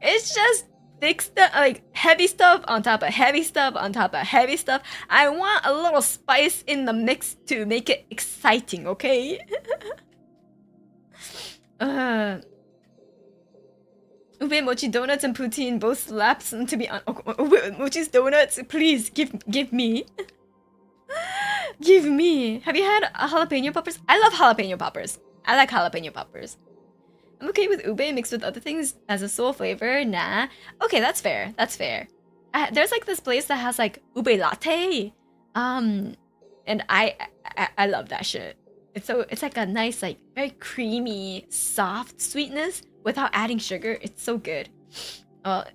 it's just thick stuff, like heavy stuff on top of heavy stuff on top of heavy stuff. I want a little spice in the mix to make it exciting, okay? Ube mochi donuts and poutine both slaps, and to be ube mochi's donuts, please give me. Give me. Have you had jalapeno poppers? I love jalapeno poppers. I like jalapeno poppers. I'm okay with ube mixed with other things as a sole flavor. Nah. Okay, that's fair. That's fair. There's like this place that has like ube latte. And I love that shit. It's like a nice, like very creamy, soft sweetness without adding sugar. It's so good.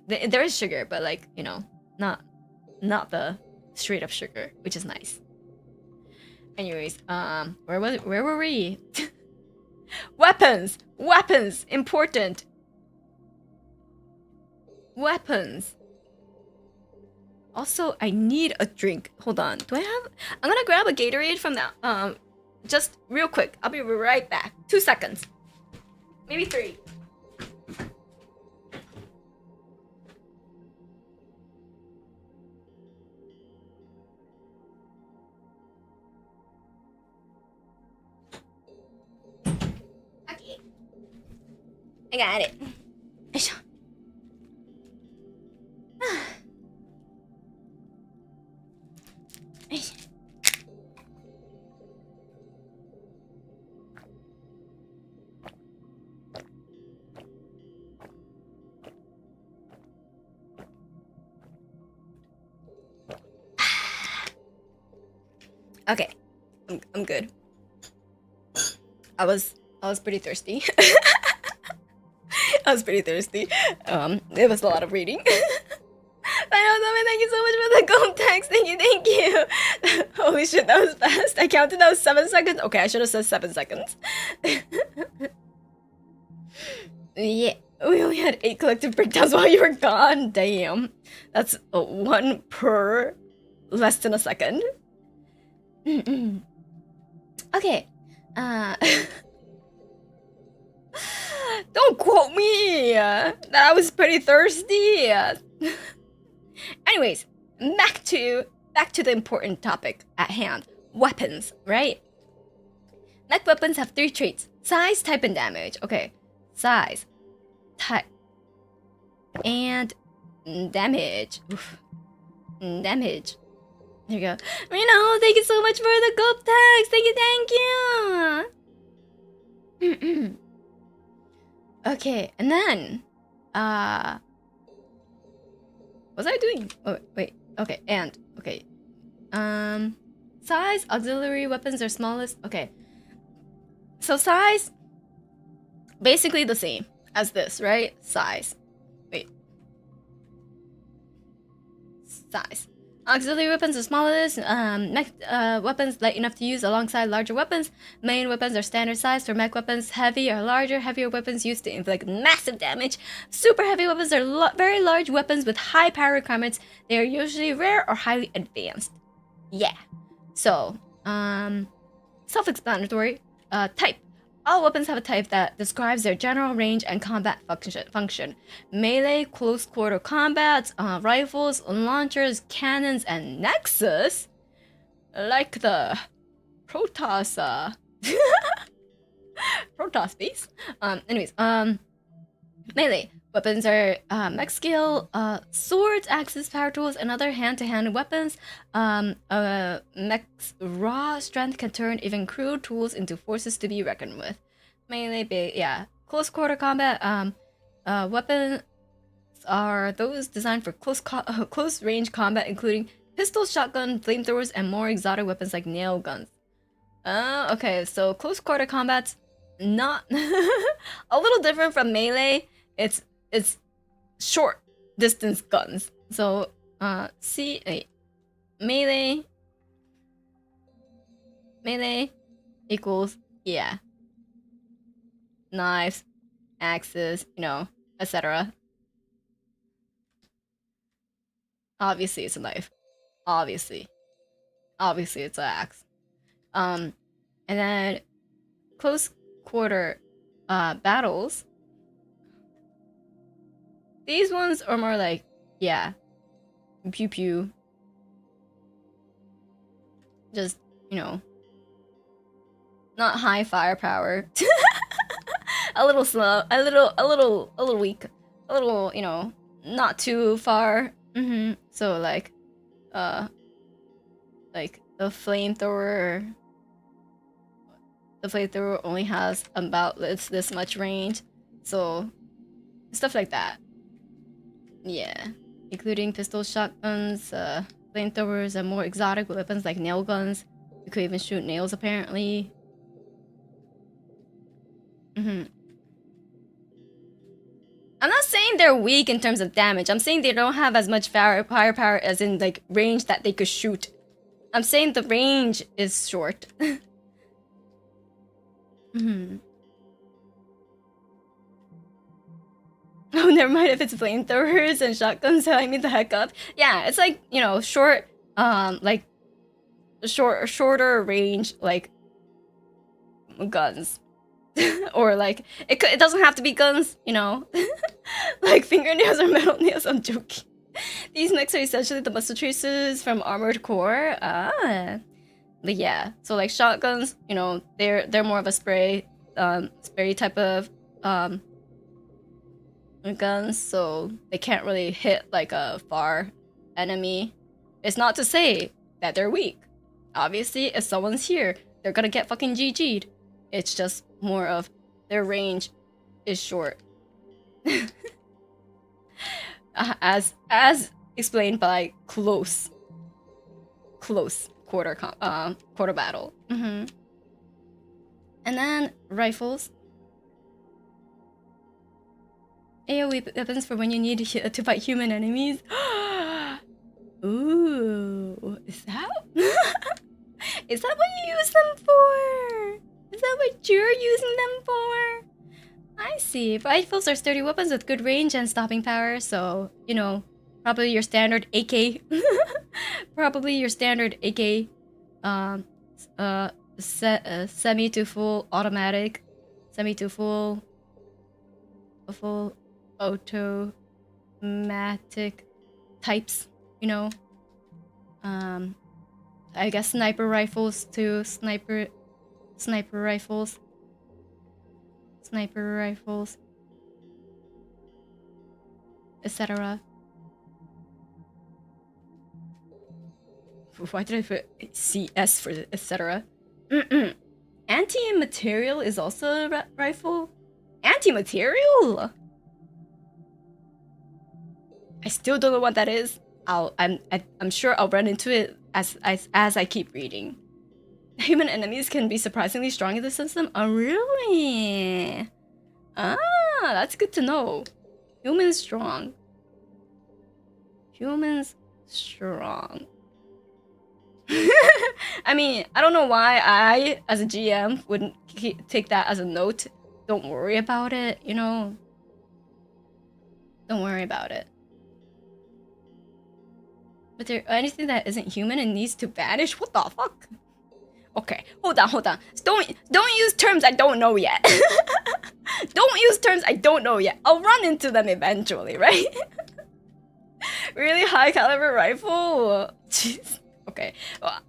There is sugar, but like, you know, not the straight up sugar, which is nice. Anyways, where were we? Weapons, important. Weapons. Also, I need a drink. Hold on. Do I have? I'm gonna grab a Gatorade from that. Just real quick. I'll be right back. 2 seconds. Maybe 3. Okay. I got it. Okay, I'm good. I was pretty thirsty. I was pretty thirsty. It was a lot of reading. Thank you so much for the gold text. Thank you. Holy shit, that was fast. I counted that was 7 seconds. Okay, I should have said 7 seconds. Yeah, we only had 8 collective breakdowns while you were gone. Damn, that's 1 per less than a second. Okay. Don't quote me that I was pretty thirsty. Anyways, back to the important topic at hand. Weapons, right? Mech weapons have 3 traits: size, type, and damage. Okay, size, type, and damage. Oof. Damage. There you go. Reno, thank you so much for the gold tags. Thank you. Okay, and then what was I doing? Oh wait, okay, and okay. Size, auxiliary weapons are smallest. Okay. So size, basically the same as this, right? Size. Wait. Size. Auxiliary weapons are smallest. Mech weapons light enough to use alongside larger weapons. Main weapons are standard size. For mech weapons, heavy or larger. Heavier weapons used to inflict massive damage. Super heavy weapons are very large weapons with high power requirements. They are usually rare or highly advanced. Yeah. So, self-explanatory. Type. All weapons have a type that describes their general range and combat function. Melee, close quarter combat, rifles, launchers, cannons, and nexus, like the Protoss, Protoss base. Melee weapons are mech skill, swords, axes, power tools, and other hand-to-hand weapons. Mech's raw strength can turn even crude tools into forces to be reckoned with. Melee, yeah. Close quarter combat. Weapons are those designed for close range combat, including pistols, shotgun, flamethrowers, and more exotic weapons like nail guns. Okay, so close quarter combat's not a little different from melee. It's short distance guns. So melee equals, yeah, knives, axes, you know, etc. Obviously it's a knife. Obviously it's an axe. And then close quarter battles. These ones are more like, yeah, pew pew. Just, you know, not high firepower. A little slow, a little weak, a little, you know, not too far. So like the flamethrower. The flamethrower only has about this much range, so stuff like that. Yeah, including pistols, shotguns, flamethrowers, and more exotic weapons like nail guns. You could even shoot nails, apparently. I'm not saying they're weak in terms of damage. I'm saying they don't have as much firepower as in like range that they could shoot. I'm saying the range is short. Oh, never mind if it's flamethrowers and shotguns telling me the heck up. Yeah, it's like, you know, short, like shorter range, like guns. Or like it doesn't have to be guns, you know. Like fingernails or metal nails. I'm joking. These mechs are essentially the muscle tracers from Armored Core. But yeah, so like shotguns, you know, they're more of a spray type of guns, so they can't really hit like a far enemy. It's not to say that they're weak. Obviously, if someone's here, they're gonna get fucking GG'd. It's just more of their range is short. As explained by close quarter battle. And then rifles. AoE weapons for when you need to fight human enemies. Ooh, is that what you use them for? Is that what you're using them for? I see. Rifles are sturdy weapons with good range and stopping power, so, you know, probably your standard AK. Probably your standard AK. Semi to full automatic. Semi to full automatic types, you know. I guess sniper rifles too. Sniper rifles, etc. Why did I put CS for etc? Anti-material is also a rifle. Anti-material? I still don't know what that is. I'm sure I'll run into it as I keep reading. Human enemies can be surprisingly strong in the system. Oh, really? Ah, that's good to know. Humans strong. I mean, I don't know why I, as a GM, wouldn't take that as a note. Don't worry about it, you know? Don't worry about it. But there anything that isn't human and needs to vanish? What the fuck? Okay, hold on. Don't use terms I don't know yet. Don't use terms I don't know yet. I'll run into them eventually, right? Really high caliber rifle? Jeez. Okay. Well,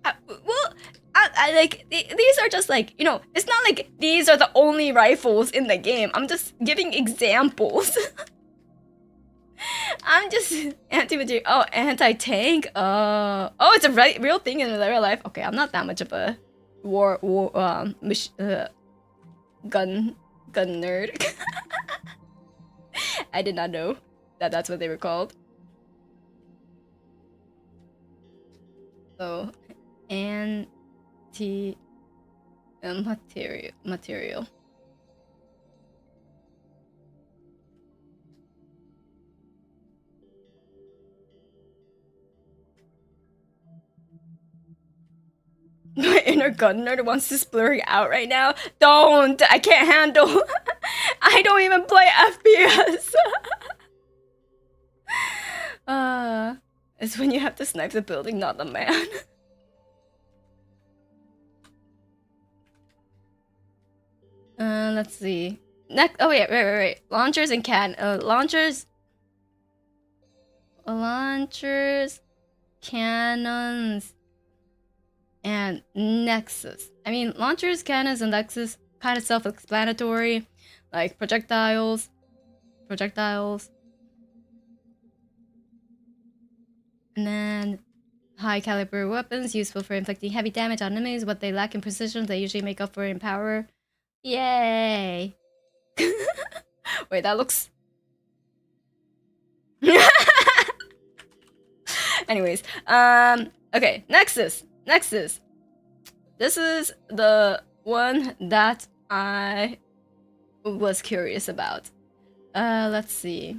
I like these are just like, you know, it's not like these are the only rifles in the game. I'm just giving examples. I'm just anti-material. Oh, anti-tank. Oh, it's a real thing in real life. Okay, I'm not that much of a gun nerd. I did not know that that's what they were called. So, material. My inner gun nerd wants to splurge out right now. Don't! I can't handle. I don't even play FPS. It's when you have to snipe the building, not the man. Let's see. Next. Oh yeah, right. Launchers and launchers, cannons, and nexus. I mean, launchers, cannons, and nexus kind of self-explanatory, like projectiles. And then high caliber weapons, useful for inflicting heavy damage on enemies. What they lack in precision, they usually make up for in power. Yay! Wait, that looks... Anyways, okay, Nexus. This is the one that I was curious about. Let's see.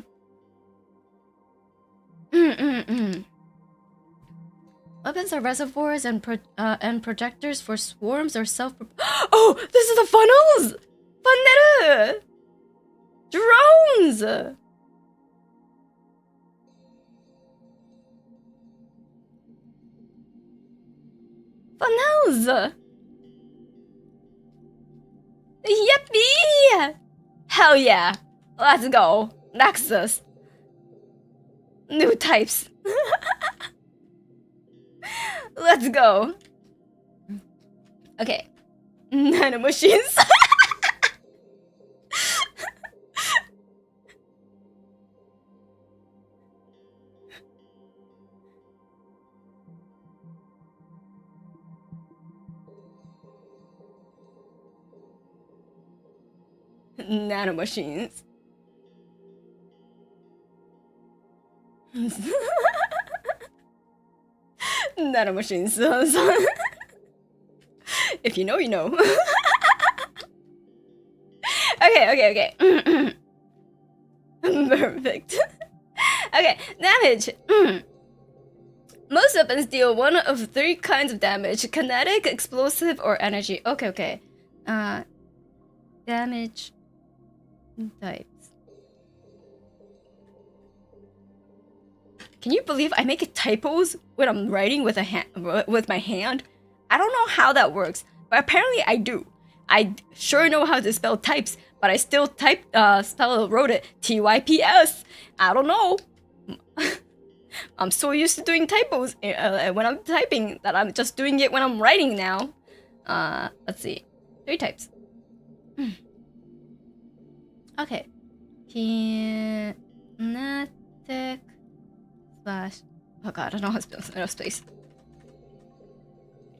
Weapons are reservoirs and projectors for swarms or self. Oh, this is the funnels. Funnel. Drones. Funnels. Yippee! Hell yeah! Let's go. Nexus. New types. Let's go. Okay. Nanomachines. Nanomachines. Nanomachines. If you know, you know. Okay. Perfect. Okay, damage. Most weapons deal one of 3 kinds of damage: kinetic, explosive, or energy. Okay. Damage types. Can you believe I make typos when I'm writing with my hand? I don't know how that works, but apparently I do. I sure know how to spell types, but I still wrote it TYPS. I don't know. I'm so used to doing typos when I'm typing that I'm just doing it when I'm writing now. Let's see. 3 types. Okay. Kinetic slash... Oh god, I don't know how to spell aerospace.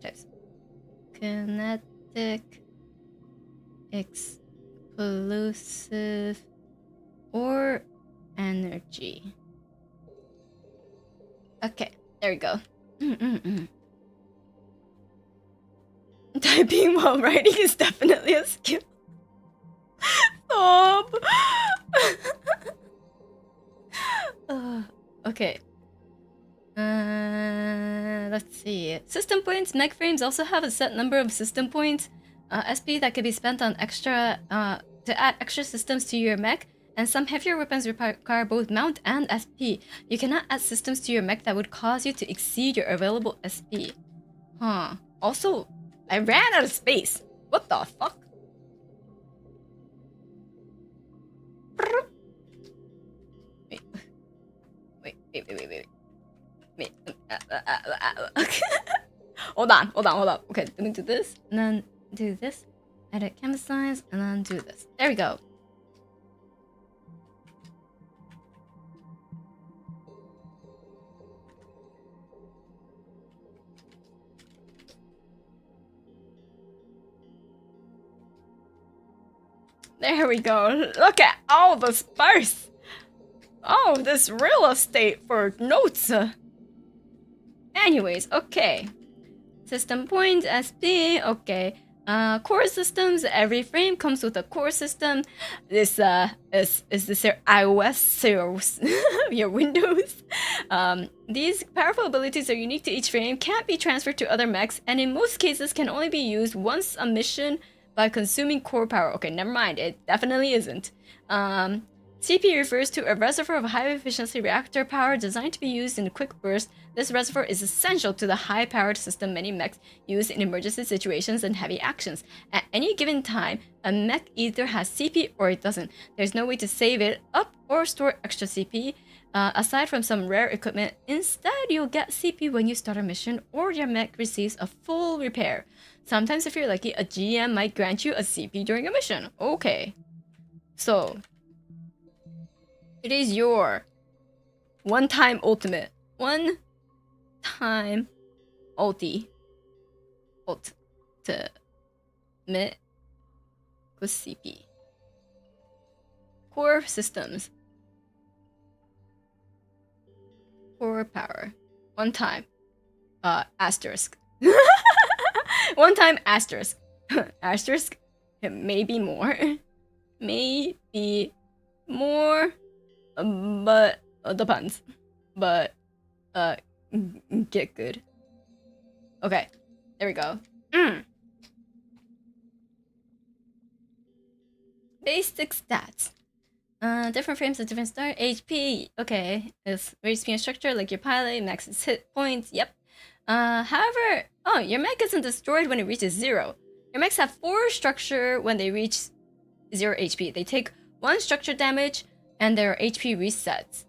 Types. Kinetic, explosive, or energy. Okay, there we go. Typing while writing is definitely a skill. Stop. Okay. Let's see. System points. Mech frames also have a set number of system points, SP that could be spent on extra to add extra systems to your mech. And some heavier weapons require both mount and SP. You cannot add systems to your mech that would cause you to exceed your available SP. Huh. Also, I ran out of space. What the fuck? Wait. Hold on. Okay, let me do this, and then do this. Edit canvas size, and then do this. There we go. There we go. Look at all the space. Oh, this real estate for notes. Anyways, okay. System point, SP, okay. Core systems, every frame comes with a core system. This is this your iOS or your Windows? These powerful abilities are unique to each frame, can't be transferred to other mechs, and in most cases can only be used once a mission by consuming core power. Okay, never mind, it definitely isn't. CP refers to a reservoir of high-efficiency reactor power designed to be used in a quick burst. This reservoir is essential to the high-powered system many mechs use in emergency situations and heavy actions. At any given time, a mech either has CP or it doesn't. There's no way to save it up or store extra CP. Aside from some rare equipment, instead you'll get CP when you start a mission or your mech receives a full repair. Sometimes if you're lucky, a GM might grant you a CP during a mission. Okay. So it is your one-time ultimate. One-time ultimate with CP. Core systems. Core power. One time. Asterisk. One time asterisk. Asterisk. It may be more. Maybe more. But depends. But get good. Okay, there we go. Basic stats. Different frames at different start. HP. Okay, it's very speed and structure like your pilot. Max hit points. Yep. However, your mech isn't destroyed when it reaches 0. Your mechs have 4 structure when they reach 0 HP. They take 1 structure damage and their HP resets.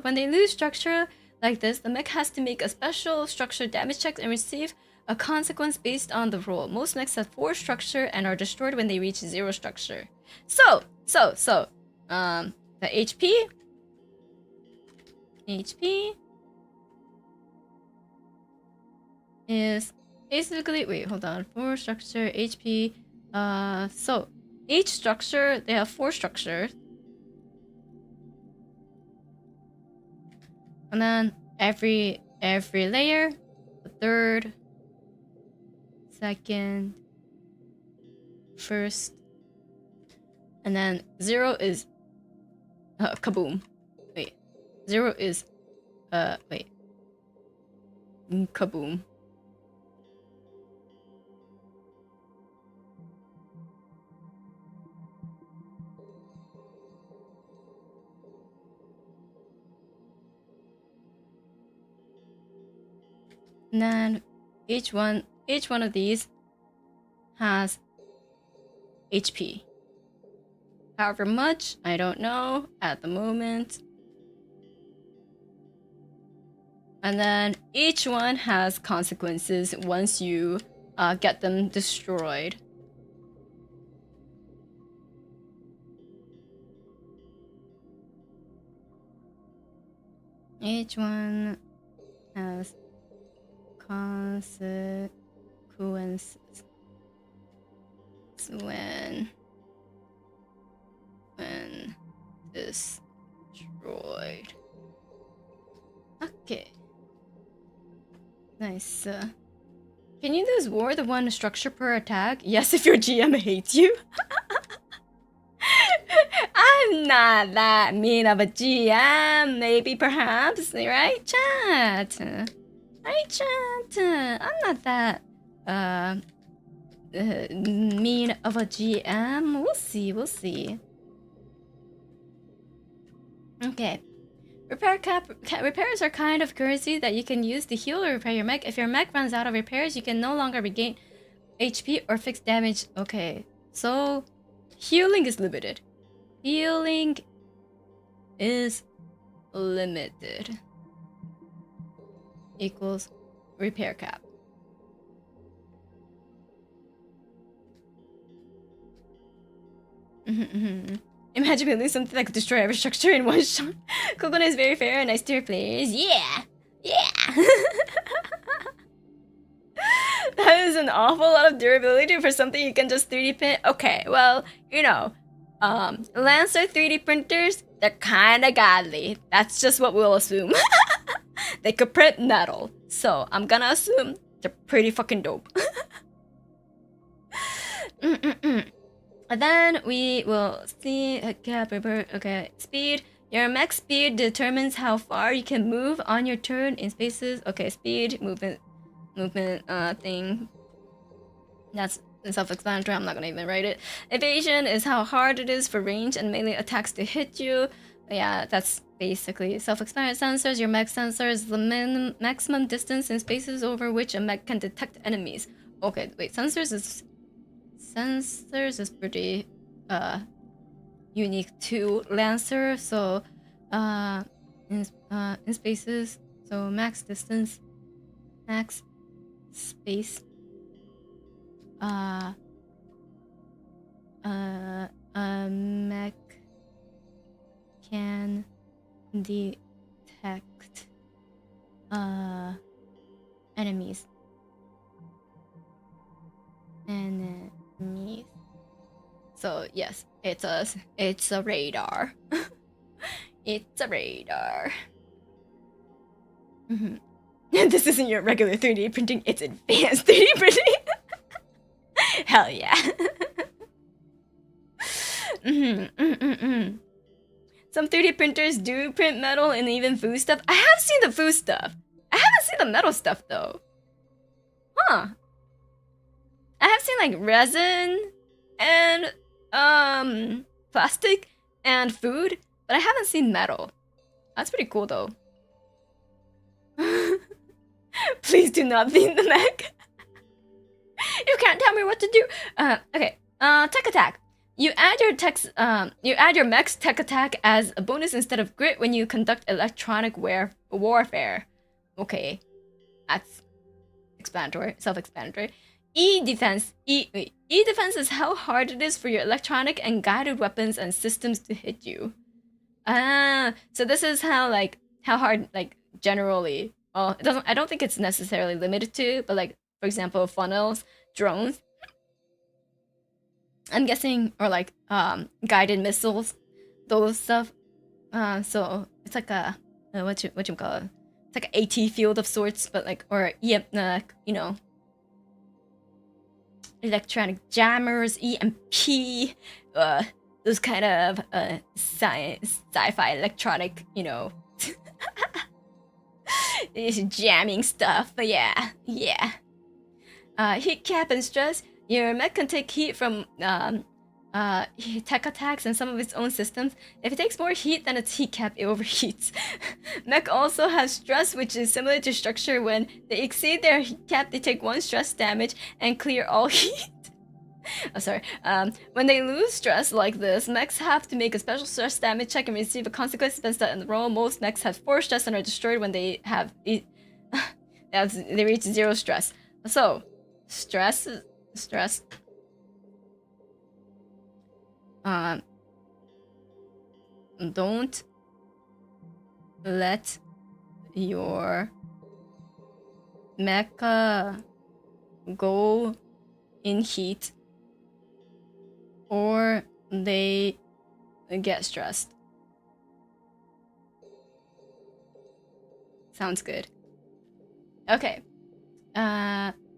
When they lose structure like this, the mech has to make a special structure damage check and receive a consequence based on the roll. Most mechs have 4 structure and are destroyed when they reach 0 structure. So, the HP is basically, wait, hold on, 4 structure, HP, so each structure, they have 4 structures. And then every layer, the third, second, first, and then 0 is kaboom. Wait, 0 is kaboom. And then each one of these has HP. However much, I don't know at the moment. And then each one has consequences once you get them destroyed. Each one has consequences when destroyed. Okay. Nice. Can you lose war the one structure per attack? Yes, if your GM hates you. I have I'm not that mean of a GM, maybe, perhaps, right, chat? Right, chat? I'm not that, mean of a GM. We'll see, we'll see. Okay. Repairs are kind of currency that you can use to heal or repair your mech. If your mech runs out of repairs, you can no longer regain HP or fix damage. Okay, so healing is limited. Healing is limited. Equals repair cap. Imagine building something that could destroy every structure in one shot. Kokone is very fair and nice to your players. Yeah! Yeah! That is an awful lot of durability for something you can just 3D print. Okay, well, you know, Lancer 3D printers, they're kinda godly. That's just what we'll assume. They could print metal, so I'm gonna assume they're pretty fucking dope. And then we will see a cap. Okay, speed. Your mech speed determines how far you can move on your turn in spaces. Okay, speed, movement thing. That's self-explanatory. I'm not gonna even write it. Evasion is how hard it is for range and melee attacks to hit you. Yeah, that's basically self-explanatory. Sensors. Your mech sensor is the maximum distance in spaces over which a mech can detect enemies. Okay, wait. Sensors is pretty unique to Lancer. So in spaces. So max distance, max space. Mech can detect enemies. So yes, it's a radar. It's a radar. This isn't your regular 3D printing, it's advanced 3D printing. Hell yeah. Some 3D printers do print metal and even food stuff. I have seen the food stuff. I haven't seen the metal stuff though. Huh. I have seen like resin and plastic and food, but I haven't seen metal. That's pretty cool though. Please do not beat the mech. You can't tell me what to do. Okay. Tech attack. You add your mech's tech attack as a bonus instead of grit when you conduct electronic warfare. Okay, that's explanatory, self-explanatory. E-defense is how hard it is for your electronic and guided weapons and systems to hit you. So this is how hard generally. Well, it doesn't. I don't think it's necessarily limited to, but like for example, funnels, drones. I'm guessing, or guided missiles, those stuff. So it's like a what you call it? It's like an AT field of sorts, but you know, electronic jammers, EMP, those kind of sci-fi electronic, you know, jamming stuff. But yeah. Heat cap and stress. Your mech can take heat from tech attacks and some of its own systems. If it takes more heat than its heat cap, it overheats. Mech also has stress, which is similar to structure. When they exceed their heat cap, they take 1 stress damage and clear all heat. When they lose stress like this, mechs have to make a special stress damage check and receive a consequence spent in the roll. Most mechs have 4 stress and are destroyed when they have they reach 0 stress. So, stress. Don't let your mecha go in heat or they get stressed. Sounds good. Okay.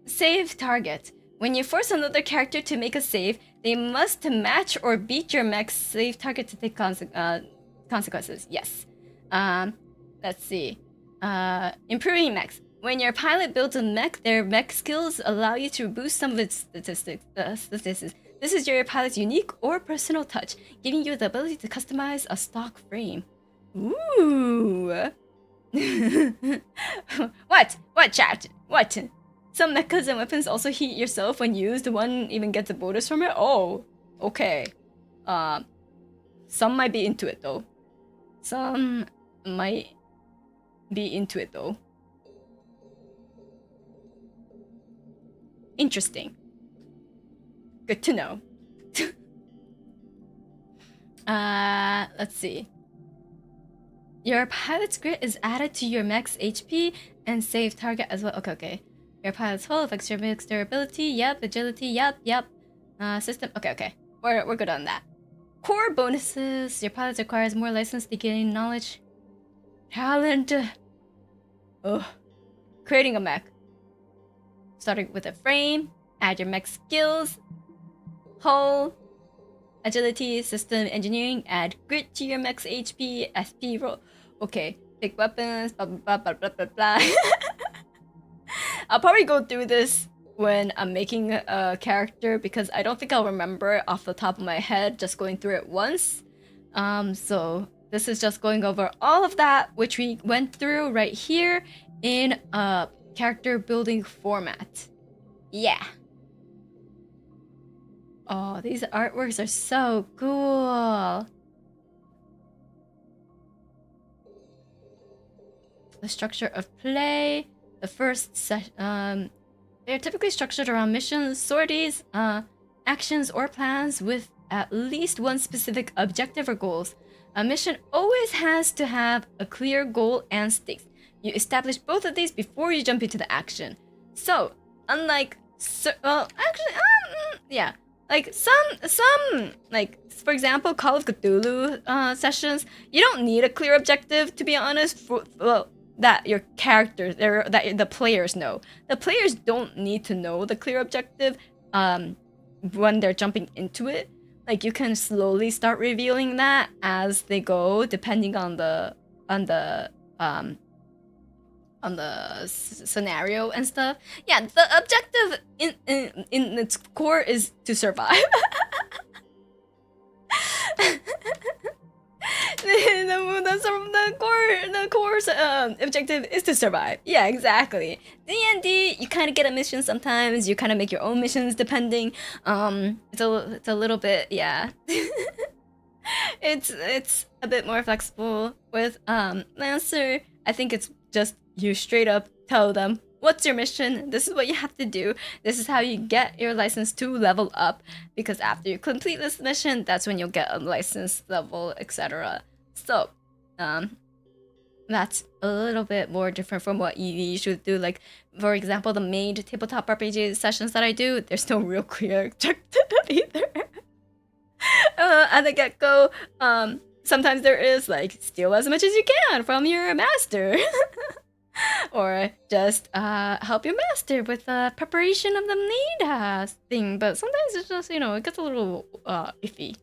Save target. When you force another character to make a save, They must match or beat your mech's safe target to take consequences. Yes. Let's see. Improving mechs. When your pilot builds a mech, their mech skills allow you to boost some of its statistics. This is your pilot's unique or personal touch, giving you the ability to customize a stock frame. Ooh. What? What, chat? What? Some mechas and weapons also heat yourself when used. One even gets a bonus from it. Oh, okay. Some might be into it though. Some might be into it though. Interesting. Good to know. Let's see. Your pilot's grit is added to your mech's HP and save target as well. Okay. Your pilot's hull affects your mech's durability. Yep. Agility. Yep. System. Okay. We're good on that. Core bonuses. Your pilot requires more license to gain knowledge. Talent. Creating a mech. Starting with a frame. Add your mech skills. Hull. Agility, system engineering, add grit to your mech's HP, SP roll. Okay, pick weapons, blah. I'll probably go through this when I'm making a character because I don't think I'll remember off the top of my head just going through it once. So this is just going over all of that, which we went through right here in a character building format. Yeah. Oh, these artworks are so cool. The structure of play. The first session. They're typically structured around missions, sorties, actions, or plans with at least one specific objective or goals. A mission always has to have a clear goal and stakes. You establish both of these before you jump into the action. So, unlike... yeah. Like some like for example Call of Cthulhu sessions, you don't need a clear objective to be honest. That your characters, that the players know. The players don't need to know the clear objective when they're jumping into it. Like you can slowly start revealing that as they go, depending on the scenario and stuff. Yeah, the objective in its core is to survive. the core objective is to survive. Yeah, exactly. D&D, you kind of get a mission sometimes. You kind of make your own missions depending. It's a little bit, yeah. It's a bit more flexible with Lancer. I think it's just you straight up tell them what's your mission, this is what you have to do, this is how you get your license to level up, because after you complete this mission, that's when you'll get a license level, etc. So that's a little bit more different from what you usually do. Like for example, the main tabletop RPG sessions that I do, there's no real clear objective either. At the get-go, sometimes there is like steal as much as you can from your master. Or just help your master with the preparation of the maid thing. But sometimes it's just, it gets a little iffy.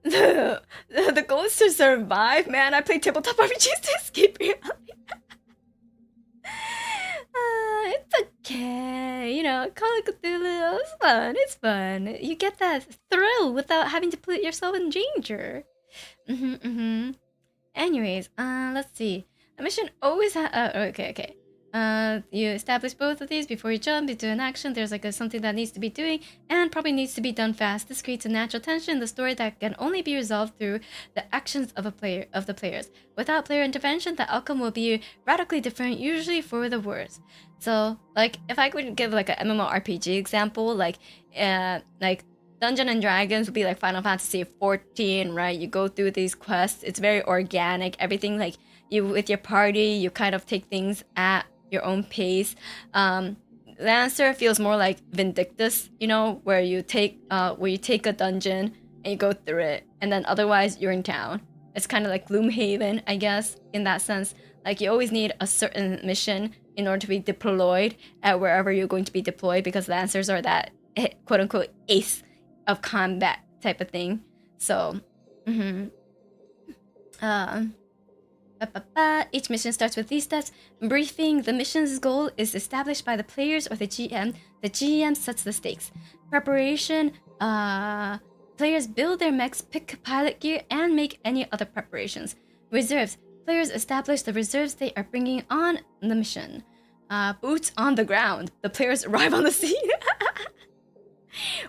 The goal is to survive, man. I play tabletop RPGs to escape reality. It's okay. Call of Cthulhu, it's fun. You get that thrill without having to put yourself in danger. Anyways, let's see. A mission always okay. You establish both of these before you jump into an action. There's like something that needs to be doing and probably needs to be done fast. This creates a natural tension in the story that can only be resolved through the actions of the players. Without player intervention, the outcome will be radically different, usually for the worse. So, like, if I could give like an MMORPG example, like Dungeons and Dragons would be like Final Fantasy 14, right? You go through these quests. It's very organic. Everything like you with your party, you kind of take things at your own pace. Lancer feels more like Vindictus, where you take a dungeon and you go through it, and then otherwise you're in town. It's kind of like Gloomhaven, I guess, in that sense. Like you always need a certain mission in order to be deployed at wherever you're going to be deployed, because Lancers are that quote unquote ace of combat type of thing. So, each mission starts with these steps. Briefing: the mission's goal is established by the players or the GM. The GM sets the stakes. Preparation: players build their mechs, pick pilot gear, and make any other preparations. Reserves: players establish the reserves they are bringing on the mission. Boots on the ground: the players arrive on the scene.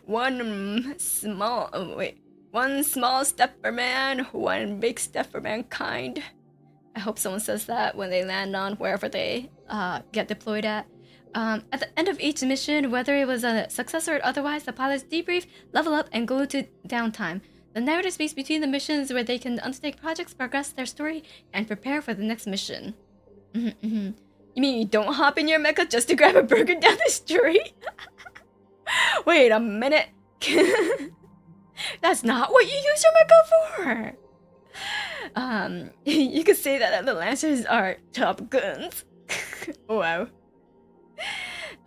One small step for man, one big step for mankind. I hope someone says that when they land on wherever they get deployed at. At the end of each mission, whether it was a success or otherwise, the pilots debrief, level up, and go to downtime. The narrative space between the missions where they can undertake projects, progress their story, and prepare for the next mission. You mean you don't hop in your mecha just to grab a burger down the street? Wait a minute. That's not what you use your mecha for. You could say that the Lancers are Top Guns. Wow.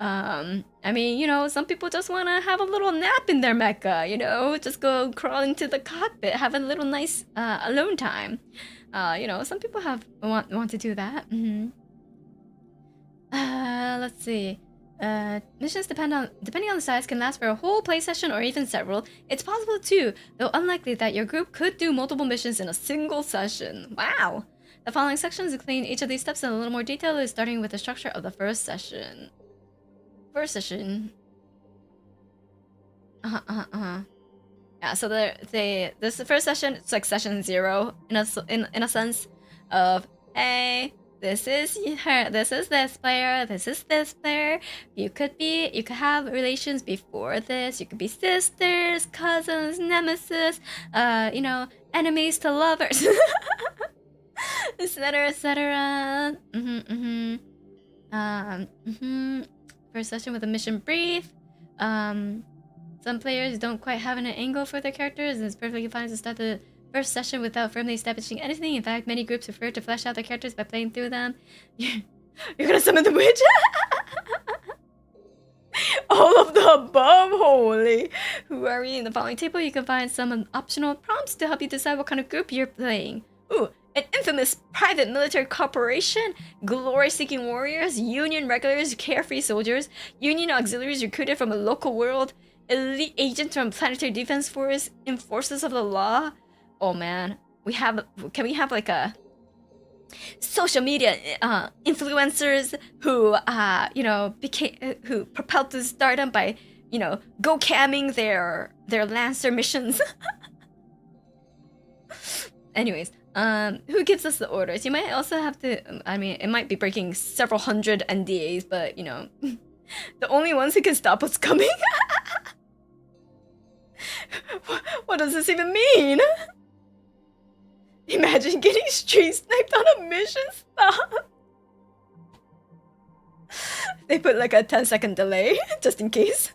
I mean, you know, some people just want to have a little nap in their mecha, you know, just go crawl into the cockpit, have a little nice alone time. You know, some people want to do that. Let's see. Missions depending on the size can last for a whole play session or even several. It's possible too, though unlikely, that your group could do multiple missions in a single session. Wow! The following sections explain each of these steps in a little more detail, starting with the structure of the first session. Yeah, so this the first session. It's like session 0 in a sense of, hey, this is her, this is this player, this is this player. You could have relations before this. You could be sisters, cousins, nemesis, you know, enemies to lovers, etc., etc. First session with a mission brief. Some players don't quite have an angle for their characters, and it's perfectly fine to start the first session without firmly establishing anything. In fact, many groups prefer to flesh out their characters by playing through them. You're gonna summon the witch? All of the above, holy. Who are we? In the following table, you can find some optional prompts to help you decide what kind of group you're playing. Ooh, an infamous private military corporation, glory-seeking warriors, Union regulars, carefree soldiers, Union auxiliaries recruited from a local world, elite agents from planetary defense force, enforcers of the law. Oh man, can we have like a social media influencers who you know who propelled to stardom by, you know, go camming their Lancer missions. Anyways, who gives us the orders? You might also have to, I mean, it might be breaking several hundred NDAs, but you know, the only ones who can stop what's coming. What does this even mean? Imagine getting street sniped on a mission. Stop. They put like a 10-second delay just in case.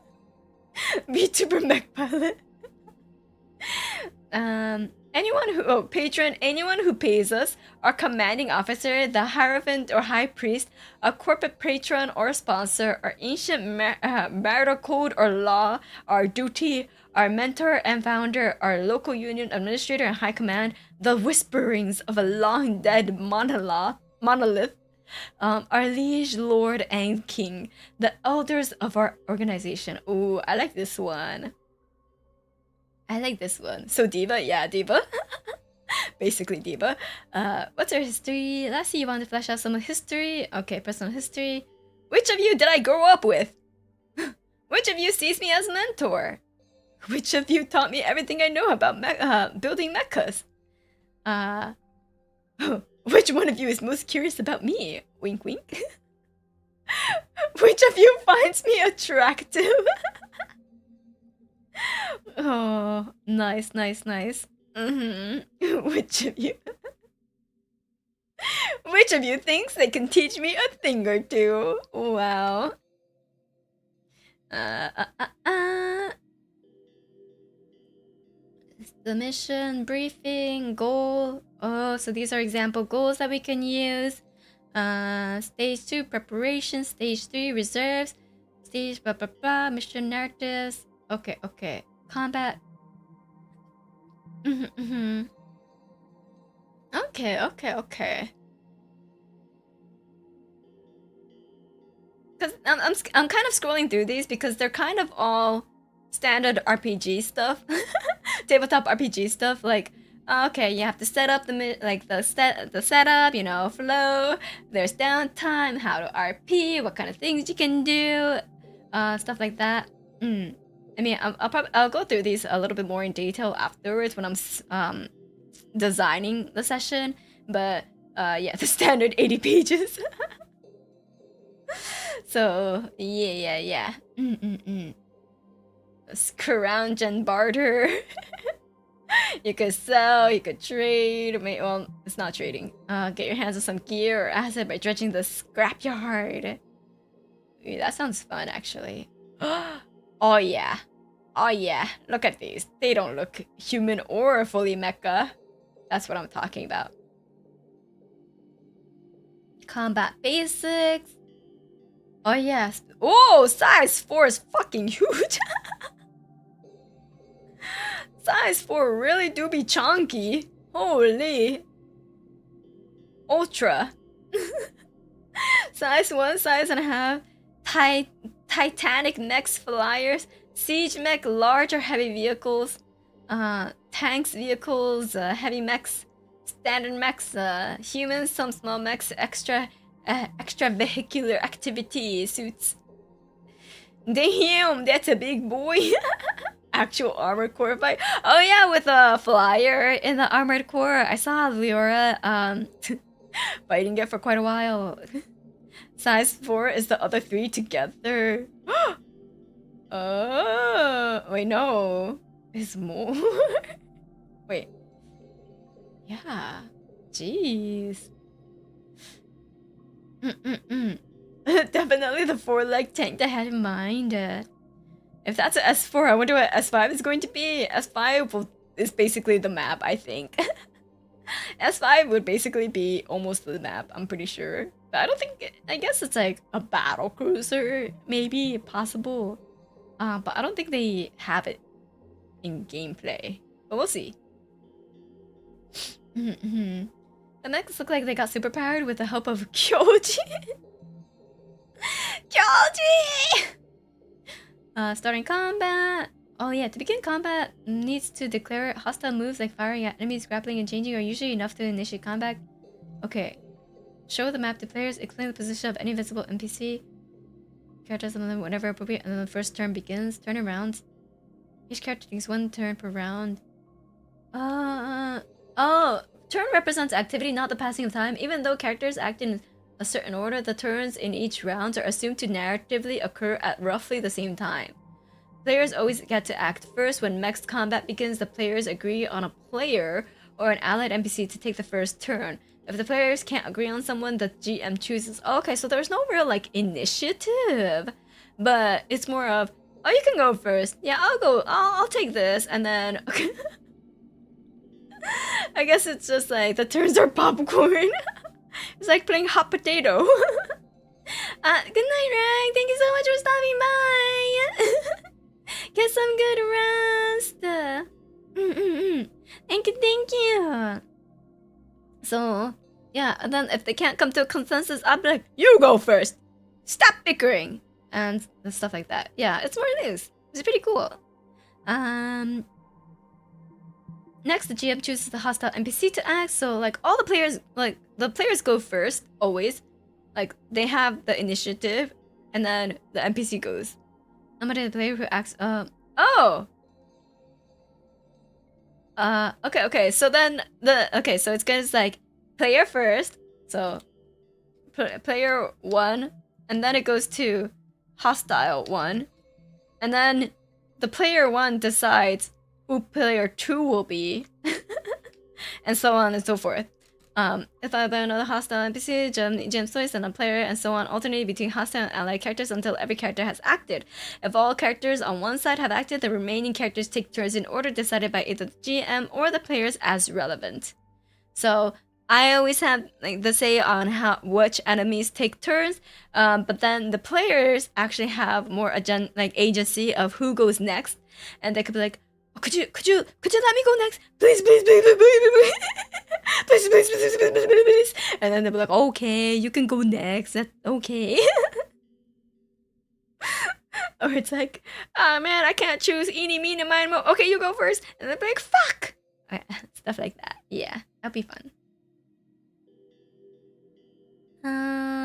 VTuber mech pilot. Anyone who pays us, our commanding officer, the hierophant or high priest, a corporate patron or sponsor, our ancient marital code or law, our duty, our mentor and founder, our local union administrator and high command, the whisperings of a long dead monolith, our liege lord and king, the elders of our organization. Ooh, I like this one. So diva, yeah, diva. Basically diva. What's her history? Lastly, you want to flesh out some history. Okay, personal history. Which of you did I grow up with? Which of you sees me as mentor? Which of you taught me everything I know about building mechas? Which one of you is most curious about me? Wink, wink. Which of you finds me attractive? Oh, nice. Which of you thinks they can teach me a thing or two? Wow. The mission, briefing, goal. Oh, so these are example goals that we can use. Stage 2, preparation. Stage 3, reserves. prestige, blah blah blah, mission narratives. Okay, okay. Combat. Okay, okay, okay. Because I'm kind of scrolling through these because they're kind of all standard RPG stuff, tabletop RPG stuff. Like, okay, you have to set up the setup, you know, flow. There's downtime, how to RP, what kind of things you can do, stuff like that. I mean, I'll go through these a little bit more in detail afterwards when I'm designing the session. But yeah, the standard 80 pages. So yeah. Scrounge and barter. You could sell, you could trade. Well, it's not trading. Get your hands on some gear or asset by dredging the scrapyard. That sounds fun, actually. Oh yeah. Oh yeah. Look at these. They don't look human or fully mecha. That's what I'm talking about. Combat basics. Oh yes. Oh, size 4 is fucking huge. Size 4 really do be chunky. Holy. Ultra. Size 1, size and a half. Titanic mechs, flyers. Siege mech, large or heavy vehicles. Tanks, vehicles, heavy mechs. Standard mechs, humans, some small mechs, extra vehicular activity suits. Damn, that's a big boy. Actual armored core fight. Oh yeah, with a flyer in the armored core. I saw Leora fighting it for quite a while. Size 4 is the other 3 together. Oh, wait, no. It's more. Wait. Yeah. Jeez. Definitely the 4-leg tank I had in mind. If that's an S4, I wonder what S5 is going to be. S5 is basically the map, I think. S5 would basically be almost the map, I'm pretty sure. But I don't think, I guess it's like a battle cruiser, maybe, possible. But I don't think they have it in gameplay. But we'll see. The mechs look like they got superpowered with the help of Kyoji. Kyoji! Starting combat. Oh yeah, to begin combat, needs to declare hostile moves like firing at enemies, grappling, and changing are usually enough to initiate combat. Okay. Show the map to players, explain the position of any visible NPC. Characters on them whenever appropriate, and then the first turn begins. Turn around. Each character takes 1 turn per round. Oh, turn represents activity, not the passing of time. Even though characters act in a certain order, the turns in each round are assumed to narratively occur at roughly the same time. Players always get to act first. When Mechs combat begins, the players agree on a player or an allied NPC to take the first turn. If the players can't agree on someone, the GM chooses. Oh, okay, so there's no real like initiative, but it's more of, oh, you can go first. Yeah, I'll go. I'll take this, and then okay. I guess it's just like the turns are popcorn. It's like playing hot potato. Good night, Rag. Thank you so much for stopping by. Get some good rest. Thank you. So, yeah, and then if they can't come to a consensus, I'll be like, you go first. Stop bickering. And stuff like that. Yeah, it's what it is. It's pretty cool. Next, the GM chooses the hostile NPC to act. So, like, all the players go first, always. Like, they have the initiative, and then the NPC goes. Nominate the player who acts, okay, so then so it's gonna like, player first, so, player 1, and then it goes to hostile 1, and then the player 1 decides who player 2 will be, and so on and so forth. If I buy another hostile NPC, GM choice and a player, and so on, alternating between hostile and allied characters until every character has acted. If all characters on one side have acted, the remaining characters take turns in order decided by either the GM or the players as relevant. So, I always have like the say on how which enemies take turns, but then the players actually have more agency of who goes next, and they could be like, oh, could you let me go next, please, please, please, please, please, please, please, please, please, please, please, please, and then they'll be like, okay, you can go next. That's okay. Or it's like, oh man, I can't choose eeny, meeny, miny, mo. Okay, you go first, and they'll be like, fuck. Stuff like that. Yeah, that'd be fun.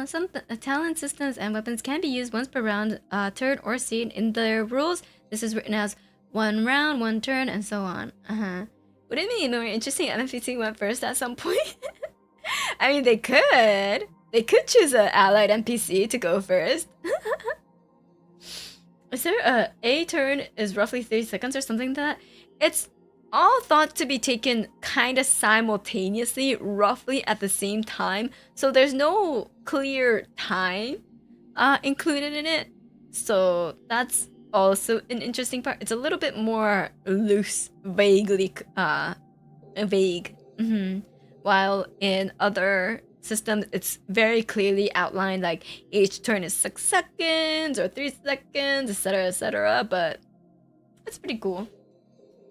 Some talent systems and weapons can be used once per round, turn, or scene. In the rules, this is written as 1 round, 1 turn, and so on. Would it be more interesting if NPC went first at some point? I mean, they could. They could choose an allied NPC to go first. Is there a turn is roughly 30 seconds or something like that? It's all thought to be taken kind of simultaneously, roughly at the same time. So there's no clear time included in it. So that's also an interesting part. It's a little bit more loose, vaguely vague. While in other systems, it's very clearly outlined, like each turn is 6 seconds or 3 seconds, etc., etc. But it's pretty cool.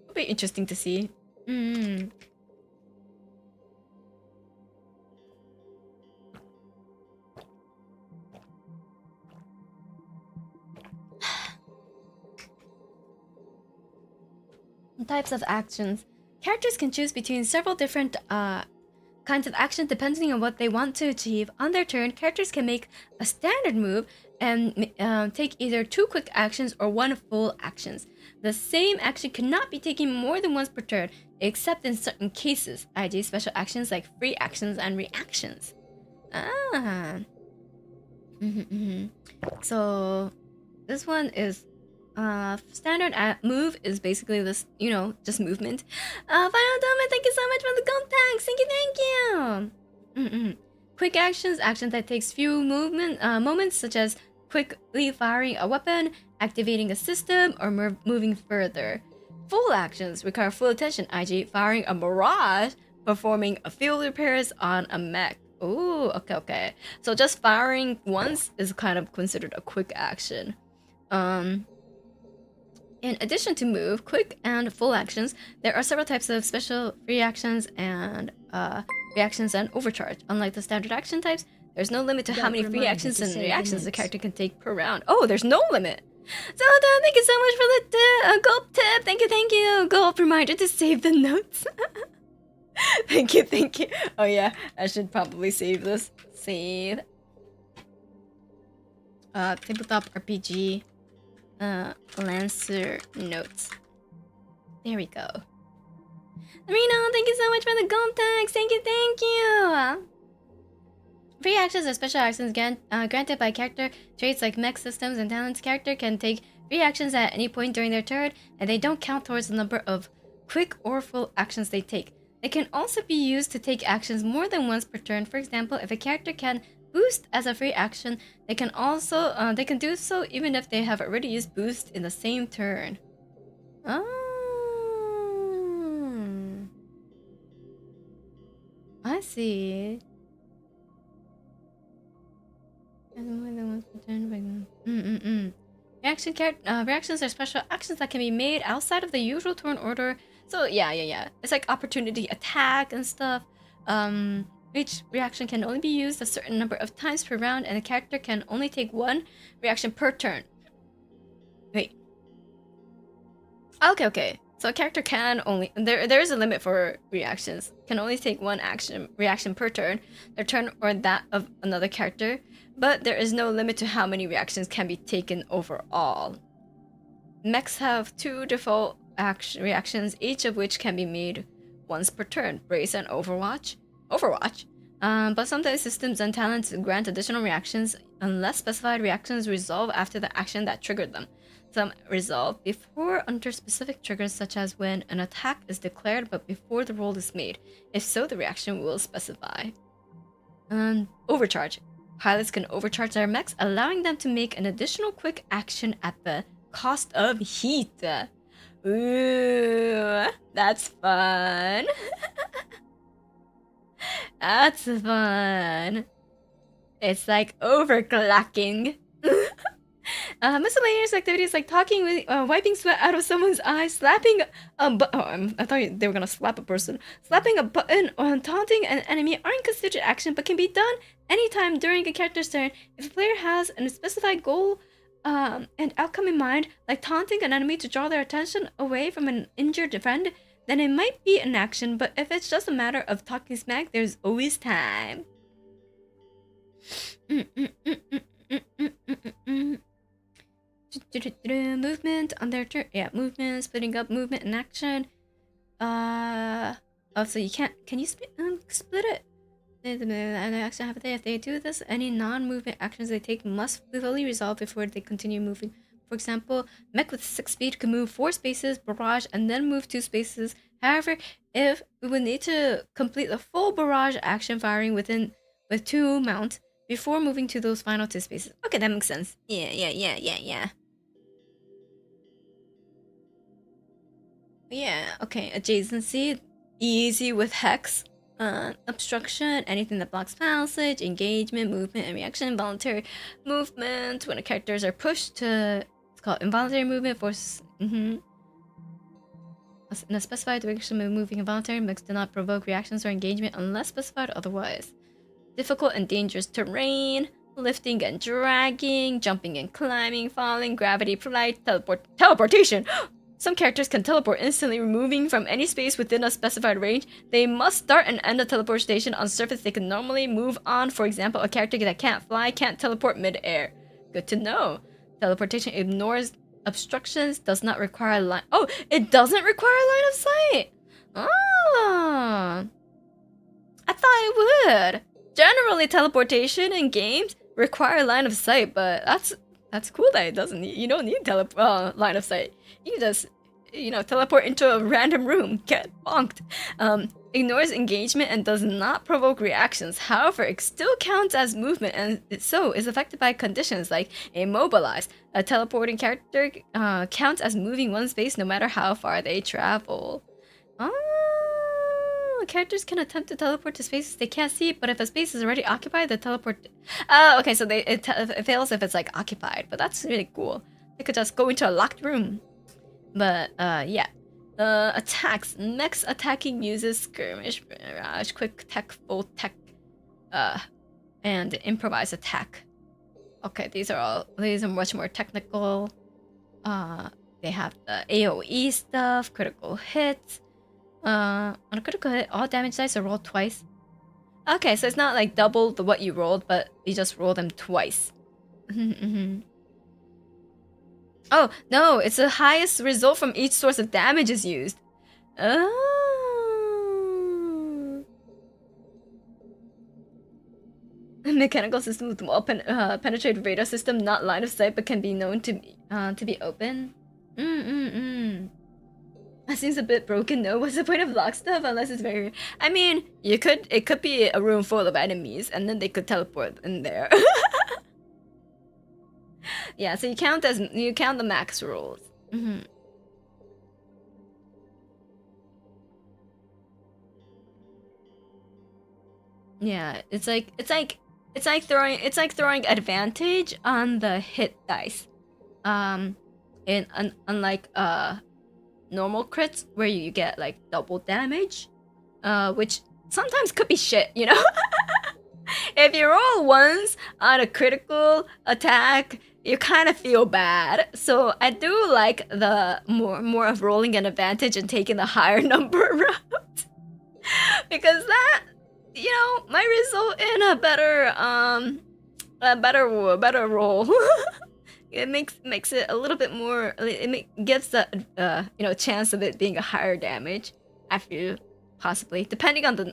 It'll be interesting to see. Types of actions. Characters can choose between several different kinds of actions depending on what they want to achieve. On their turn, characters can make a standard move and take either 2 quick actions or 1 full actions. The same action cannot be taken more than once per turn, except in certain cases, i.e. special actions like free actions and reactions. So this one is standard move is basically this, you know, just movement. Final Dominant, thank you so much for the gold tags. Thank you. Quick actions that takes few moments, such as quickly firing a weapon, activating a system, or moving further. Full actions require full attention, i.e. firing a mirage, performing a field repairs on a mech. Ooh, okay. So just firing once is kind of considered a quick action. In addition to move, quick, and full actions, there are several types of special reactions and reactions and overcharge. Unlike the standard action types, there's no limit to how many free actions and reactions the character can take per round. Oh, there's no limit! So thank you so much for the gold tip! Thank you! Gold reminder to save the notes. Thank you. Oh yeah, I should probably save this. Save. Tabletop RPG. Lancer notes. There we go. Reno, thank you so much for the gold tags. Thank you. Free actions or special actions granted by character traits like mech systems and talents. Character can take free actions at any point during their turn, and they don't count towards the number of quick or full actions they take. They can also be used to take actions more than once per turn. For example, if a character can boost as a free action, they can also do so even if they have already used boost in the same turn. I see. Reactions are special actions that can be made outside of the usual turn order. So yeah. It's like opportunity attack and stuff. Each reaction can only be used a certain number of times per round, and a character can only take 1 reaction per turn. Wait. Okay. So a character can only... There is a limit for reactions. Can only take 1 reaction per turn, their turn or that of another character, but there is no limit to how many reactions can be taken overall. Mechs have 2 default reactions, each of which can be made once per turn. Brace and Overwatch. But sometimes systems and talents grant additional reactions unless specified reactions resolve after the action that triggered them. Some resolve before under specific triggers, such as when an attack is declared but before the roll is made. If so, the reaction will specify. Overcharge. Pilots can overcharge their mechs, allowing them to make an additional quick action at the cost of heat. Ooh, that's fun. That's fun. It's like overclocking. Miscellaneous activities like talking with, wiping sweat out of someone's eyes, slapping I thought they were gonna slap a person. Slapping a button or taunting an enemy aren't considered action, but can be done anytime during a character's turn. If a player has a specified goal and outcome in mind, like taunting an enemy to draw their attention away from an injured friend, then it might be an action, but if it's just a matter of talking smack, there's always time. Movement on their turn. Yeah, movement, splitting up movement and action. Oh, so you can't. Can you split it? And action half a day. If they do this, any non-movement actions they take must fully resolve before they continue moving. For example, Mech with 6 speed can move 4 spaces, barrage, and then move 2 spaces. However, if we would need to complete the full barrage action firing with 2 mounts before moving to those final 2 spaces. Okay, that makes sense. Yeah. Yeah, okay, adjacency, easy with hex. Obstruction, anything that blocks passage, engagement, movement, and reaction, involuntary movement. When the characters are pushed to, it's called involuntary movement, force. In a specified direction, moving involuntary mechs do not provoke reactions or engagement unless specified otherwise. Difficult and dangerous terrain, lifting and dragging, jumping and climbing, falling, gravity, flight, teleportation. Some characters can teleport instantly, moving from any space within a specified range. They must start and end a teleportation on surface they can normally move on. For example, a character that can't fly can't teleport mid-air. Good to know. Teleportation ignores obstructions, does not require line. Oh, it doesn't require line of sight. Oh, I thought it would. Generally, teleportation in games require line of sight, but that's cool that it doesn't. You don't need line of sight. You can just, teleport into a random room, get bonked. Ignores engagement and does not provoke reactions. However, it still counts as movement and so is affected by conditions like immobilized. A teleporting character counts as moving one space no matter how far they travel. Oh, characters can attempt to teleport to spaces they can't see, but if a space is already occupied, the teleport. Oh, okay, so it fails if it's like occupied, but that's really cool. They could just go into a locked room. But yeah. Attacks. Mechs attacking uses skirmish, barrage, quick tech, full tech, and improvised attack. Okay, these are much more technical. They have the AoE stuff, critical hits. On a critical hit, all damage dice are rolled twice. Okay, so it's not like double what you rolled, but you just roll them twice. Oh, no, it's the highest result from each source of damage is used. Oh. Mechanical system with well-penetrated radar system, not line of sight, but can be known to be open. That seems a bit broken, no? What's the point of lock stuff unless it's very... I mean, it could be a room full of enemies, and then they could teleport in there. Yeah, so you count the max rolls. Yeah, it's like throwing advantage on the hit dice. Unlike normal crits where you get like double damage, which sometimes could be shit, you know? If you roll once on a critical attack, you kind of feel bad. So I do like the more of rolling an advantage and taking the higher number route. Because that, might result in a better roll. It makes it a little bit more, gives the chance of it being a higher damage, I feel. Possibly, depending on the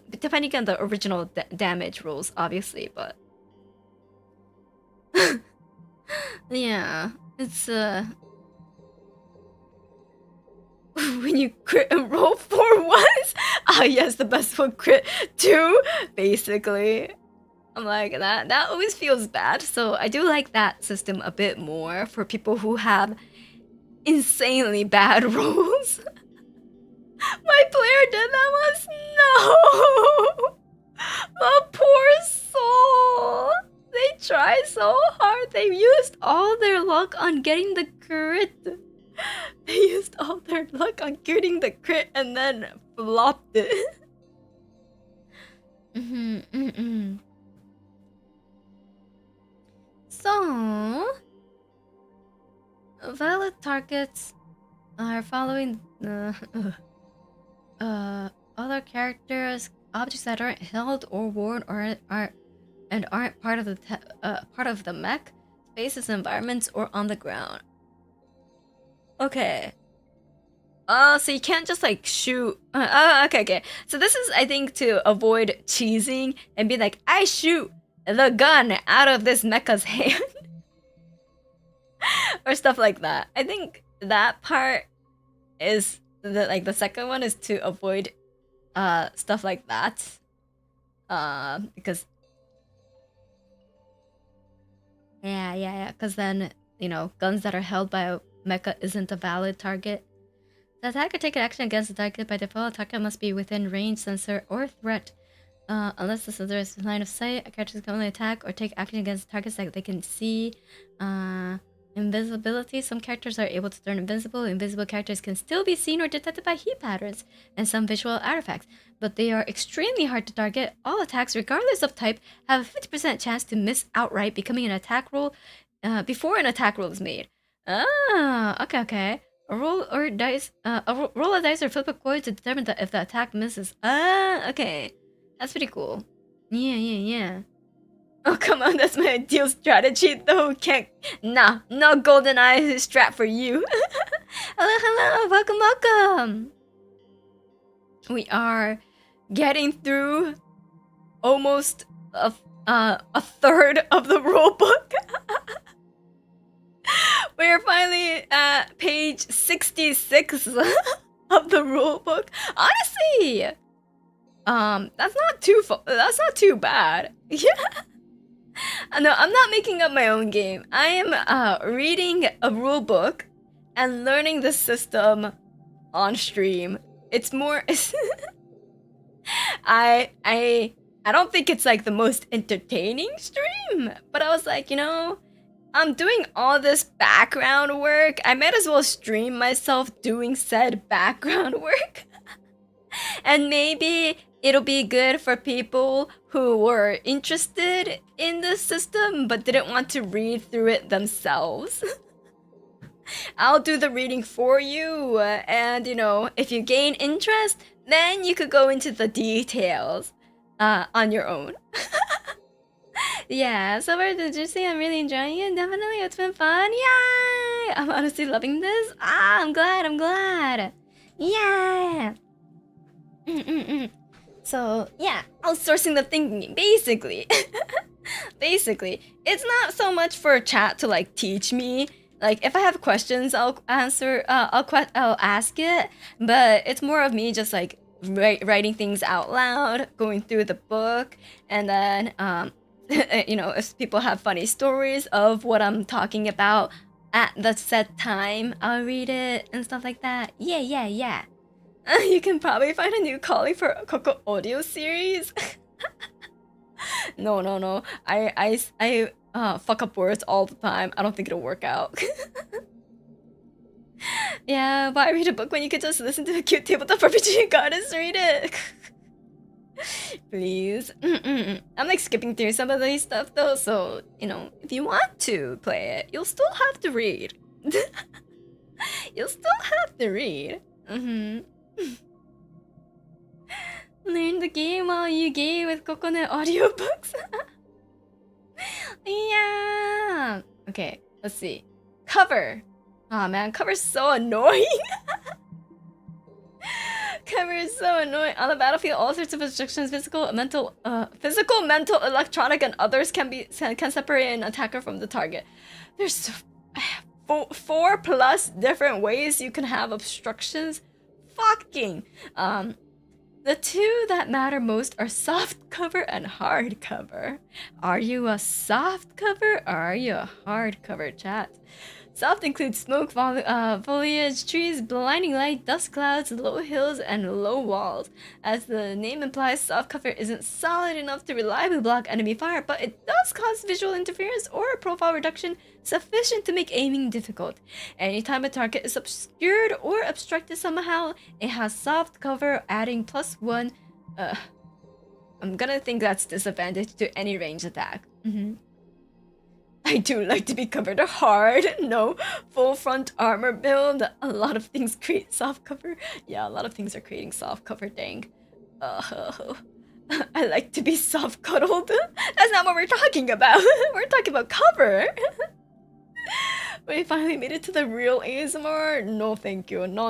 original damage rules, obviously, but yeah, it's when you crit and roll 4 ones. Ah, yes, the best one crit 2, basically. I'm like that always feels bad, so I do like that system a bit more for people who have insanely bad rolls. My player did that once. No. The poor soul! They tried so hard. They used all their luck on getting the crit. They used all their luck on getting the crit and then flopped it. So, valid targets are following the other characters, objects that aren't held or worn or aren't part of the mech, spaces, environments, or on the ground. Okay. So you can't just like shoot. Okay. So this is, I think, to avoid cheesing and be like, I shoot the gun out of this mecha's hand, or stuff like that. I think that part is the second one is to avoid stuff like that. Because yeah. Because then guns that are held by a mecha isn't a valid target. The attacker take an action against the target. By default, the target must be within range, sensor, or threat. Unless the sensor is line of sight, a character can only attack or take action against targets that they can see. Invisibility. Some characters are able to turn invincible. Invisible characters can still be seen or detected by heat patterns and some visual artifacts, but they are extremely hard to target. All attacks, regardless of type, have a 50% chance to miss outright, becoming an attack roll before an attack roll is made. Okay. Roll a dice or flip a coin to determine if the attack misses. Okay. That's pretty cool. Yeah. Oh, come on, that's my ideal strategy, though. No golden eye strat for you. Hello, welcome. We are getting through almost a third of the rulebook. We're finally at page 66 of the rulebook. Honestly, that's not too bad. Yeah. No, I'm not making up my own game. I am reading a rulebook and learning the system on stream. It's more I don't think it's like the most entertaining stream, but I was like, I'm doing all this background work. I might as well stream myself doing said background work. And maybe it'll be good for people who were interested in the system but didn't want to read through it themselves. I'll do the reading for you, and if you gain interest, then you could go into the details on your own. Yeah, so far, did you say I'm really enjoying it? Definitely, it's been fun. Yay! I'm honestly loving this. I'm glad. Yeah. So, yeah, outsourcing the thinking, basically. Basically, it's not so much for chat to like teach me. Like, if I have questions, I'll answer. I'll ask it. But it's more of me just like writing things out loud, going through the book, and then if people have funny stories of what I'm talking about at the set time, I'll read it and stuff like that. Yeah. You can probably find a new colleague for Coco audio series. No. I fuck up words all the time. I don't think it'll work out. Yeah, why read a book when you could just listen to a cute tabletop RPG goddess read it? Please. I'm like skipping through some of these stuff though, so if you want to play it, you'll still have to read. You'll still have to read. Learn the game while you game with Kokone audiobooks. Yeah. Okay, let's see. Cover. Oh man, cover's so annoying. Cover is so annoying. On the battlefield, all sorts of instructions, physical, mental, electronic, and others can separate an attacker from the target. There's 4+ different ways you can have obstructions. Fucking The two that matter most are soft cover and hard cover. Are you a soft cover or are you a hard cover, chat? Soft includes smoke, foliage, trees, blinding light, dust clouds, low hills, and low walls. As the name implies, soft cover isn't solid enough to reliably block enemy fire, but it does cause visual interference or a profile reduction sufficient to make aiming difficult. Anytime a target is obscured or obstructed somehow, it has soft cover, adding +1. I'm gonna think that's disadvantage to any range attack. I do like to be covered hard. No full front armor build. A lot of things create soft cover. Yeah, a lot of things are creating soft cover, dang. I like to be soft cuddled. That's not what we're talking about. We're talking about cover. We finally made it to the real ASMR. No, thank you. No.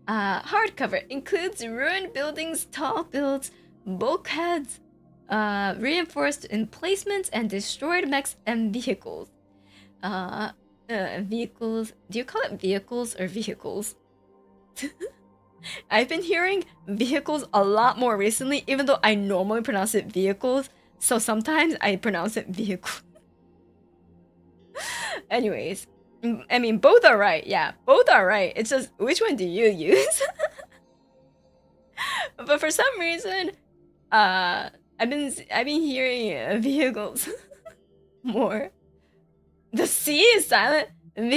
Hardcover includes ruined buildings, tall builds, bulkheads, reinforced emplacements, and destroyed mechs and vehicles. Vehicles. Do you call it vehicles or vehicles? I've been hearing vehicles a lot more recently, even though I normally pronounce it vehicles. So sometimes I pronounce it vehicle. Anyways, I mean, both are right. Yeah, both are right. It's just, which one do you use? But for some reason, I've been hearing vehicles more. The C is silent. I can't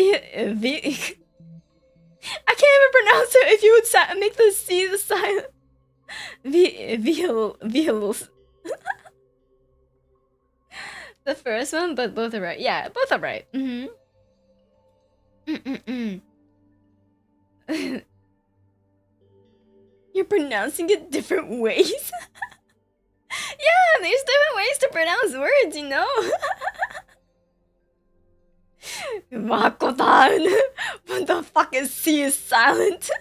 even pronounce it. If you would make the C the silent. Vehicles. The first one, but both are right. Yeah, both are right. You're pronouncing it different ways? Yeah, there's different ways to pronounce words, you know? Makotan! What the fuck is C is silent?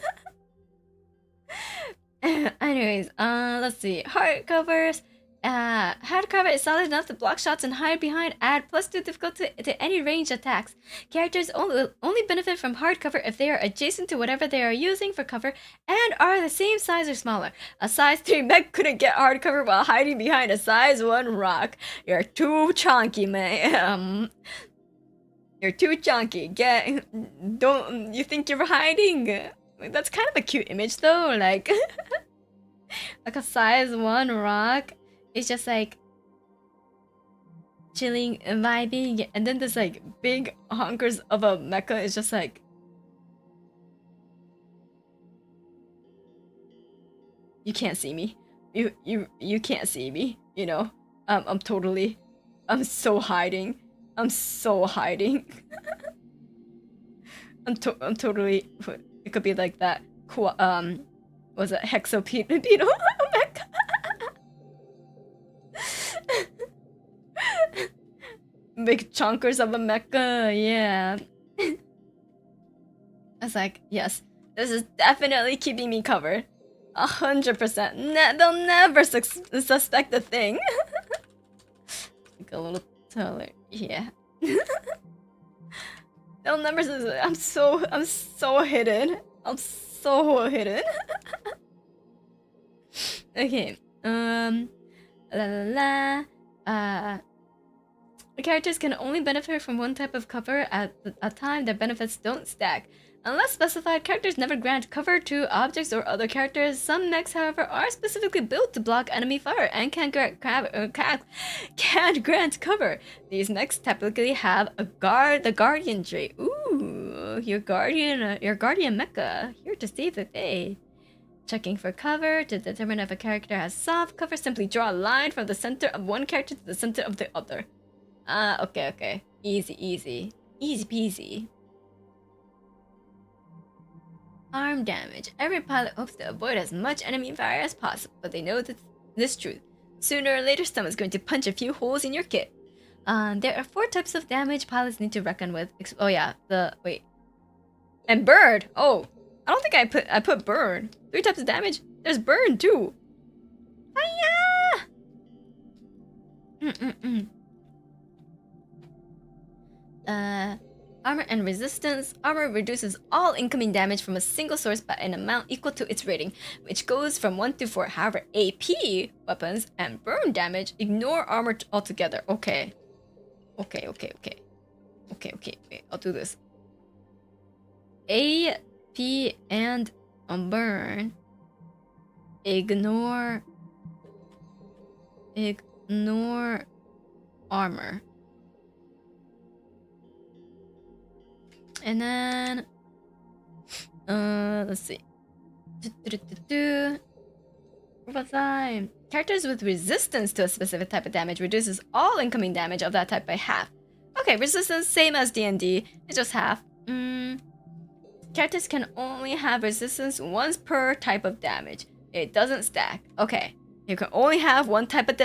Anyways, let's see. Hardcovers. Hardcover is solid enough to block shots and hide behind, add +2 difficulty to any ranged attacks. Characters only benefit from hardcover if they are adjacent to whatever they are using for cover and are the same size or smaller. A size 3 mech couldn't get hardcover while hiding behind a size 1 rock. You're too chunky, man. You're too chunky. Don't you think you're hiding? That's kind of a cute image though, like like a size 1 rock. It's just like chilling and vibing, and then this like big honkers of a mecha is just like you can't see me. You can't see me, you know. I'm so hiding. I'm so hiding. I'm totally. It could be like that. Was it hexapedal mecha? Big chunkers of a mecha, yeah. I was like, yes, this is definitely keeping me covered. 100%. They'll never suspect a thing. Like a little taller, yeah. They'll never suspect. I'm so hidden. I'm so hidden. Okay. Characters can only benefit from one type of cover at a time. Their benefits don't stack. Unless specified, characters never grant cover to objects or other characters. Some mechs, however, are specifically built to block enemy fire and can't grant cover. These mechs typically have the guardian trait. Ooh, your guardian mecha, here to save the day. Checking for cover to determine if a character has soft cover. Simply draw a line from the center of one character to the center of the other. Okay. Easy peasy. Arm damage. Every pilot hopes to avoid as much enemy fire as possible, but they know this truth. Sooner or later, someone's going to punch a few holes in your kit. There are 4 types of damage pilots need to reckon with. Oh yeah, wait. And bird! Oh, I don't think I put burn. 3 types of damage. There's burn too. Hiya! Armor and resistance. Armor reduces all incoming damage from a single source by an amount equal to its rating, which goes from 1 to 4. However, AP weapons and burn damage ignore armor altogether. Okay. Okay. Wait, I'll do this. AP and burn ignore armor. And then let's see. Time. Characters with resistance to a specific type of damage reduces all incoming damage of that type by half. Okay, resistance same as D&D, it's just half. Characters can only have resistance once per type of damage. It doesn't stack. Okay, you can only have one type of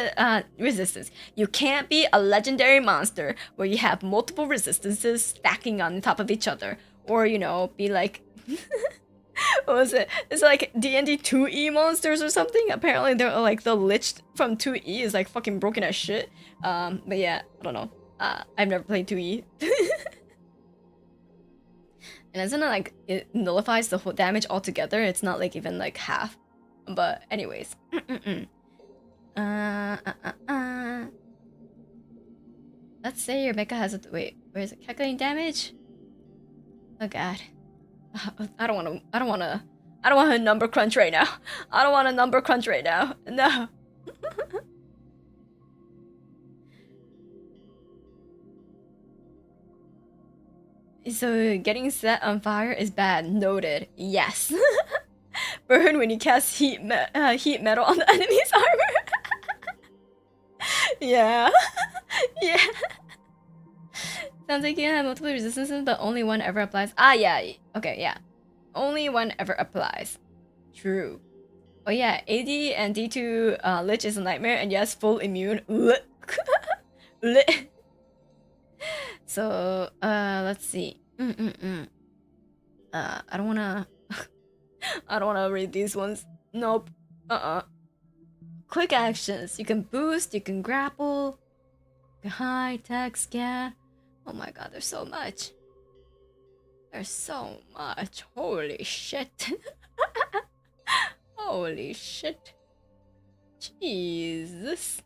resistance. You can't be a legendary monster where you have multiple resistances stacking on top of each other. Or, you know, be like... what was it? It's like D&D 2E monsters or something. Apparently they're like the Lich from 2E is like fucking broken as shit. But yeah, I don't know. I've never played 2E. And isn't it like it nullifies the whole damage altogether? It's not like even like half. But anyways. Let's say your mecha has a wait, where is it? Calculating damage? Oh god. I don't want a number crunch right now. I don't want a number crunch right now. No. So getting set on fire is bad. Noted. Yes. Burn when you cast heat metal on the enemy's armor. Yeah. Yeah. Sounds like you have multiple resistances, but only one ever applies. Ah, yeah. Okay, yeah. Only one ever applies. True. Oh yeah, AD and D2 Lich is a nightmare, and yes, full immune. So, let's see. I don't wanna... I don't wanna read these ones. Nope. Quick actions. You can boost, you can grapple. You can hide, tech, scan. Oh my god, there's so much. There's so much. Holy shit. Holy shit. Jesus.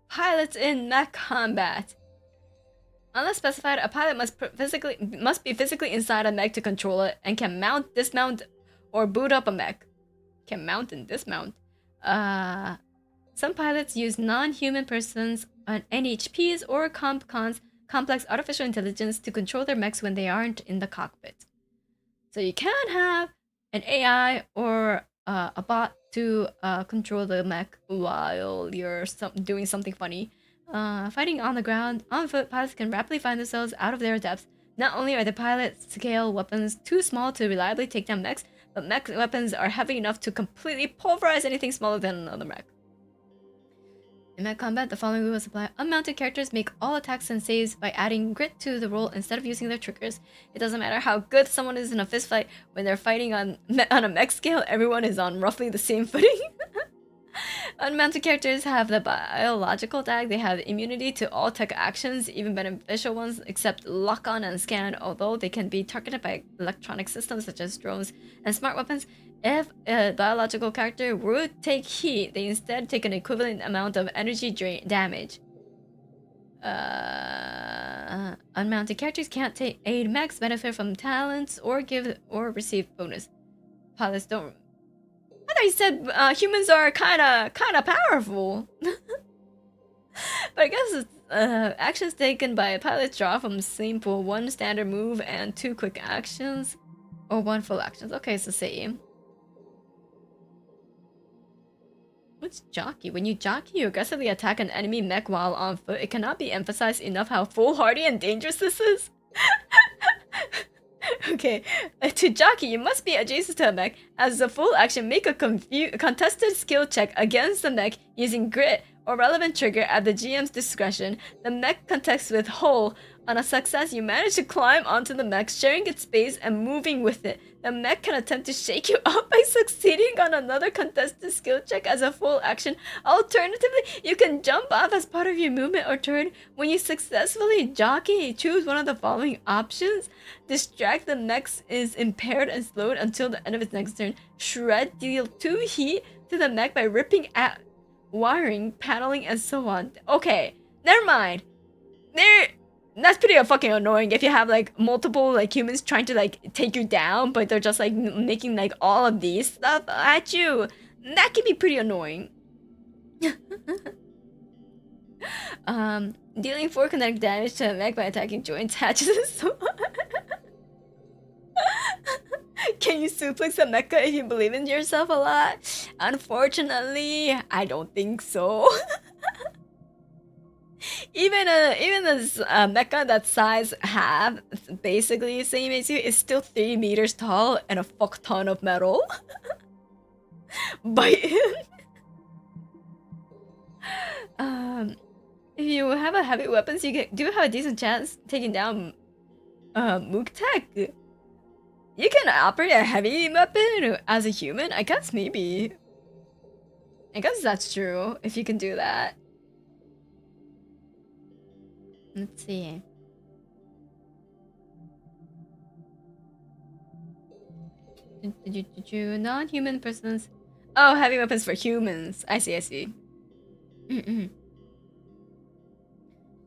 Pilots in mech combat. Unless specified, a pilot must be physically inside a mech to control it, and can mount, dismount, or boot up a mech. Can mount and dismount. Some pilots use non-human persons on NHPs or complex artificial intelligence to control their mechs when they aren't in the cockpit. So you can have an AI or a bot to control the mech while you're doing something funny. Fighting on the ground, on foot, pilots can rapidly find themselves out of their depths. Not only are the pilot-scale weapons too small to reliably take down mechs, but mech weapons are heavy enough to completely pulverize anything smaller than another mech. In mech combat, the following rules apply. Unmounted characters make all attacks and saves by adding grit to the roll instead of using their triggers. It doesn't matter how good someone is in a fistfight, when they're fighting on a mech scale, everyone is on roughly the same footing. Unmounted characters have the biological tag. They have immunity to all tech actions, even beneficial ones, except lock-on and scan, although they can be targeted by electronic systems such as drones and smart weapons. If a biological character would take heat, they instead take an equivalent amount of energy drain damage. Unmounted characters can't aid mechs, benefit from talents, or give or receive bonus. Pilots don't. I thought you said humans are kind of powerful. But I guess it's, actions taken by pilots draw from the same pool: 1 standard move and 2 quick actions, or 1 full actions. Okay, it's the same. What's jockey? When you jockey, you aggressively attack an enemy mech while on foot. It cannot be emphasized enough how foolhardy and dangerous this is. Okay, to jockey, you must be adjacent to a mech. As a full action, make a contested skill check against the mech using grit or relevant trigger at the GM's discretion. The mech contests with hull On a success, you manage to climb onto the mech, sharing its space and moving with it. The mech can attempt to shake you up by succeeding on another contested skill check as a full action. Alternatively, you can jump off as part of your movement or turn. When you successfully jockey, choose one of the following options. Distract the mech is impaired and slowed until the end of its next turn. Shred, deal 2 heat to the mech by ripping at wiring, paneling, and so on. Okay, never mind. That's pretty fucking annoying if you have like multiple like humans trying to like take you down, but they're just like making like all of these stuff at you. That can be pretty annoying. Dealing 4 kinetic damage to a mech by attacking joints, hatches, and so on. Can you suplex a mecha if you believe in yourself a lot? Unfortunately, I don't think so. Even a mecha that size half, basically same as you, is still 3 meters tall and a fuck ton of metal. Bite him. If you have a heavy weapons, you do have a decent chance taking down Muktek. You can operate a heavy weapon as a human? I guess maybe. I guess that's true, if you can do that. Let's see. Non-human persons. Oh, heavy weapons for humans. I see, I see.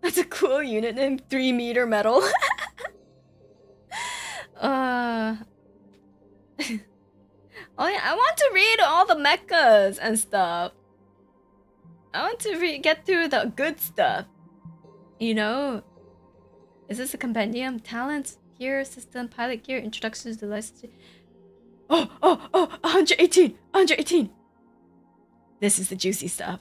That's a cool unit name, 3 meter metal. Oh yeah, I want to read all the mechas and stuff. I want to get through the good stuff. You know? Is this a compendium? Talents, gear, system, pilot gear, introductions to license. Oh, 118! 118! This is the juicy stuff.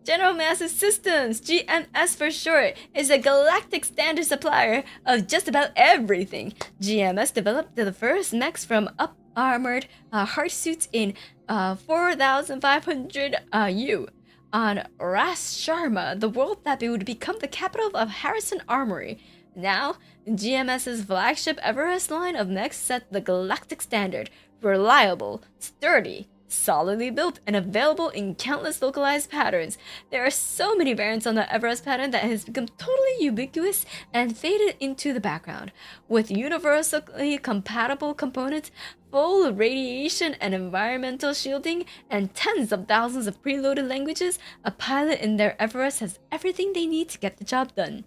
General Massive Systems, GMS for short, is a galactic standard supplier of just about everything. GMS developed the first mechs from up-armored heart suits in 4500 U on Ras Sharma, the world that would become the capital of Harrison Armory. Now, GMS's flagship Everest line of mechs set the galactic standard, reliable, sturdy, solidly built, and available in countless localized patterns. There are so many variants on the Everest pattern that it has become totally ubiquitous and faded into the background. With universally compatible components, full radiation and environmental shielding, and tens of thousands of preloaded languages, a pilot in their Everest has everything they need to get the job done.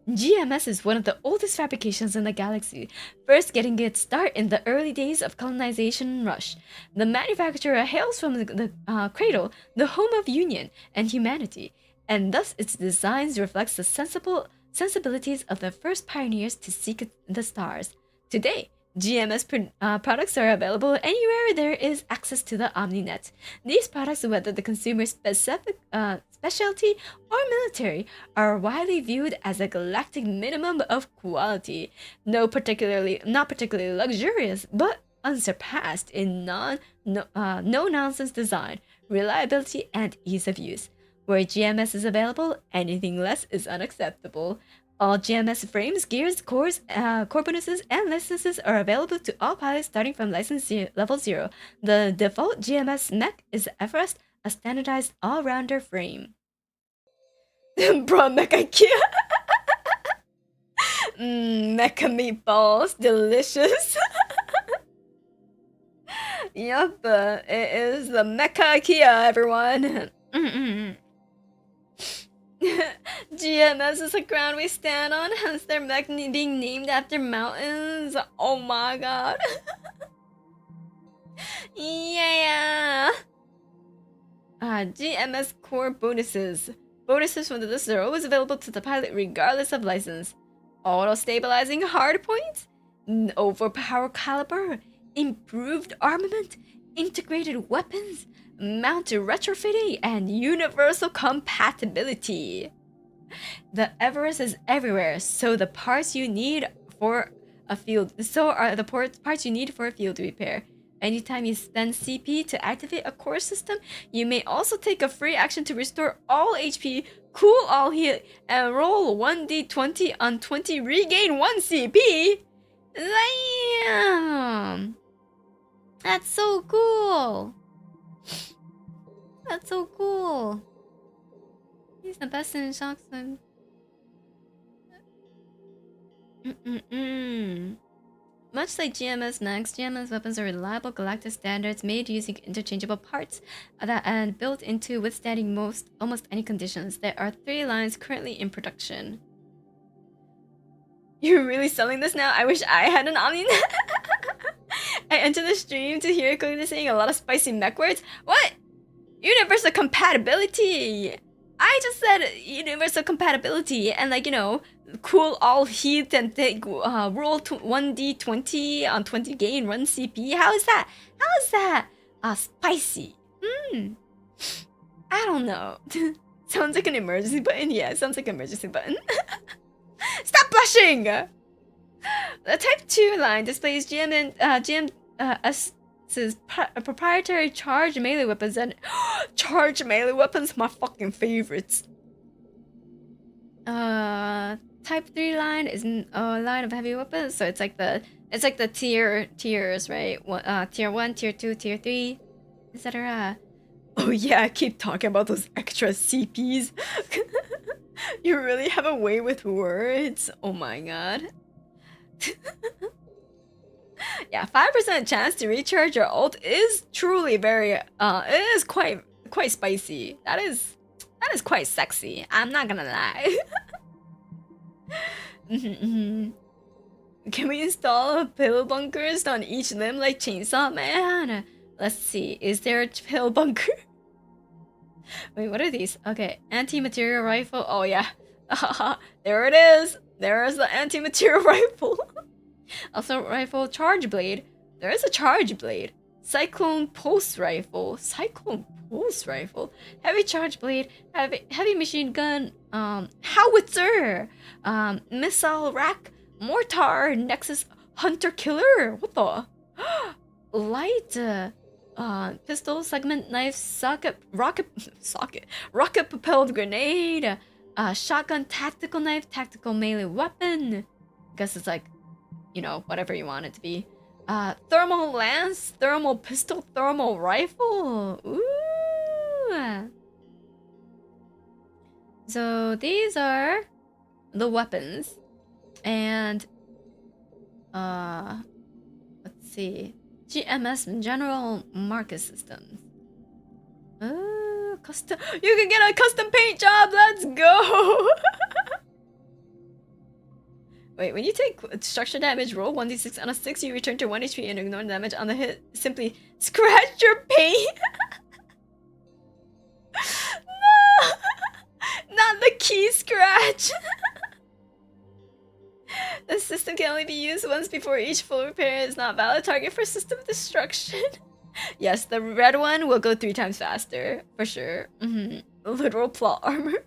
GMS is one of the oldest fabrications in the galaxy, first getting its start in the early days of colonization rush. The manufacturer hails from the cradle, the home of union and humanity, and thus its designs reflects the sensibilities of the first pioneers to seek the stars. Today, GMS products are available anywhere there is access to the OmniNet. These products, whether the consumer specialty or military, are widely viewed as a galactic minimum of quality. Not particularly luxurious, but unsurpassed in no-nonsense design, reliability, and ease of use. Where GMS is available, anything less is unacceptable. All GMS frames, gears, cores, core bonuses, and licenses are available to all pilots starting from license level 0. The default GMS mech is Everest, a standardized all-rounder frame. Bro, Mech IKEA! Mecha meatballs, delicious! Yup, it is the Mecha IKEA, everyone! GMS is the ground we stand on, hence their mech being named after mountains. Oh my god. Yeah! GMS core bonuses. Bonuses from the list are always available to the pilot regardless of license. Auto-stabilizing hardpoint, overpowered caliber, improved armament, integrated weapons, mount retrofitting, and universal compatibility. The Everest is everywhere, so the parts you need for a field parts you need for a field repair. Anytime you spend CP to activate a core system, you may also take a free action to restore all HP, cool all heat, and roll 1d20 on 20, regain 1 CP. Damn! That's so cool! That's so cool! He's the best in Shockson. Much like GMS Mechs, GMS weapons are reliable galactic standards made using interchangeable parts and built into withstanding almost any conditions. There are 3 lines currently in production. You're really selling this now? I wish I had an Omni. I entered the stream to hear Kokone saying a lot of spicy mech words. What? Universal compatibility! I just said universal compatibility and, like, you know, cool all heat and take roll 1d20 on 20 gain 1 CP. How is that? How is that spicy? I don't know. Sounds like an emergency button. Yeah, sounds like an emergency button. Stop blushing! The Type 2 line displays GMS's proprietary charged melee weapons and charged melee weapons, my fucking favorites. Type 3 line is a line of heavy weapons, so it's like the tiers, right? Tier 1, tier 2, tier 3, etc. Oh yeah, keep talking about those extra CPs. You really have a way with words. Oh my god. Yeah, 5% chance to recharge your ult is truly very it is quite spicy. That is quite sexy. I'm not gonna lie. Can we install pill bunkers on each limb like Chainsaw Man? Let's see. Is there a pill bunker? Wait, what are these? Okay, anti-material rifle. Oh yeah. There it is. There is the anti-material rifle. Also, rifle charge blade. There is a charge blade. Cyclone pulse rifle. Cyclone pulse rifle. Heavy charge blade. Heavy machine gun. Howitzer. Missile rack. Mortar. Nexus hunter killer. What the? Light. Pistol segment knife. Rocket propelled grenade. Shotgun tactical knife. Tactical melee weapon. I guess it's like, you know, whatever you want it to be. Thermal lance, thermal pistol, thermal rifle. Ooh. So these are the weapons. And let's see. GMS General Market Systems. Custom. You can get a custom paint job. Let's go. Wait, when you take structure damage, roll 1d6 on a 6, you return to 1 HP and ignore damage on the hit. Simply scratch your paint. No! Not the key scratch. The system can only be used once before each full repair. Is not valid target for system destruction. Yes, the red one will go 3 times faster, for sure. Literal plot armor.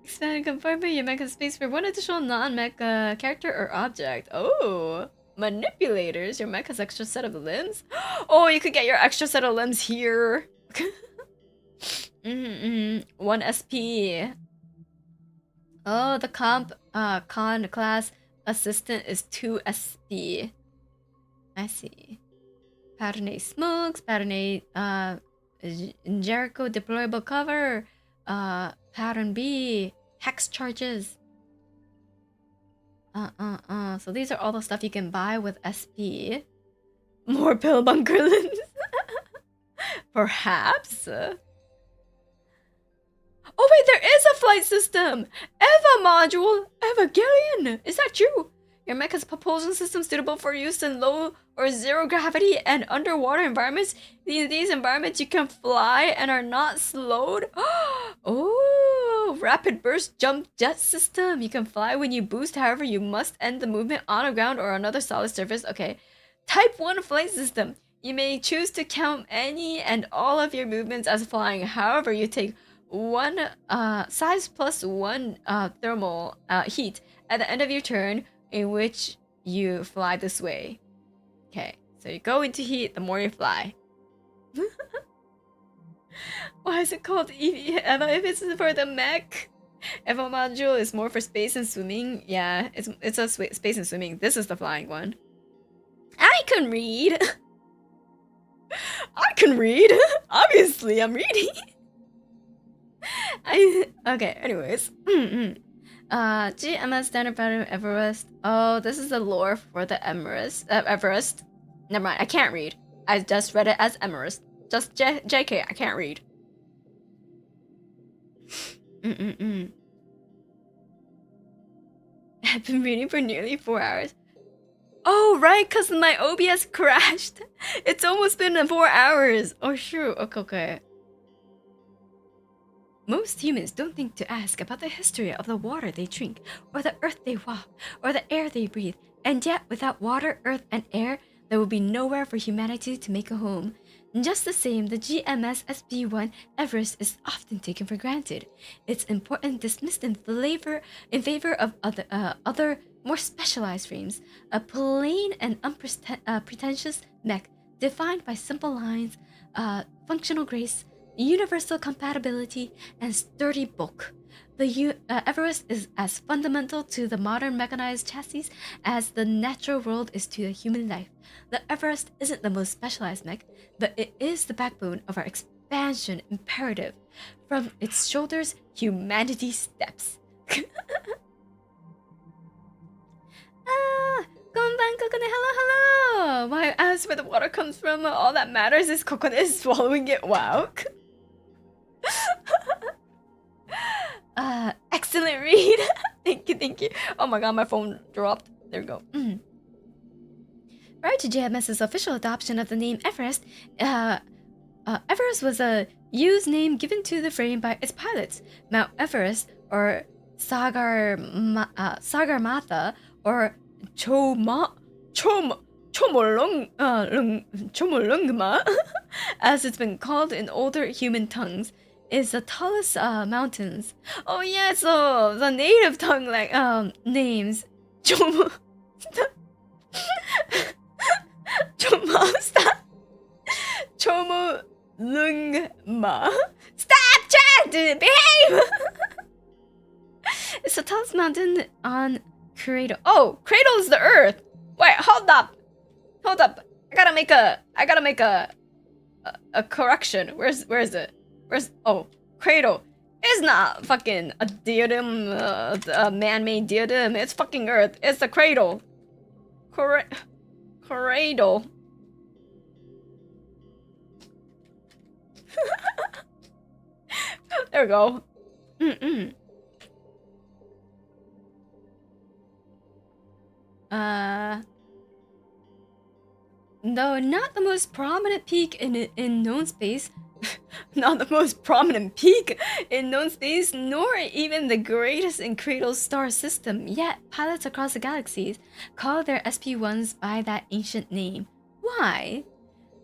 Expand compartment, your mech has space for 1 additional non-mech character or object. Oh, manipulators. Your mech has extra set of limbs. Oh, you could get your extra set of limbs here. 1 SP. Oh, the con class assistant is 2 SP. I see. Pattern A smokes. Pattern A Jericho deployable cover. Pattern B hex charges. So these are all the stuff you can buy with SP. More pill bunker limbs. Perhaps. Oh wait, there is a flight system! Eva module! Evangelion! Is that you? Your mech has a propulsion system suitable for use in low or zero gravity and underwater environments. In these environments you can fly and are not slowed. Oh, rapid burst jump jet system. You can fly when you boost, however you must end the movement on a ground or another solid surface. Okay. Type 1 flight system. You may choose to count any and all of your movements as flying. However, you take 1 size plus 1 thermal heat at the end of your turn in which you fly this way. Okay, so So you go into heat, the more you fly. Why is it called EVA if it's for the mech? Evo module is more for space and swimming. Yeah, it's a space and swimming. This is the flying one. I can read. I can read. Obviously, I'm reading. Okay. Anyways, GMS standard pattern Everest. Oh, this is the lore for the Everest. Never mind. I can't read. I just read it as Everest. Just JK. I can't read. I've been reading for nearly 4 hours. Oh, right, because my OBS crashed. It's almost been 4 hours. Oh, shoot. Okay. Most humans don't think to ask about the history of the water they drink, or the earth they walk, or the air they breathe. And yet, without water, earth, and air, there would be nowhere for humanity to make a home. Just the same, the GMS SP1 Everest is often taken for granted. Its importance dismissed in favor of other more specialized frames. A plain and unpretentious mech defined by simple lines, functional grace, universal compatibility, and sturdy bulk. The Everest is as fundamental to the modern mechanized chassis as the natural world is to the human life. The Everest isn't the most specialized mech, but it is the backbone of our expansion imperative. From its shoulders, humanity steps. Kokone, hello! Why ask where the water comes from? All that matters is Kokone is swallowing it. Wow. Excellent read. Thank you. Oh my god, my phone dropped. There we go. Prior to JMS's official adoption of the name Everest, Everest was a used name given to the frame by its pilots. Mount Everest, or Sagarmatha, or Chomolungma, as it's been called in older human tongues, is the tallest mountains. Oh yeah, so the native tongue names Chomolungma. Stop, chat! Behave! It's the tallest mountain on Cradle. Oh, Cradle is the Earth. Wait, hold up. I gotta make a correction. Where is it? Cradle. It's not fucking a diadem, a man-made diadem. It's fucking Earth. It's the Cradle. Cradle. There we go. Though not the most prominent peak in known space, not the most prominent peak in known space, nor even the greatest in Cradle's star system, yet pilots across the galaxies call their SP1s by that ancient name. Why?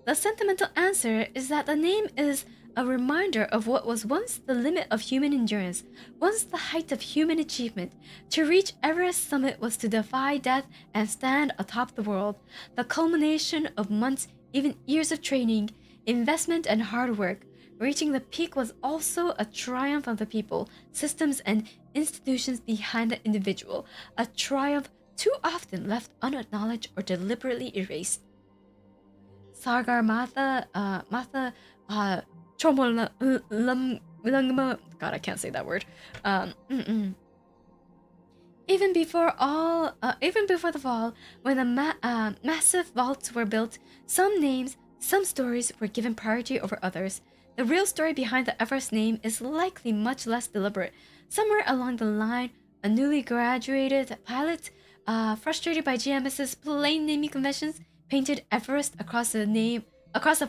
The sentimental answer is that the name is a reminder of what was once the limit of human endurance, once the height of human achievement. To reach Everest summit was to defy death and stand atop the world, the culmination of months, even years of training, investment, and hard work. Reaching the peak was also a triumph of the people, systems, and institutions behind the individual, a triumph too often left unacknowledged or deliberately erased. Sagarmatha, Chomolungma. God, I can't say that word. Even before the fall, when the massive vaults were built, some names, some stories were given priority over others. The real story behind the Everest name is likely much less deliberate. Somewhere along the line, a newly graduated pilot, frustrated by GMS's plain naming conventions, painted Everest across the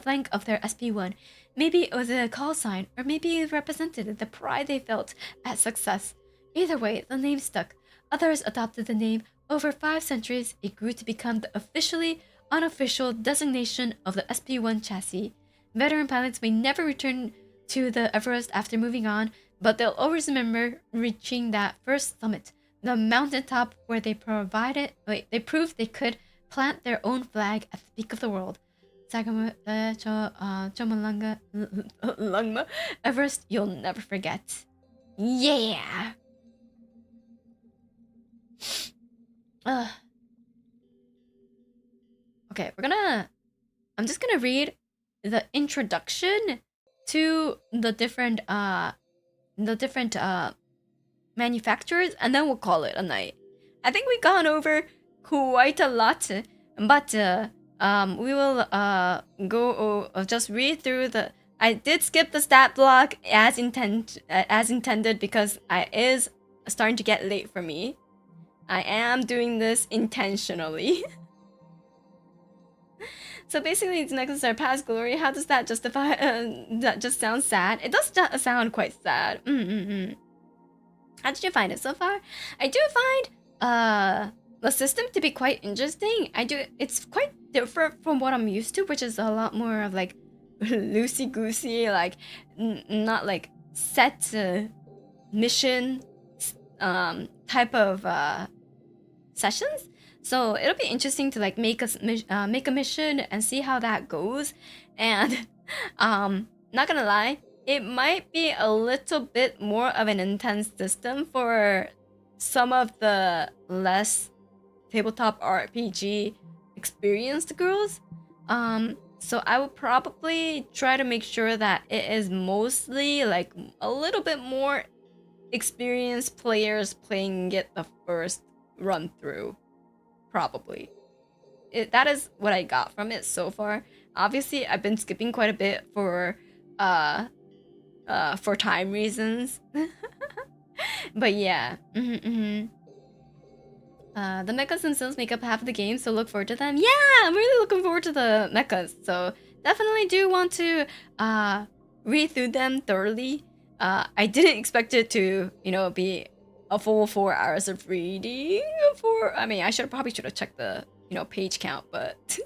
flank of their SP1. Maybe it was a call sign, or maybe it represented the pride they felt at success. Either way, the name stuck. Others adopted the name. Over 5 centuries, it grew to become the officially unofficial designation of the SP1 chassis. Veteran pilots may never return to the Everest after moving on, but they'll always remember reaching that first summit, the mountaintop where they proved they could plant their own flag at the peak of the world. Lungma, Everest, you'll never forget. Yeah. Okay, I'm just gonna read the introduction to the different manufacturers, and then we'll call it a night. I think we've gone over quite a lot, but we will just read through the. I did skip the stat block as intended because it is starting to get late for me. I am doing this intentionally. So basically, these necklaces are past glory. How does that justify? That just sounds sad. It does sound quite sad. How did you find it so far? I do find the system to be quite interesting. It's quite different from what I'm used to, which is a lot more of like loosey goosey, like not like set mission type of sessions. So it'll be interesting to like make a mission and see how that goes. And not gonna lie, it might be a little bit more of an intense system for some of the less tabletop RPG experienced girls. So I will probably try to make sure that it is mostly like a little bit more experienced players playing it the first run through. Probably. That is what I got from it so far. Obviously, I've been skipping quite a bit for time reasons. But yeah. The mechas themselves make up half of the game, so look forward to them. Yeah, I'm really looking forward to the mechas. So definitely do want to read through them thoroughly. I didn't expect it to, be a full 4 hours of reading. I mean, I probably should have checked the, page count, but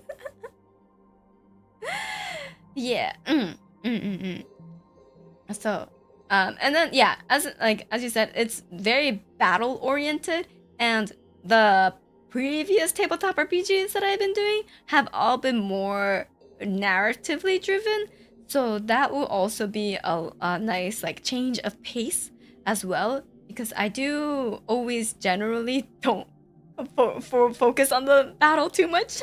yeah. So, and then yeah, as you said, it's very battle oriented, and the previous tabletop RPGs that I've been doing have all been more narratively driven. So that will also be a nice like change of pace as well, because I do always generally don't focus on the battle too much.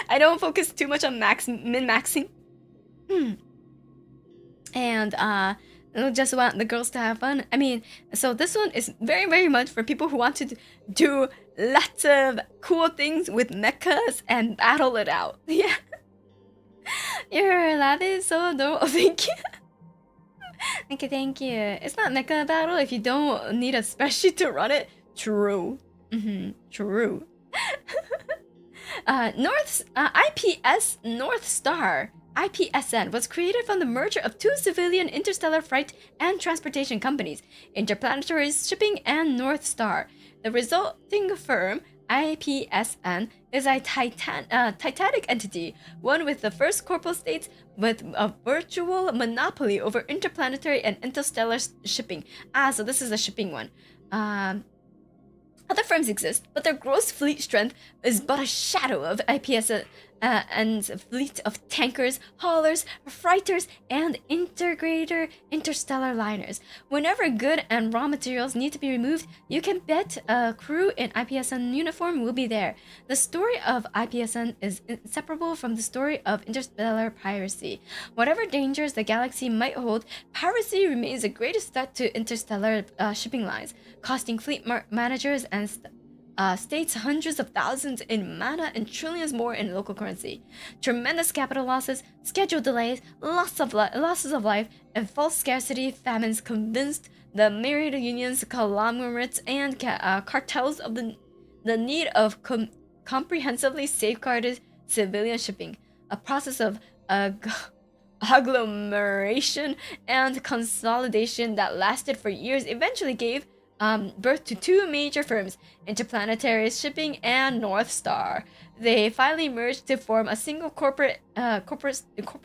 I don't focus too much on min-maxing. And just want the girls to have fun. I mean, so this one is very, very much for people who want to do lots of cool things with mechas and battle it out. Yeah. Your laugh is so adorable. Thank you. Thank you. It's not mecha battle if you don't need a spreadsheet to run it. True. True. IPS North Star IPSN was created from the merger of two civilian interstellar freight and transportation companies, Interplanetary Shipping and North Star. The resulting firm, IPSN, is a titanic entity, one with the first corporal states with a virtual monopoly over interplanetary and interstellar shipping. So this is a shipping one. Other firms exist, but their gross fleet strength is but a shadow of IPSN and fleet of tankers, haulers, freighters, and integrator interstellar liners. Whenever good and raw materials need to be removed, you can bet a crew in IPSN uniform will be there. The story of IPSN is inseparable from the story of interstellar piracy. Whatever dangers the galaxy might hold, piracy remains the greatest threat to interstellar shipping lines, costing fleet managers and states hundreds of thousands in mana and trillions more in local currency. Tremendous capital losses, schedule delays, losses of life, and false scarcity famines convinced the myriad unions, conglomerates, and cartels of the need of comprehensively safeguarded civilian shipping, a process of agglomeration and consolidation that lasted for years eventually gave birth to two major firms, Interplanetary Shipping and North Star. They finally merged to form a single corporate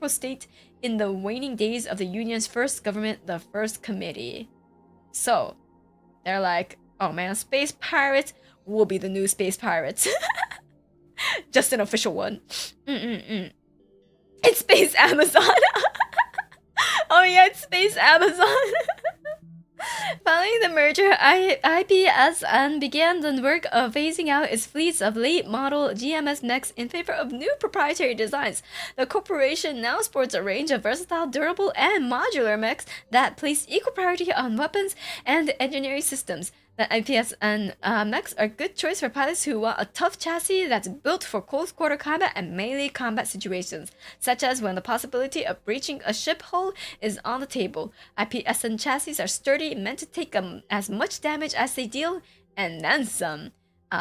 state in the waning days of the Union's first government, the First Committee. So, they're like, oh man, space pirates will be the new space pirates. Just an official one. It's Space Amazon. Oh yeah, it's Space Amazon. Following the merger, IPSN began the work of phasing out its fleets of late-model GMS mechs in favor of new proprietary designs. The corporation now sports a range of versatile, durable, and modular mechs that place equal priority on weapons and engineering systems. The IPSN mechs are a good choice for pilots who want a tough chassis that's built for close-quarter combat and melee combat situations, such as when the possibility of breaching a ship hull is on the table. IPSN chassis are sturdy, meant to take as much damage as they deal, and then some.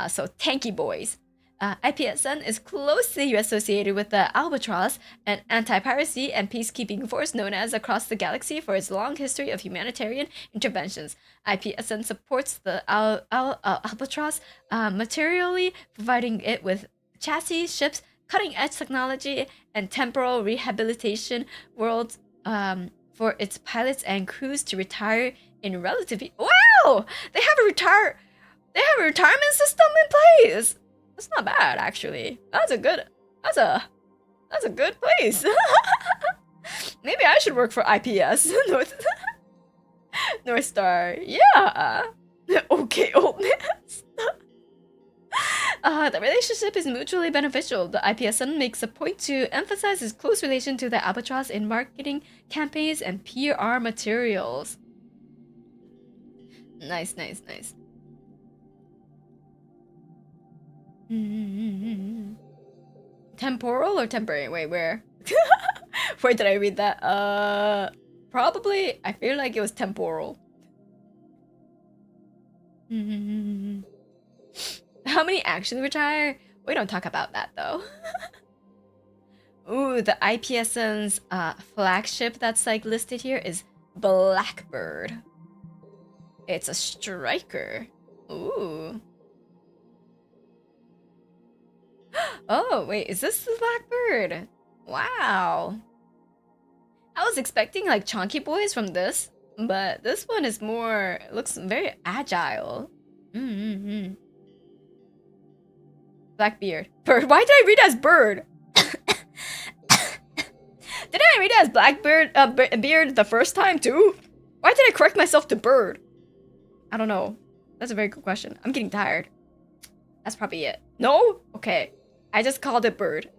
So tanky boys. IPSN is closely associated with the Albatross, an anti-piracy and peacekeeping force known as across the galaxy for its long history of humanitarian interventions. IPSN supports the Albatross materially, providing it with chassis, ships, cutting-edge technology, and temporal rehabilitation worlds for its pilots and crews to retire in relatively. Wow! They have a retirement system in place. That's not bad, actually. That's a good place. Maybe I should work for IPS North Star. Yeah. Okay, old man. The relationship is mutually beneficial. The IPSN makes a point to emphasize its close relation to the Albatross in marketing campaigns and PR materials. Nice. Temporal or temporary? Wait, where? Where did I read that? Probably, I feel like it was temporal. How many actually retire? We don't talk about that though. Ooh, the IPSN's flagship that's like listed here is Blackbird. It's a striker. Ooh. Oh, wait, is this the Blackbird? Wow. I was expecting like chunky boys from this, but this one is more, looks very agile. Blackbeard. Bird. Why did I read it as bird? Didn't I read it as Blackbeard beard the first time too? Why did I correct myself to bird? I don't know. That's a very good question. I'm getting tired. That's probably it. No? Okay. I just called it bird.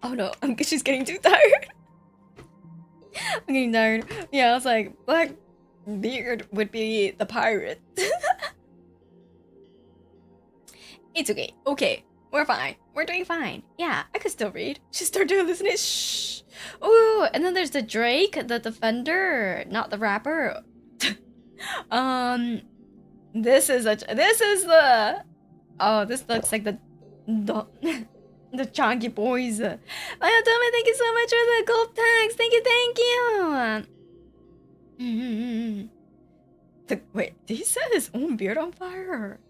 Oh no, she's getting too tired. I'm getting tired. Yeah, I was like, Blackbeard would be the pirate. It's okay. Okay, we're fine. We're doing fine. Yeah, I could still read. Just start to hallucinate. Shh. Ooh, and then there's the Drake, the defender, not the rapper. This is the. Oh, this looks like the chunky boys. Ayatome, thank you so much for the gold tags. Thank you. Wait, did he set his own beard on fire?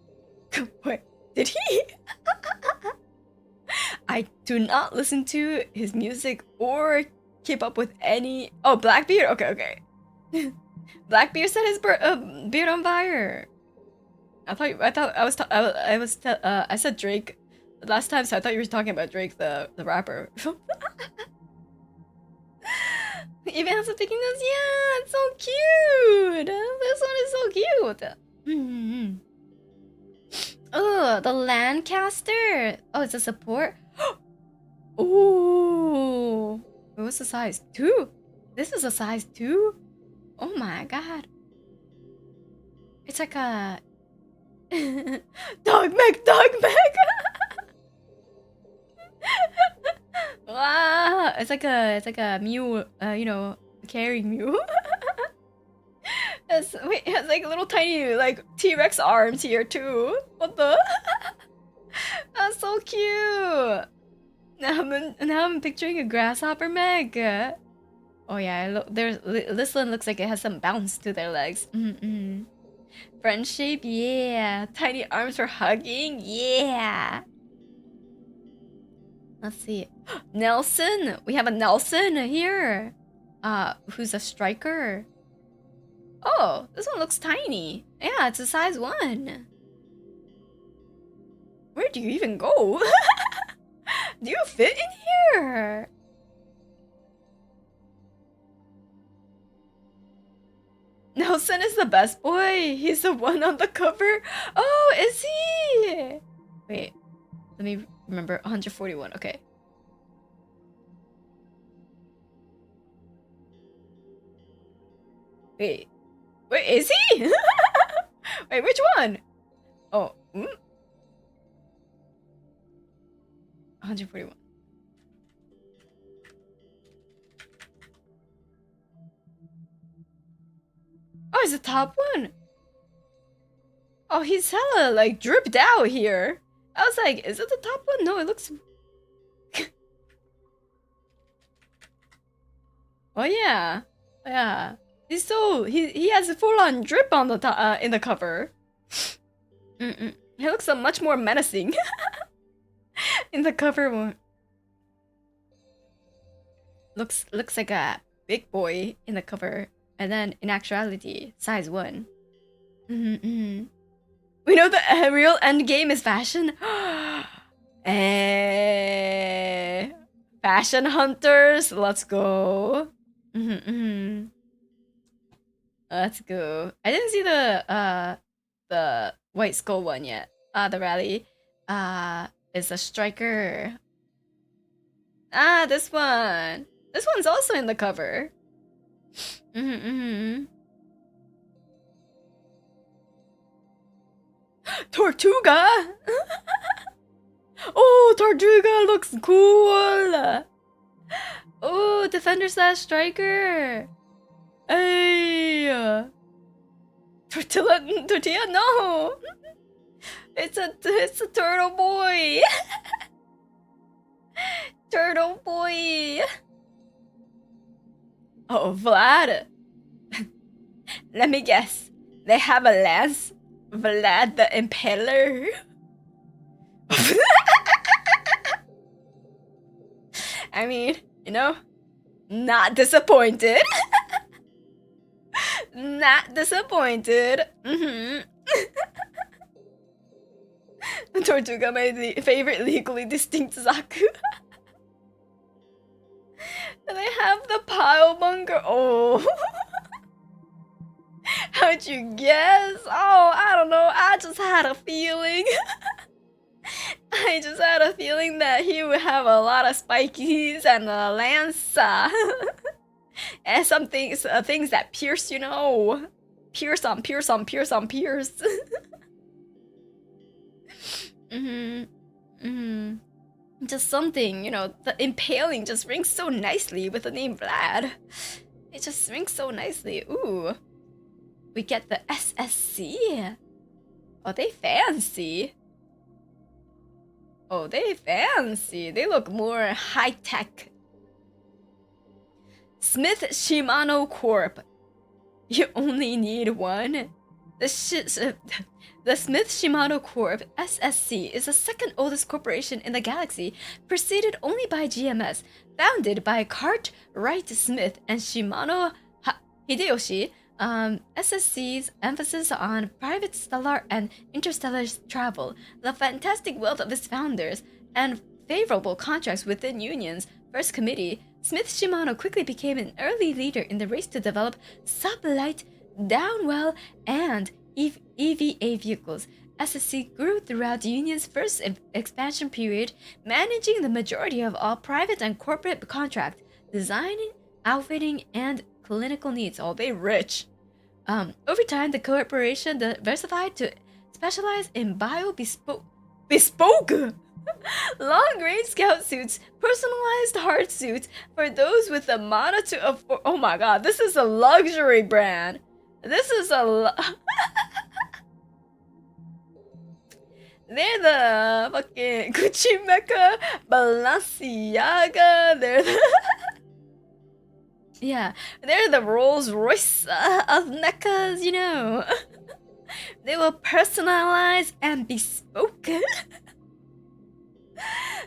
Wait, did he? I do not listen to his music or keep up with any. Oh, Blackbeard. Okay. Blackbeard set his beard on fire. I said Drake last time, so I thought you were talking about Drake, the rapper. Even has a picking nose. Yeah, it's so cute. This one is so cute. Oh, the Lancaster. Oh, it's a support. Oh, what's the size? 2. This is a size 2. Oh my god. It's like a dog mech. Wow, it's like a mule, carrying mule. It has like little tiny like T-Rex arms here too. What the? That's so cute. Now I'm picturing a grasshopper mech. Oh yeah, this one looks like it has some bounce to their legs. Friendship, yeah. Tiny arms for hugging, yeah. Let's see. Nelson, we have a Nelson here. Who's a striker. Oh, this one looks tiny. Yeah, it's a size 1. Where do you even go? Do you fit in here? Nelson is the best boy. He's the one on the cover. Oh, is he? Wait, let me remember. 141. Okay. Wait, is he? Wait, which one? Oh, 141. Oh, it's the top one. Oh, he's hella like dripped out here. I was like, is it the top one? No, it looks. Oh yeah, yeah. He's so he has a full-on drip on the top in the cover. He looks much more menacing in the cover one. Looks like a big boy in the cover, and then in actuality, size 1. We know the real end game is fashion. Fashion hunters, let's go. Let's go. I didn't see the White Skull one yet. The rally. Is a striker. This one. This one's also in the cover. Tortuga. Oh, Tortuga looks cool. Oh, defender slash striker. Hey. Tortilla, no. It's a turtle boy. Turtle boy. Oh, Vlad. Let me guess. They have a lance. Vlad the Impaler. I mean, you know, not disappointed. Not disappointed. Tortuga, my favorite legally distinct Zaku. And they have the pile bunker. Oh. How'd you guess? Oh, I don't know. I just had a feeling. I just had a feeling that he would have a lot of spikies and a lance. And some things that pierce, you know. Pierce on pierce on pierce on pierce. Just something, you know, the impaling just rings so nicely with the name Vlad. It just rings so nicely. Ooh. We get the SSC. Oh, they fancy. Oh, they fancy. They look more high-tech. Smith Shimano Corp. You only need one. The Smith Shimano Corp. SSC is the second oldest corporation in the galaxy, preceded only by GMS, founded by Cartwright Smith and Shimano Hideyoshi. SSC's emphasis on private stellar and interstellar travel, the fantastic wealth of its founders, and favorable contracts within Union's first committee, Smith Shimano quickly became an early leader in the race to develop sublight, downwell, and EVA vehicles. SSC grew throughout the Union's first expansion period, managing the majority of all private and corporate contract, designing, outfitting, and clinical needs. Oh, they rich. Over time, the corporation diversified to specialize in bespoke long-range scout suits, personalized hard suits for those with the mana to afford. Oh my god, this is a luxury brand. This is a They're the fucking Gucci Mecca, Balenciaga. They're the yeah, they're the Rolls Royce of mechas, you know. They will personalize and bespoke.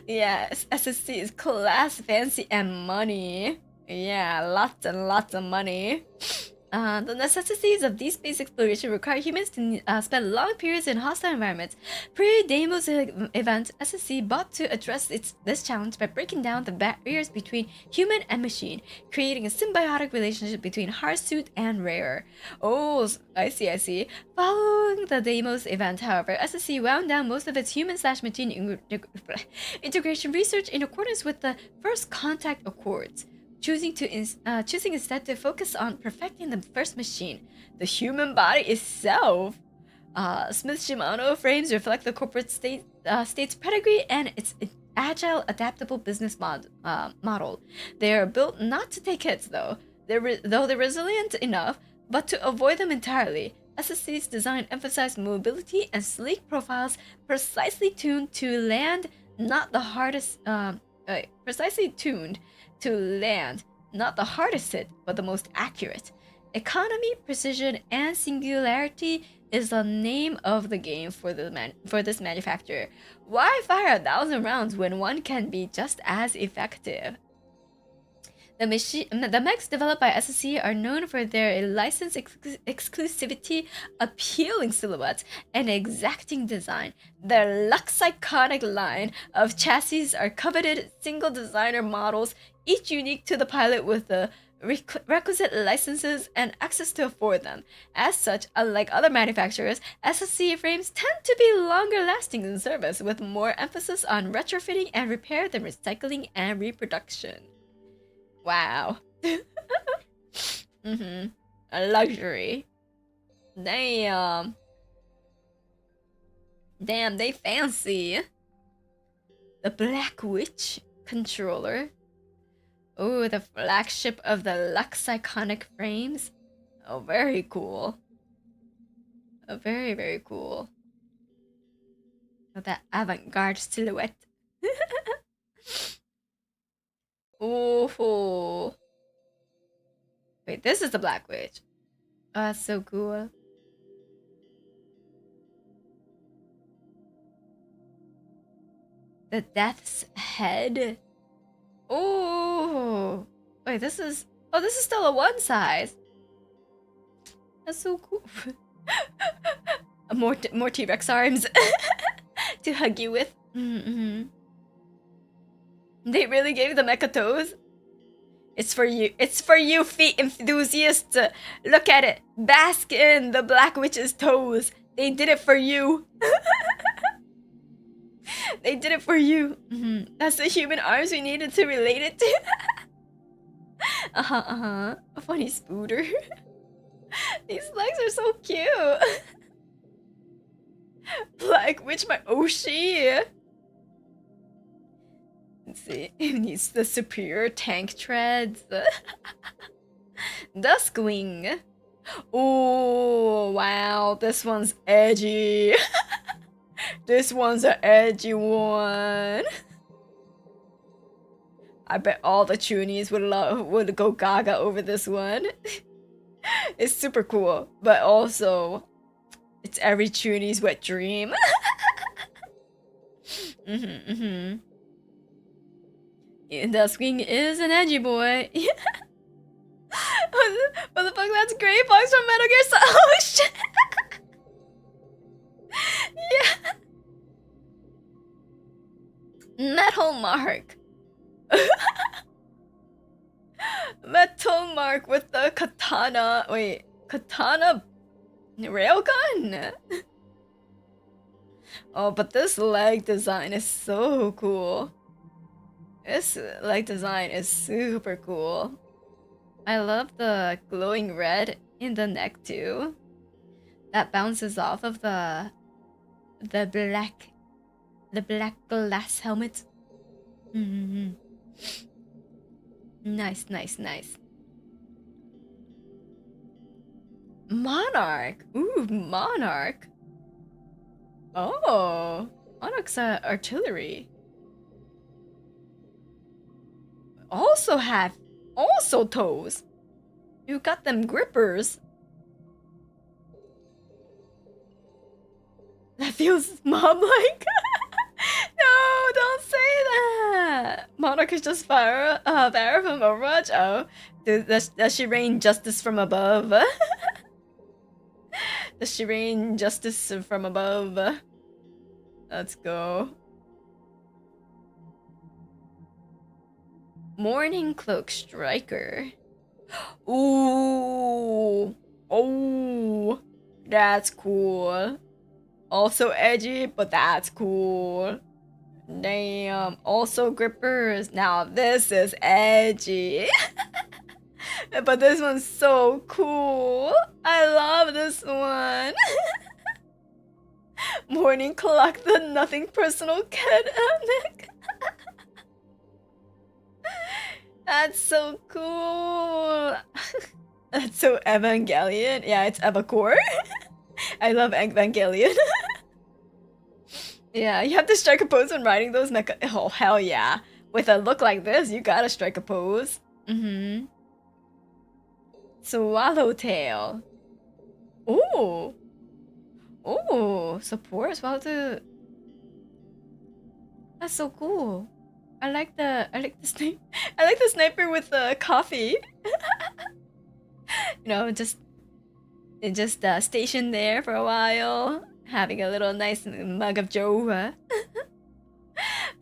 Yes, SSC is class, fancy, and money. Yeah, lots and lots of money. The necessities of deep space exploration require humans to spend long periods in hostile environments. Pre-Deimos event, SSC bought to address this challenge by breaking down the barriers between human and machine, creating a symbiotic relationship between Harsuit and Rare. Oh, I see. Following the Deimos event, however, SSC wound down most of its human/machine integration research in accordance with the First Contact Accords. Choosing instead to focus on perfecting the first machine, the human body itself. Smith Shimano frames reflect the corporate state's pedigree and its agile, adaptable business model. They are built not to take hits, though they're resilient enough, but to avoid them entirely. SSC's design emphasized mobility and sleek profiles, precisely tuned to land, not the hardest. Precisely tuned to land, not the hardest hit, but the most accurate. Economy, precision, and singularity is the name of the game for this manufacturer. Why fire 1,000 rounds when one can be just as effective? The mechs developed by SSC are known for their license exclusivity, appealing silhouettes, and exacting design. Their Lux iconic line of chassis are coveted single designer models, each unique to the pilot with the requisite licenses and access to afford them. As such, unlike other manufacturers, SSC frames tend to be longer lasting in service, with more emphasis on retrofitting and repair than recycling and reproduction. Wow. A luxury. Damn. Damn, they fancy. The Black Witch controller. Oh, the flagship of the Lux iconic frames. Oh, very cool. Oh, very, very cool. Oh, that avant-garde silhouette. Oh. Wait, this is the Black Witch. Oh, that's so cool. The Death's Head. Oh. Wait, this is still a one size. That's so cool. More T-Rex arms to hug you with. They really gave the mecha toes? It's for you. It's for you, feet enthusiasts. Look at it. Bask in the Black Witch's toes. They did it for you. They did it for you. That's the human arms we needed to relate it to. A funny spooter. These legs are so cute. Black Witch, my Oshi. Let's see. It needs the superior tank treads. Duskwing. Oh, wow. This one's edgy. This one's an edgy one. I bet all the Chunies would go gaga over this one. It's super cool, but also it's every Chunie's wet dream. Duskwing is an edgy boy. What the fuck? That's Grey Fox from Metal Gear Solid. Oh shit! Yeah. Metal Mark. Metal Mark with the katana. Wait, katana railgun? Oh, but this leg design is so cool. This leg design is super cool. I love the glowing red in the neck too. That bounces off of the black glass helmet. Nice. Monarch. Ooh, Monarch. Oh, Monarch's artillery. Also toes. You got them grippers. That feels mom-like. No, don't say that. Monarch is just fire from Overwatch. Oh, does she rain justice from above? Does she rain justice from above? Let's go. Morning Cloak Striker. Ooh. Oh. That's cool. Also edgy, but that's cool. Damn. Also grippers. Now this is edgy. But this one's so cool. I love this one. Morning Clock, the nothing personal kid epic. That's so cool. That's so Evangelion. Yeah, it's Evacore. I love Evangelion. Yeah, you have to strike a pose when riding those mecha. Oh, hell yeah. With a look like this, you gotta strike a pose. Mm-hmm. Swallowtail. Ooh. Ooh, support Swallowtail. That's so cool. I like the sniper with the coffee. You know, just stationed there for a while, having a little nice mug of joe.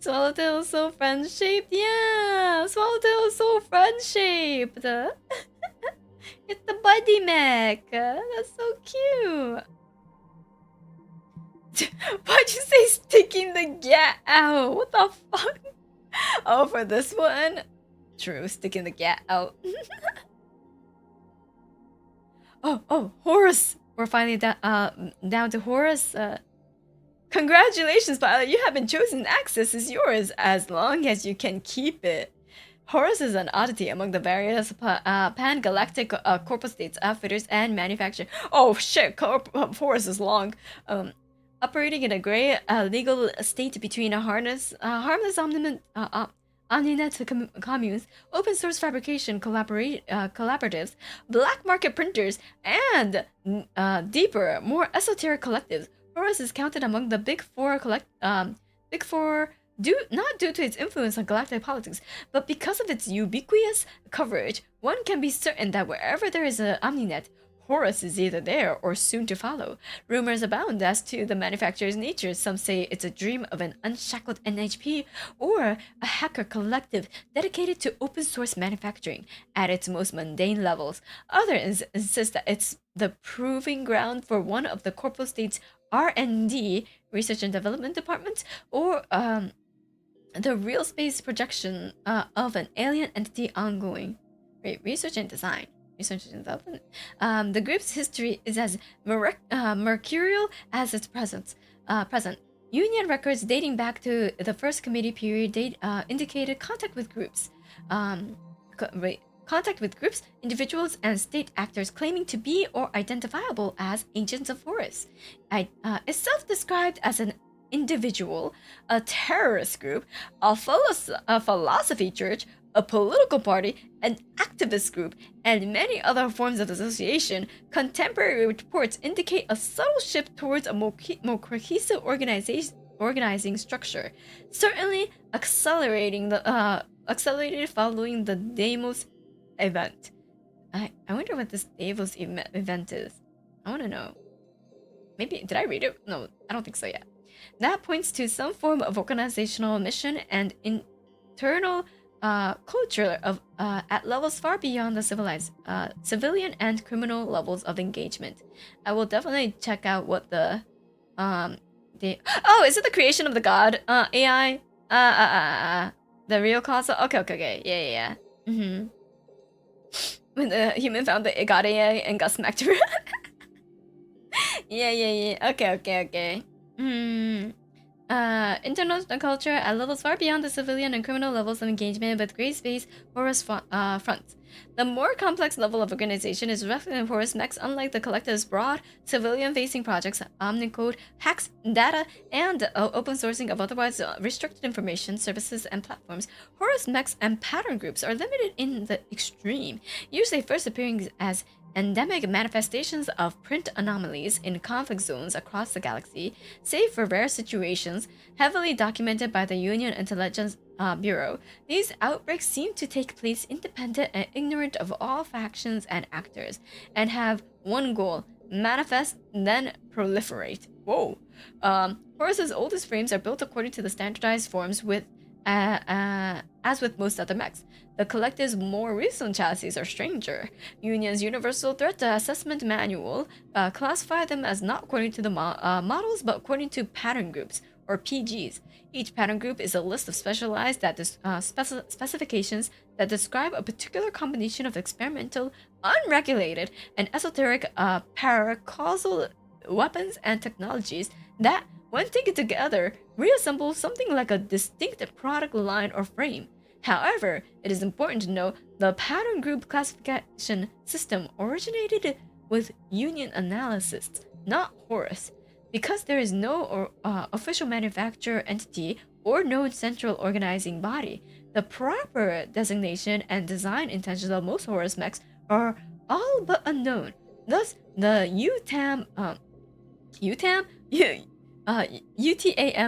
Swallowtail is so friend-shaped. Yeah, Swallowtail is so friend-shaped. It's the buddy mech. That's so cute. Why'd you say sticking the gat out? What the fuck? Oh, for this one? True, sticking the gat out. Oh, Horus! We're finally down to Horus. Congratulations, pilot! You have been chosen. Access is yours as long as you can keep it. Horus is an oddity among the various pan-galactic corporate states, outfitters, and manufacturers. Oh shit, Horus is long. Operating in a gray legal state between a harmless omninet communes, open source fabrication collaboratives, black market printers, and deeper, more esoteric collectives. Horus is counted among the Big Four not due to its influence on galactic politics, but because of its ubiquitous coverage. One can be certain that wherever there is an Omninet, Horus is either there or soon to follow. Rumors abound as to the manufacturer's nature. Some say it's a dream of an unshackled NHP or a hacker collective dedicated to open source manufacturing at its most mundane levels. Others insist that it's the proving ground for one of the corporal state's R&D, research and development departments, or the real space projection of an alien entity ongoing. Wait, research and design. Research and development. The group's history is as mercurial as its present. Union records dating back to the first committee period indicated contact with groups. Contact with groups, individuals, and state actors claiming to be or identifiable as agents of Horus. Is self-described as an individual, a terrorist group, a philosophy church, a political party, an activist group, and many other forms of association. Contemporary reports indicate a subtle shift towards a more cohesive organizing structure, certainly accelerated following the Deimos event. I wonder what this Deimos event is. I want to know. Maybe, did I read it? No, I don't think so yet. That points to some form of organizational mission and internal culture of at levels far beyond the civilized civilian and criminal levels of engagement. I will definitely check out what the oh, is it the creation of the god AI? The real cause? Okay. Yeah. When the human found the god AI and got smacked around. Yeah. Okay. International culture at levels far beyond the civilian and criminal levels of engagement with gray space Horus fronts. The more complex level of organization is reflected in Horus Mechs. Unlike the collective's broad civilian-facing projects, omnicode, hacks, data, and open sourcing of otherwise restricted information, services, and platforms, Horus Mechs and pattern groups are limited in the extreme, usually first appearing as endemic manifestations of print anomalies in conflict zones across the galaxy, save for rare situations heavily documented by the Union Intelligence Bureau. These outbreaks seem to take place independent and ignorant of all factions and actors, and have one goal: manifest, then proliferate. Whoa. Horus's oldest frames are built according to the standardized forms as with most other mechs. The collective's more recent chassis are stranger. Union's Universal Threat Assessment Manual classified them as not according to the models, but according to pattern groups, or PGs. Each pattern group is a list of specialized specifications that describe a particular combination of experimental, unregulated, and esoteric paracausal weapons and technologies that, when taken together, reassemble something like a distinct product line or frame. However, it is important to note the pattern group classification system originated with Union analysts, not Horus. Because there is no official manufacturer entity or known central organizing body, the proper designation and design intentions of most Horus mechs are all but unknown. Thus, the UTAM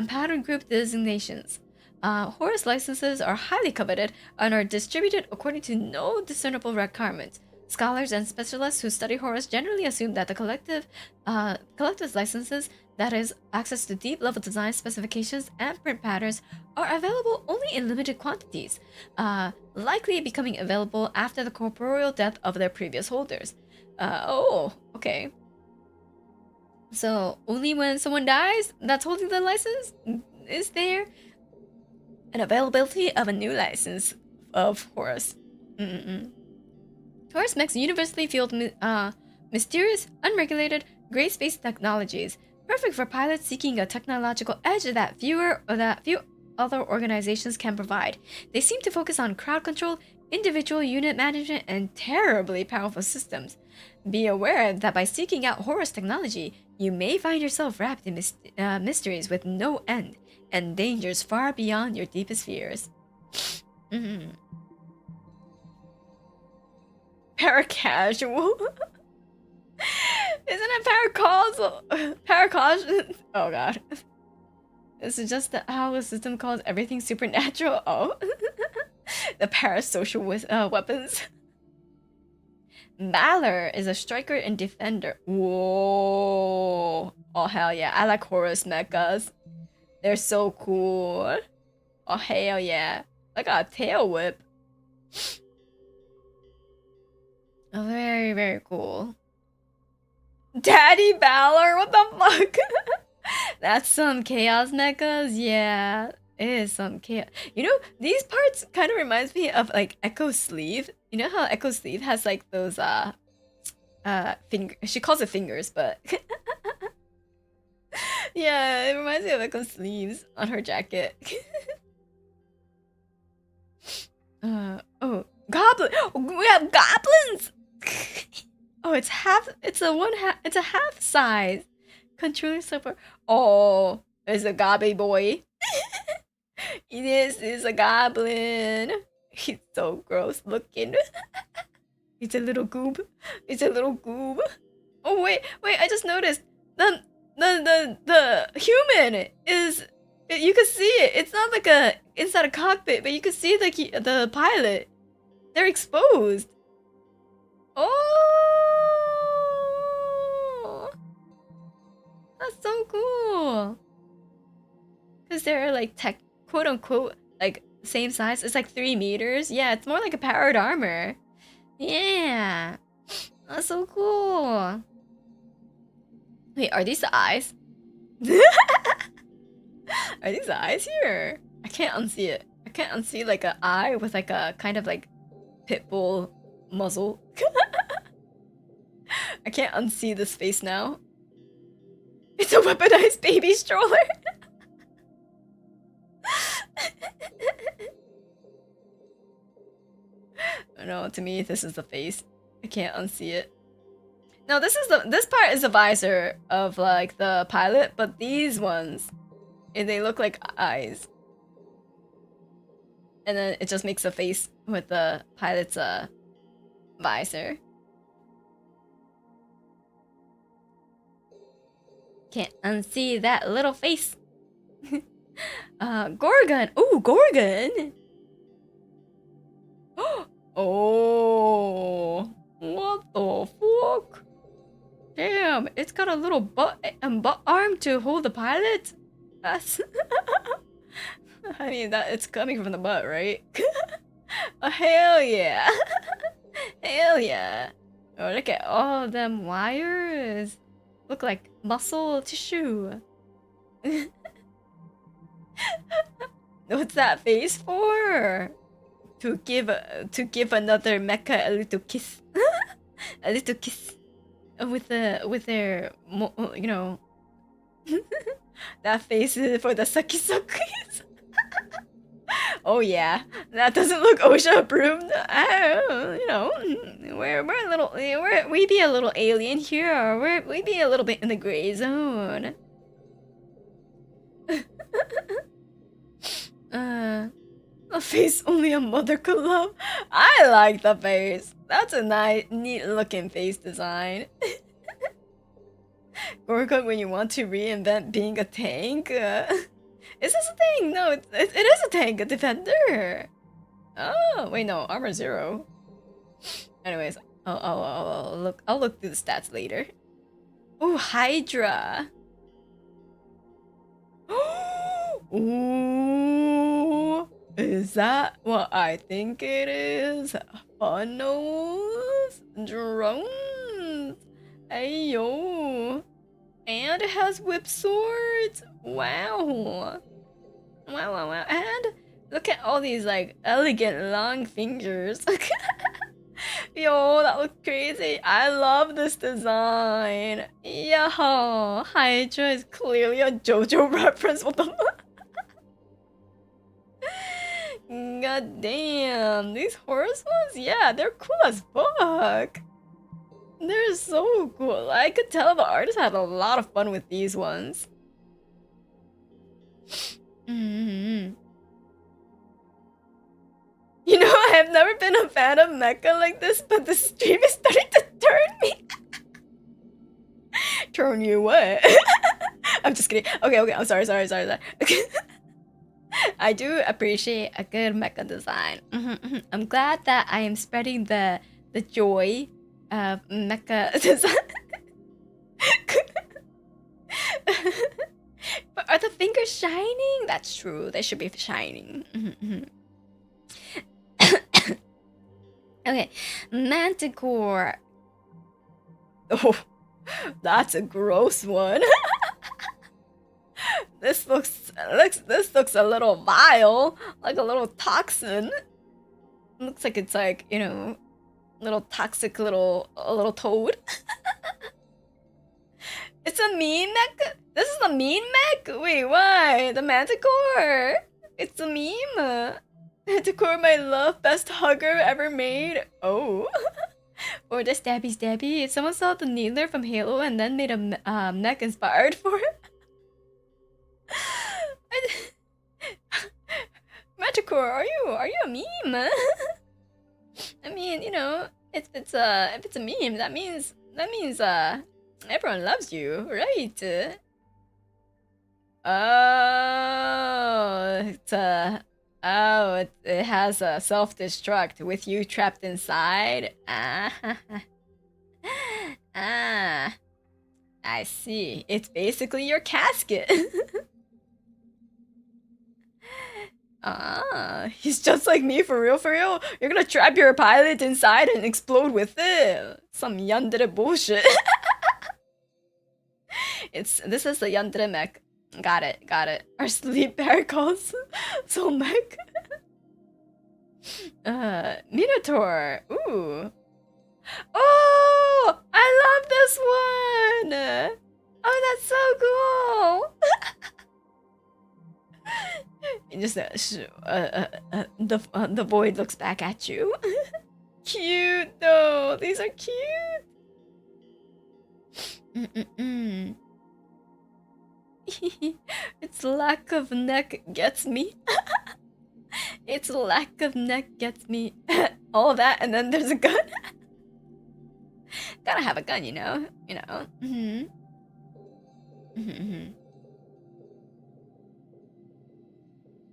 pattern group designations. Horus licenses are highly coveted and are distributed according to no discernible requirements. Scholars and specialists who study Horus generally assume that the collective's licenses, that is, access to deep-level design specifications and print patterns, are available only in limited quantities, likely becoming available after the corporeal death of their previous holders. Oh, okay. So, only when someone dies that's holding the license is there an availability of a new license of Horus. Horus mechs universally fueled mysterious, unregulated, gray space technologies, perfect for pilots seeking a technological edge that few other organizations can provide. They seem to focus on crowd control, individual unit management, and terribly powerful systems. Be aware that by seeking out Horus technology, you may find yourself wrapped in mysteries with no end, and dangers far beyond your deepest fears. Paracasual? Isn't it paracausal? Paracausal? Oh god. This is just how the system calls everything supernatural. Oh. The parasocial weapons. Valor is a striker and defender. Whoa. Oh hell yeah. I like Horus mechas. They're so cool. Oh hell yeah. I got a tail whip. Oh, very, very cool. Daddy Valor? What the fuck? That's some chaos mechas? Yeah, it is some chaos. You know, these parts kind of reminds me of like Echo Sleeve. You know how Echo Sleeve has like those she calls it fingers, but yeah, it reminds me of Echo Sleeves on her jacket. Oh, goblin! We have goblins! Oh, it's a half size. Controller support. Oh, it's a gobby boy. This is a goblin. He's so gross looking. It's a little goob. It's a little goob. Oh wait, I just noticed the human is, you can see it. It's not like inside a cockpit, but you can see the pilot. They're exposed. Oh, that's so cool. Cause they're like quote unquote like same size. It's like 3 meters. Yeah, it's more like a powered armor. Yeah, that's so cool. Wait, are these the eyes? Are these the eyes here? I can't unsee it. I can't unsee like an eye with like a kind of like pit bull muzzle. I can't unsee this face now. It's a weaponized baby stroller. No, to me this is the face. I can't unsee it. No, this part is the visor of like the pilot, but these ones, they look like eyes. And then it just makes a face with the pilot's visor. Can't unsee that little face. Gorgon. Ooh, Gorgon. Oh, what the fuck? Damn, it's got a little butt arm to hold the pilot. That's. I mean, that it's coming from the butt, right? Oh, hell yeah. Hell yeah. Oh, look at all them wires. Look like muscle tissue. What's that face for? To give another mecha a little kiss. A little kiss. With their, you know. That face is for the sucky suckies. Oh yeah, that doesn't look OSHA approved. You know, we're a little, we be a little alien here. We be a little bit in the gray zone. The face only a mother could love. I like the face. That's a nice, neat looking face design. Gorgon when you want to reinvent being a tank. Is this a thing? No, it is a tank, a defender. Oh wait, no, armor 0. Anyways, I'll look through the stats later. Oh, Hydra. Ooh, is that what I think it is? Funnels, drones. Ayo. And it has whip swords. Wow. Wow. And look at all these like elegant long fingers. Yo, that looks crazy. I love this design. Yo, Hydra is clearly a JoJo reference. What the fuck? God damn. These horse ones? Yeah, they're cool as fuck. They're so cool. I could tell the artist had a lot of fun with these ones. You know, I have never been a fan of mecha like this, but the stream is starting to turn me. Turn you what? I'm just kidding. Okay, I'm sorry. I do appreciate a good mecha design. I'm glad that I am spreading the joy of mecha design. But are the fingers shining? That's true. They should be shining. Okay, Manticore. Oh, that's a gross one. This looks a little vile, like a little toxin. Looks like it's like, you know, little toxic little toad. It's a mean mech. This is a mean mech. Wait, why? The Manticore. It's a meme. Manticore, my love, best hugger ever made. Oh. Or the stabby. Someone saw the Needler from Halo and then made a mech inspired for it. Manticore, are you a meme? I mean, you know, if it's a meme, that means everyone loves you, right? Oh, it has a self-destruct with you trapped inside. I see. It's basically your casket. He's just like me, for real? You're gonna trap your pilot inside and explode with it. Some yandere bullshit. This is the yandere mech. Got it. Our sleep paracals. Soul mech. Minotaur. Ooh. Oh, I love this one. Oh, that's so cool. Just the void looks back at you. Cute though. These are cute. Its lack of neck gets me. Its lack of neck gets me. All that, and then there's a gun. Gotta have a gun, you know.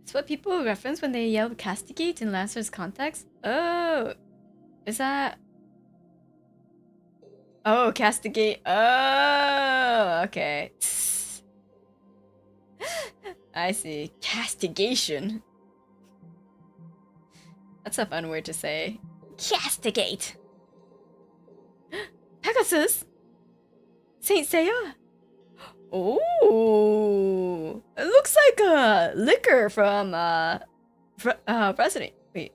It's what people reference when they yell castigate in Lancer's context. Oh, is that? Oh, castigate. Oh, okay. I see. Castigation. That's a fun word to say. Castigate. Pegasus. Saint Seiya. Oh, it looks like a liquor from Resident. Wait,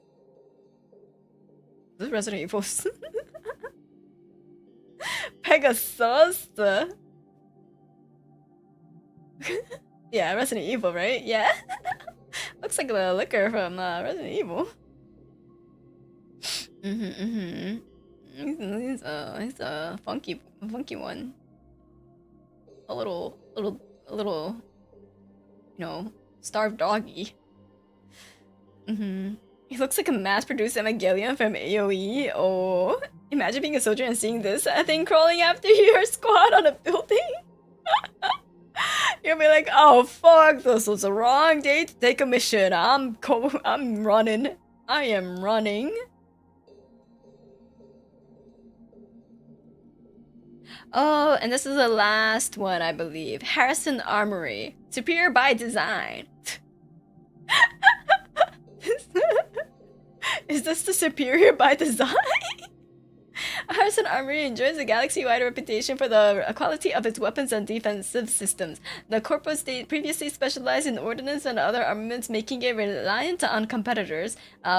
this is Resident Evil. Pegasus. Yeah, Resident Evil, right? Yeah. Looks like the liquor from Resident Evil. He's a funky one. A little, you know, starved doggy. He looks like a mass-produced Evangelion from AoE. Oh, imagine being a soldier and seeing this thing crawling after your squad on a building. You'll be like, oh fuck, this was the wrong day to take a mission. I'm running. I am running. Oh, and this is the last one, I believe. Harrison Armory. Superior by design. Is this the superior by design? Harrison Armory enjoys a galaxy-wide reputation for the quality of its weapons and defensive systems. The Corpo State previously specialized in ordnance and other armaments, making it reliant on competitors'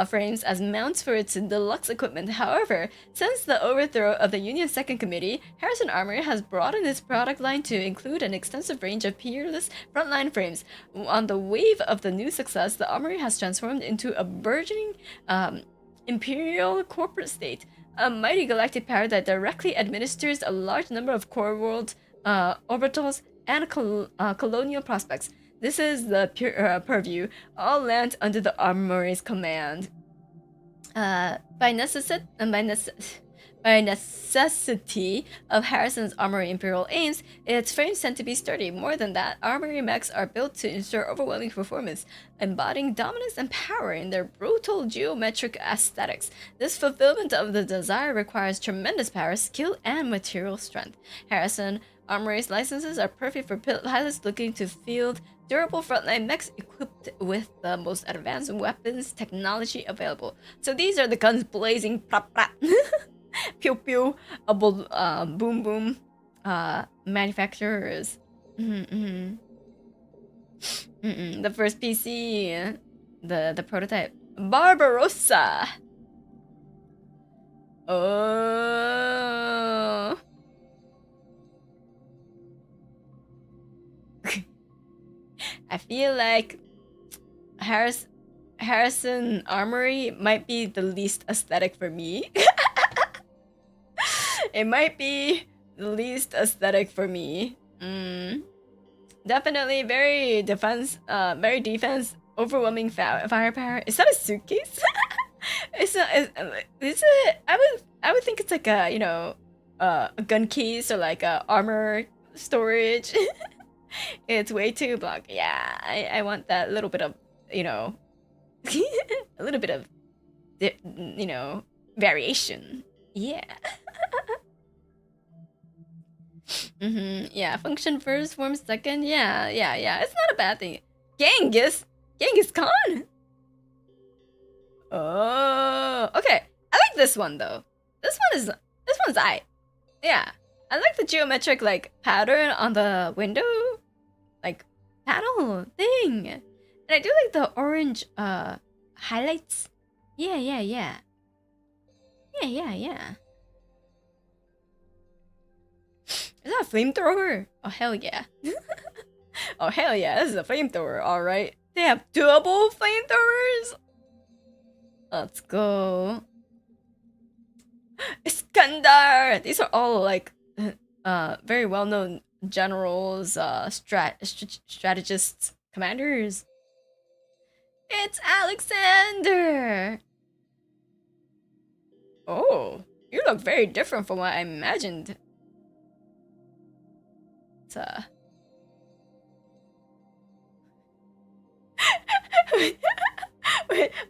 frames as mounts for its deluxe equipment. However, since the overthrow of the Union's Second Committee, Harrison Armory has broadened its product line to include an extensive range of peerless frontline frames. On the wave of the new success, the Armory has transformed into a burgeoning imperial corporate state. A mighty galactic power that directly administers a large number of core worlds, orbitals, and colonial prospects. This is the purview. All land under the Armory's command. By necessity of Harrison's Armory Imperial aims, its frames tend to be sturdy. More than that, Armory Mechs are built to ensure overwhelming performance, embodying dominance and power in their brutal geometric aesthetics. This fulfillment of the desire requires tremendous power, skill, and material strength. Harrison Armory's licenses are perfect for pilots looking to field durable frontline mechs equipped with the most advanced weapons technology available. So these are the guns blazing, pew pew, boom boom, manufacturers. The first PC, the prototype, Barbarossa. Oh. I feel like Harrison Armory might be the least aesthetic for me. It might be the least aesthetic for me. Definitely very defense, overwhelming firepower. Is that a suitcase? Is it? I would think it's like a, you know, a gun case or like a armor storage. It's way too block. Yeah, I want that little bit of, you know, a little bit of, you know, variation. Yeah. Yeah, function first, form second. Yeah. It's not a bad thing. Genghis Khan. Oh, okay. I like this one though. This one's yeah. I like the geometric like pattern on the window, like panel thing, and I do like the orange highlights. Yeah. Is that a flamethrower? Oh hell yeah! Oh hell yeah! This is a flamethrower. All right, they have double flamethrowers. Let's go. Iskandar! These are all like very well-known generals, strategists, commanders. It's Alexander! Oh, you look very different from what I imagined.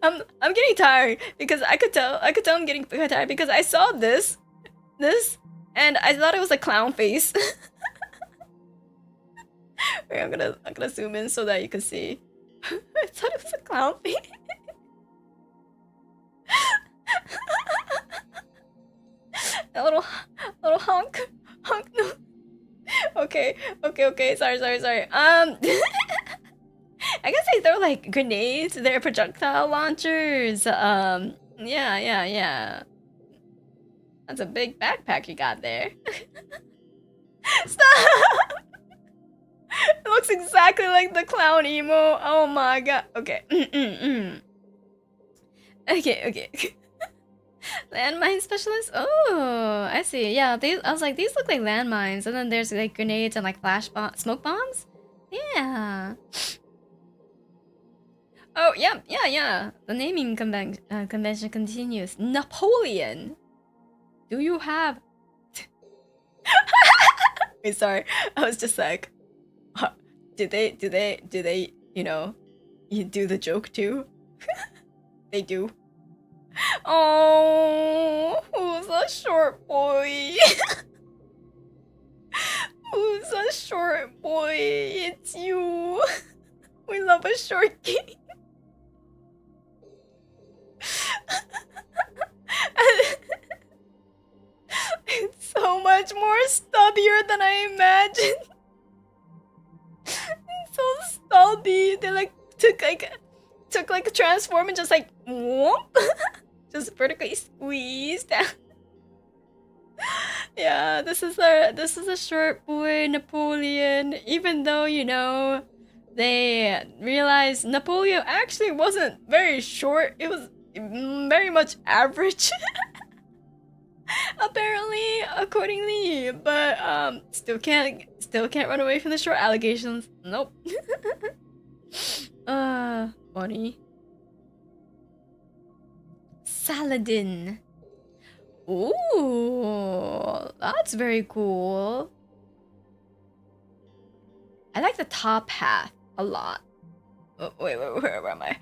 I'm getting tired because I could tell I'm getting tired because I saw this, and I thought it was a clown face. Wait, I'm gonna zoom in so that you can see. I thought it was a clown face. A little honk. No. Okay. Sorry. I guess they throw like grenades. They're projectile launchers. Yeah. That's a big backpack you got there. Stop! It looks exactly like the clown emo. Oh my god. Okay. Okay. Landmine specialist? Oh, I see. Yeah, I was like, these look like landmines. And then there's like grenades and like smoke bombs? Yeah. Oh, yeah. The naming convention continues. Napoleon. Do you have... Wait, sorry. I was just like... Do they, you know, you do the joke too? They do. Oh, who's a short boy? Who's a short boy? It's you. We love a short king. It's so much more stubbier than I imagined. It's so stubby. They like took like a transform and just like whoop. Just vertically squeezed down. Yeah, this is a short boy Napoleon. Even though, you know, they realized Napoleon actually wasn't very short. It was very much average. Apparently, accordingly, but still can't run away from the short allegations. Nope. Funny. Saladin. Ooh, that's very cool. I like the top half a lot. Oh, wait, where am I?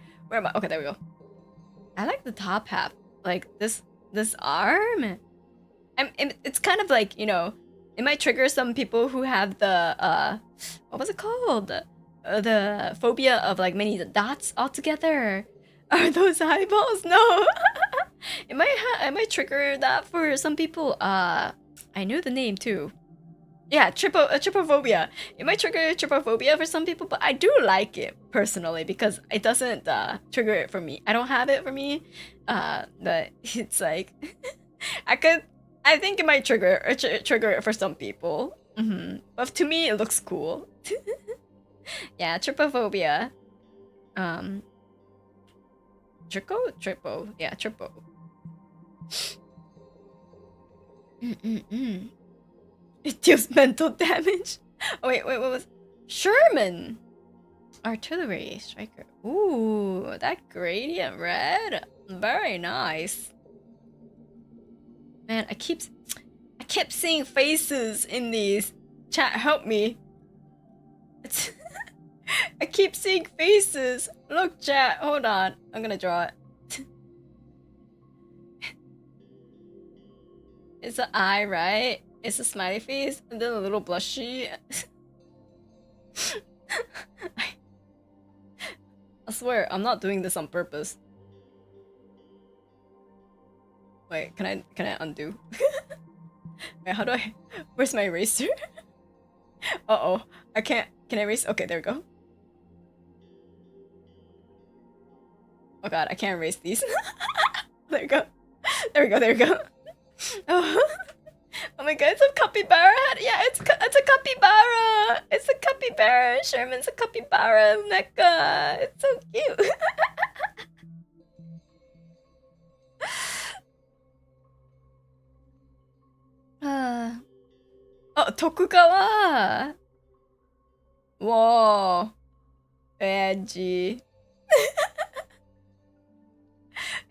Okay, there we go. I like the top half. Like this arm. It's kind of like, you know, it might trigger some people who have the what was it called? The phobia of like many dots all together. Are those eyeballs? No. It might trigger that for some people. I knew the name too. Yeah, trypophobia. It might trigger trypophobia for some people, but I do like it personally because it doesn't trigger it for me. I don't have it for me. But it's like I think it might trigger it for some people. But to me, it looks cool. Yeah, trypophobia. Tripo. Yeah, tripo. It deals mental damage. Oh wait, what was Sherman? Artillery striker. Ooh, that gradient red. Very nice. Man, I kept seeing faces in these. Chat, help me. I keep seeing faces. Look, chat, hold on. I'm gonna draw it. It's an eye, right? It's a smiley face, and then a little blushy. I swear, I'm not doing this on purpose. Wait, can I undo? Wait, how do I... Where's my eraser? Uh-oh. I can't... Can I erase? Okay, there we go. Oh god, I can't erase these. There we go. Oh. Oh my god, it's a capybara head. Yeah, it's a capybara. It's a capybara. Sherman's a capybara mecha. It's so cute. Oh, Tokugawa. Whoa. Edgy.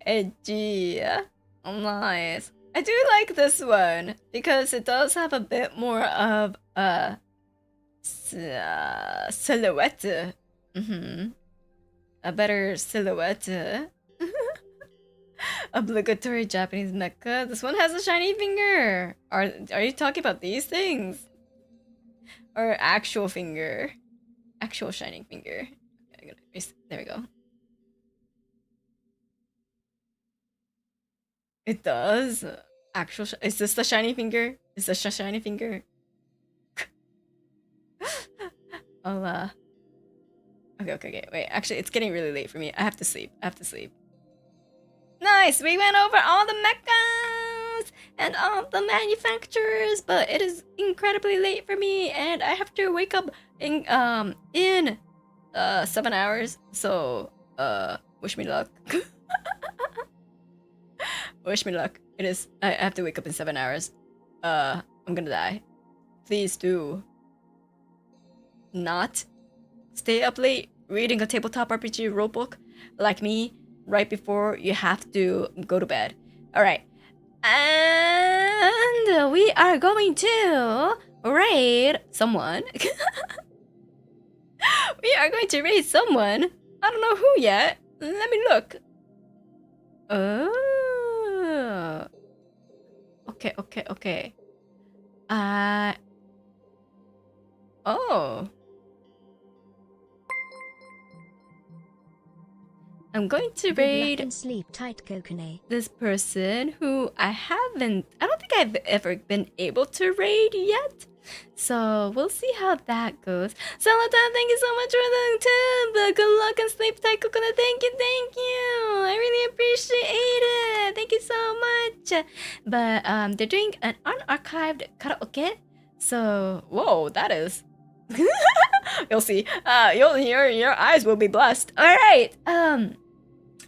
Edgy. Oh, nice. I do like this one because it does have a bit more of a silhouette. a better silhouette. Obligatory Japanese mecha. This one has a shiny finger. Are you talking about these things? Or actual finger? Actual shining finger. There we go. It does. Actual. Is this the shiny finger? Is this a shiny finger? I'll Okay. Wait. Actually, it's getting really late for me. I have to sleep. Nice. We went over all the mechas and all the manufacturers, but it is incredibly late for me, and I have to wake up in 7 hours. So wish me luck. Wish me luck. It is. I have to wake up in 7 hours. I'm gonna die. Please do not stay up late reading a tabletop RPG rulebook like me right before you have to go to bed. Alright. And we are going to raid someone. We are going to raid someone. I don't know who yet. Let me look. Oh. Okay. Oh. I'm going to raid and sleep tight, Kokone. this person who I don't think I've ever been able to raid yet. So we'll see how that goes. Salatan, thank you so much for the tip. Good luck and sleep tight, Kokone. Thank you. I really appreciate it. Thank you so much. But they're doing an unarchived karaoke. So whoa, that is. You'll see. You'll hear. Your eyes will be blessed. All right.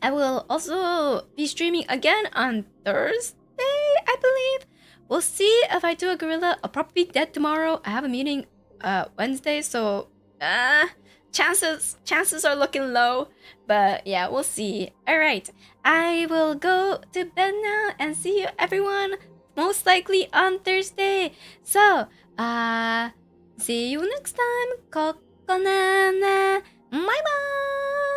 I will also be streaming again on Thursday, I believe. We'll see if I do a gorilla. I'll probably be dead tomorrow. I have a meeting Wednesday, so chances are looking low. But yeah, we'll see. All right. I will go to bed now and see you everyone most likely on Thursday. So see you next time. Kokone. Bye bye.